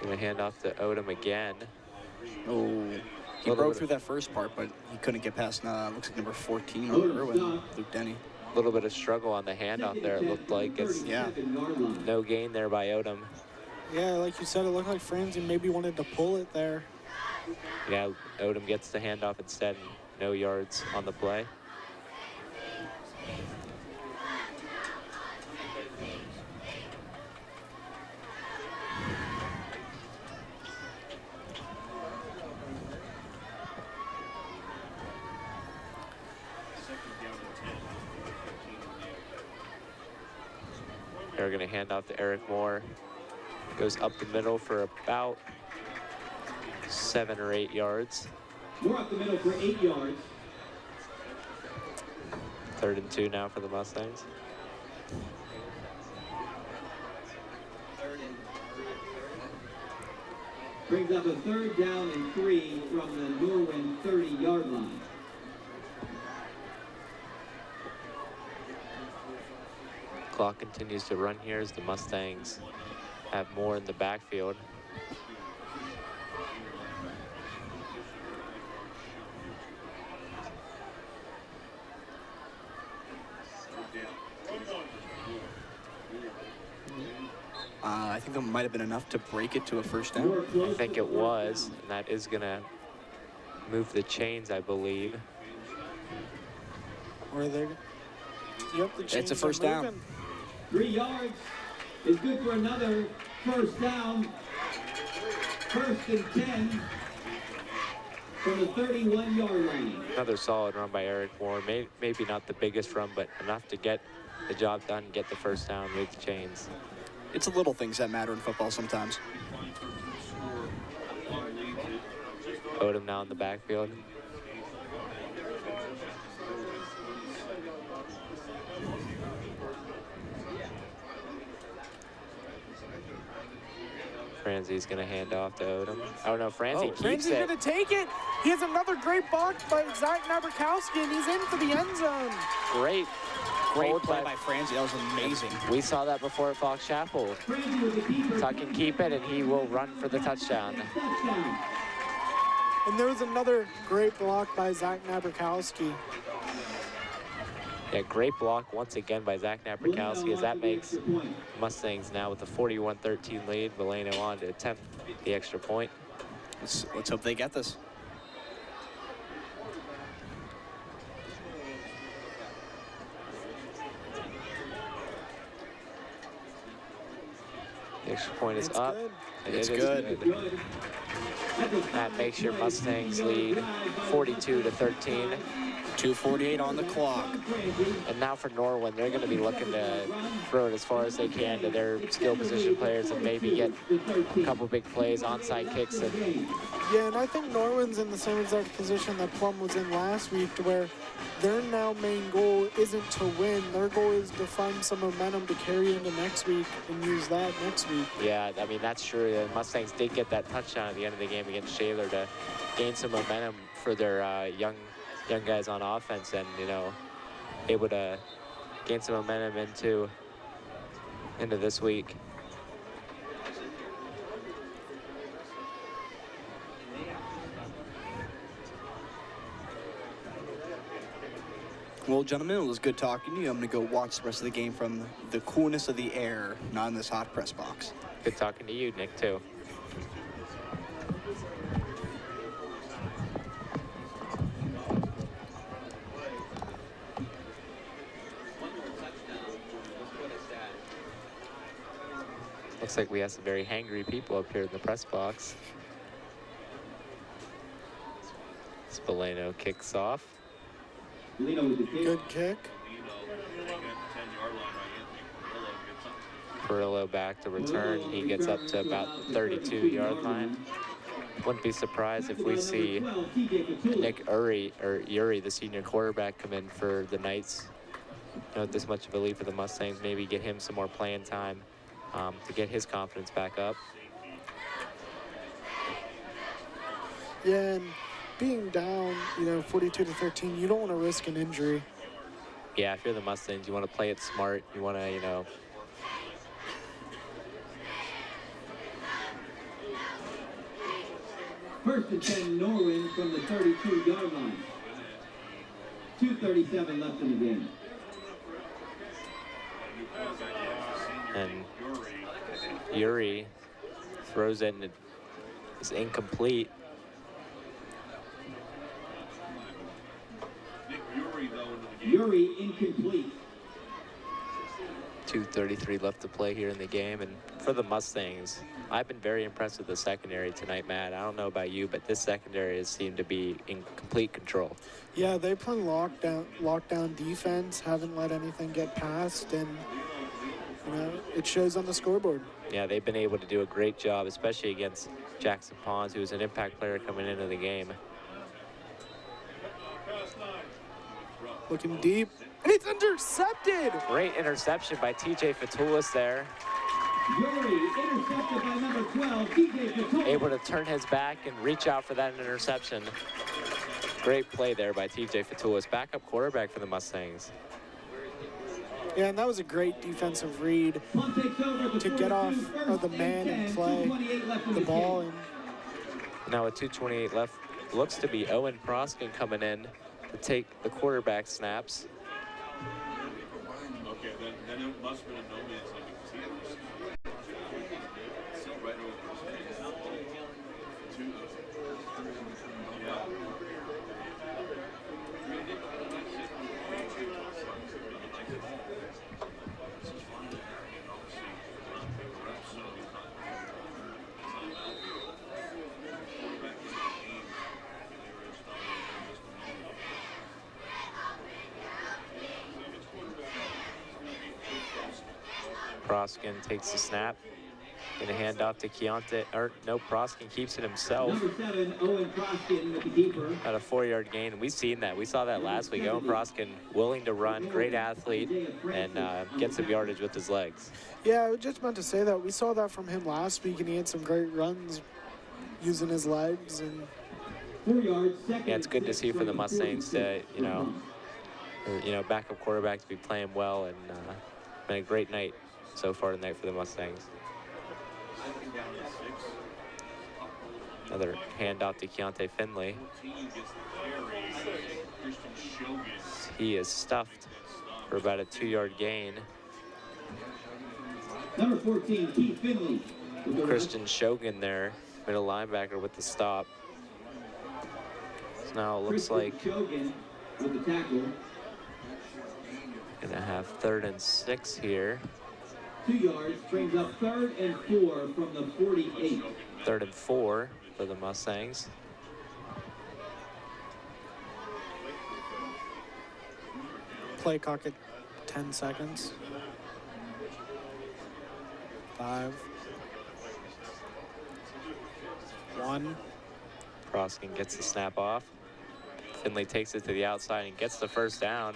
Gonna hand off to Odom again. Oh, he broke through that first part, but he couldn't get past, looks like number 14 on Irwin, Luke Denny. A little bit of struggle on the handoff there, it looked like. It's no gain there by Odom. Yeah, like you said, it looked like Franzi maybe wanted to pull it there. Yeah, Odom gets the handoff instead, and no yards on the play. They're going to hand off to Eric Moore. Goes up the middle for about 7 or 8 yards. Moore up the middle for 8 yards. 3rd and 2 now for the Mustangs. Brings up a 3rd down and 3 from the Norwin 30-yard line. Clock continues to run here as the Mustangs have more in the backfield. I think that might have been enough to break it to a first down. I think it was, and that is going to move the chains, I believe. Or they, yep, the chains It's a first are moving. down. 3 yards is good for another first down. 1st and 10 from the 31-yard line. Another solid run by Eric Moore. Maybe not the biggest run, but enough to get the job done, get the first down, move the chains. It's the little things that matter in football sometimes. Odom now in the backfield. Franzi's going to hand off to Odom. Oh no, Franzi keeps Franzi's it. going to take it. He has another great block by Zach Naberkowski, and he's in for the end zone. Great Great play by Franzi. That was amazing. We saw that before at Fox Chapel. Tuck and keep it, and he will run for the touchdown. And there was another great block by Zach Naberkowski. Yeah, great block once again by Zach Naberkowski, as that makes Mustangs now with a 41-13 lead. Valeno on to attempt the extra point. Let's hope they get this. The extra point is up. Good. And It's it is good. That makes your Mustangs lead 42-13. 2:48 on the clock. And now for Norwin, they're going to be looking to throw it as far as they can to their skill position players and maybe get a couple big plays, onside kicks. And Yeah, and I think Norwin's in the same exact position that Plum was in last week, to where their now main goal isn't to win. Their goal is to find some momentum to carry into next week and use that next week. yeah, I mean, that's true. The Mustangs did get that touchdown at the end of the game against Shaler to gain some momentum for their young guys on offense, and, you know, able to gain some momentum into this week. Well, gentlemen, it was good talking to you. I'm going to go watch the rest of the game from the coolness of the air, not in this hot press box. Good talking to you, Nick, too. Looks like we have some very hangry people up here in the press box. Spillano kicks off. Good kick. Perillo back to return. He gets up to about the 32-yard line. Wouldn't be surprised if we see Nick Uri, the senior quarterback, come in for the Knights. Not this much of a lead for the Mustangs. Maybe get him some more playing time to get his confidence back up. Yeah, and being down, 42-13, you don't want to risk an injury. Yeah, if you're the Mustangs, you want to play it smart. You want to, First and 10, Norwin from the 32-yard line. 2:37 left in the game. And Uri throws it, and it is incomplete. Uri incomplete. 2:33 left to play here in the game, and for the Mustangs, I've been very impressed with the secondary tonight, Matt. I don't know about you, but this secondary has seemed to be in complete control. Yeah, they play lockdown defense, haven't let anything get past, and you know, it shows on the scoreboard. Yeah, they've been able to do a great job, especially against Jackson Pons, who is an impact player coming into the game. Looking deep, and it's intercepted! Great interception by TJ Fatulis there. Yuri intercepted by number 12, TJ Fatulis. Able to turn his back and reach out for that interception. Great play there by TJ Fatulis, backup quarterback for the Mustangs. Yeah, and that was a great defensive read to get off of the man and play the ball. And now with 2:28 left, looks to be Owen Proskin coming in to take the quarterback snaps. Okay, then it must have been a no man's land because he had right over Proskin takes the snap. Gonna hand off to Keontae, or no, Proskin keeps it himself. Number 7, Owen Proskin with the keeper. At a 4-yard gain, and we've seen that. We saw that last week. Owen Proskin willing to run, great athlete, and get some yardage with his legs. yeah, I was just about to say that. We saw that from him last week, and he had some great runs using his legs. And 4 yards, second. Yeah, it's good to see for the Mustangs to, you know, backup quarterback to be playing well, and been a great night so far tonight for the Mustangs. Another handoff to Keontae Finley. He is stuffed for about a 2-yard gain. Number 14, Keith Finley. Christian Shogun there, middle linebacker with the stop. So now it looks like Shogun with the tackle. gonna have 3rd and 6 here. 2 yards, brings up 3rd and 4 from the 48. 3rd and 4 for the Mustangs. play clock at 10 seconds. 5. 1. Proskin gets the snap off. Finley takes it to the outside and gets the first down.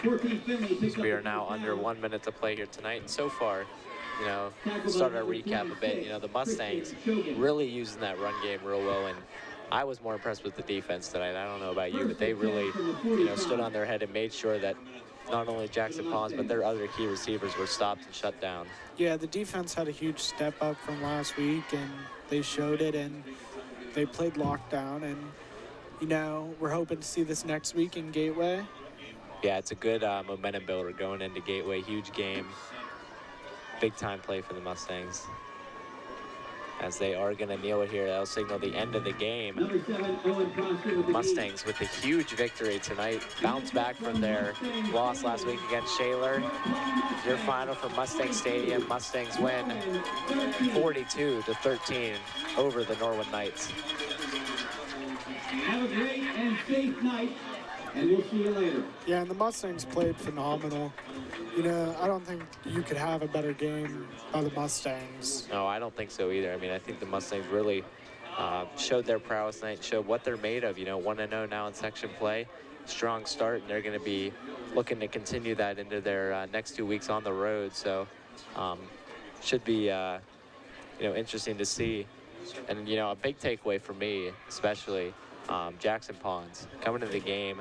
14 Finley picks up We are the now first under down. 1 minute to play here tonight. And so far, you know, start our recap a bit. You know, the Mustangs really using that run game real well. And I was more impressed with the defense tonight. I don't know about you, but they really, you know, stood on their head and made sure that not only Jackson Pons, but their other key receivers were stopped and shut down. Yeah, the defense had a huge step up from last week, and they showed it, and they played lockdown. And, you know, we're hoping to see this next week in Gateway. Yeah, it's a good momentum builder going into Gateway. Huge game. Big time play for the Mustangs. As they are going to kneel it here, that'll signal the end of the game. Number 7, Owen Proskin with the Mustangs with a huge victory tonight. Bounce back from their loss last week against Shaler. Your final from Mustang Stadium. Mustangs win 42-13 over the Norwin Knights. Have a great and safe night, and we'll see you later. Yeah, and the Mustangs played phenomenal. You know, I don't think you could have a better game by the Mustangs. No, I don't think so either. I mean, I think the Mustangs really showed their prowess tonight, showed what they're made of. You know, 1-0 now in section play. Strong start, and they're going to be looking to continue that into their next 2 weeks on the road. So should be, you know, interesting to see. And, you know, a big takeaway for me, especially, Jackson Pons coming into the game,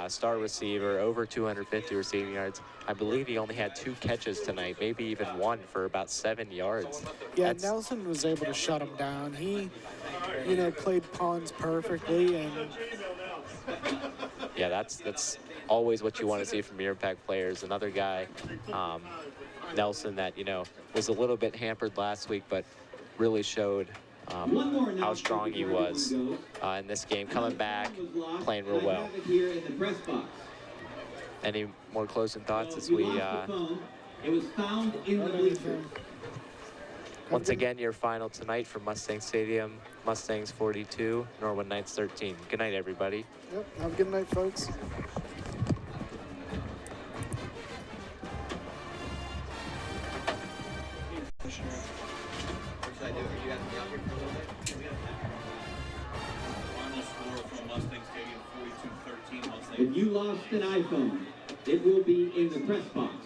star receiver, over 250 receiving yards. I believe he only had 2 catches tonight, maybe even 1 for about 7 yards. Yeah, Nelson was able to shut him down. He, you know, played Pons perfectly, and yeah, that's always what you want to see from your impact players. Another guy, Nelson, that, you know, was a little bit hampered last week, but really showed how strong he was in this game, coming back, playing real well. Any more closing thoughts as we It was found in the bleachers. once again, your final tonight from Mustang Stadium, Mustangs 42, Norwin Knights 13. Good night, everybody. yep, have a good night, folks. If you lost an iPhone, it will be in the press box.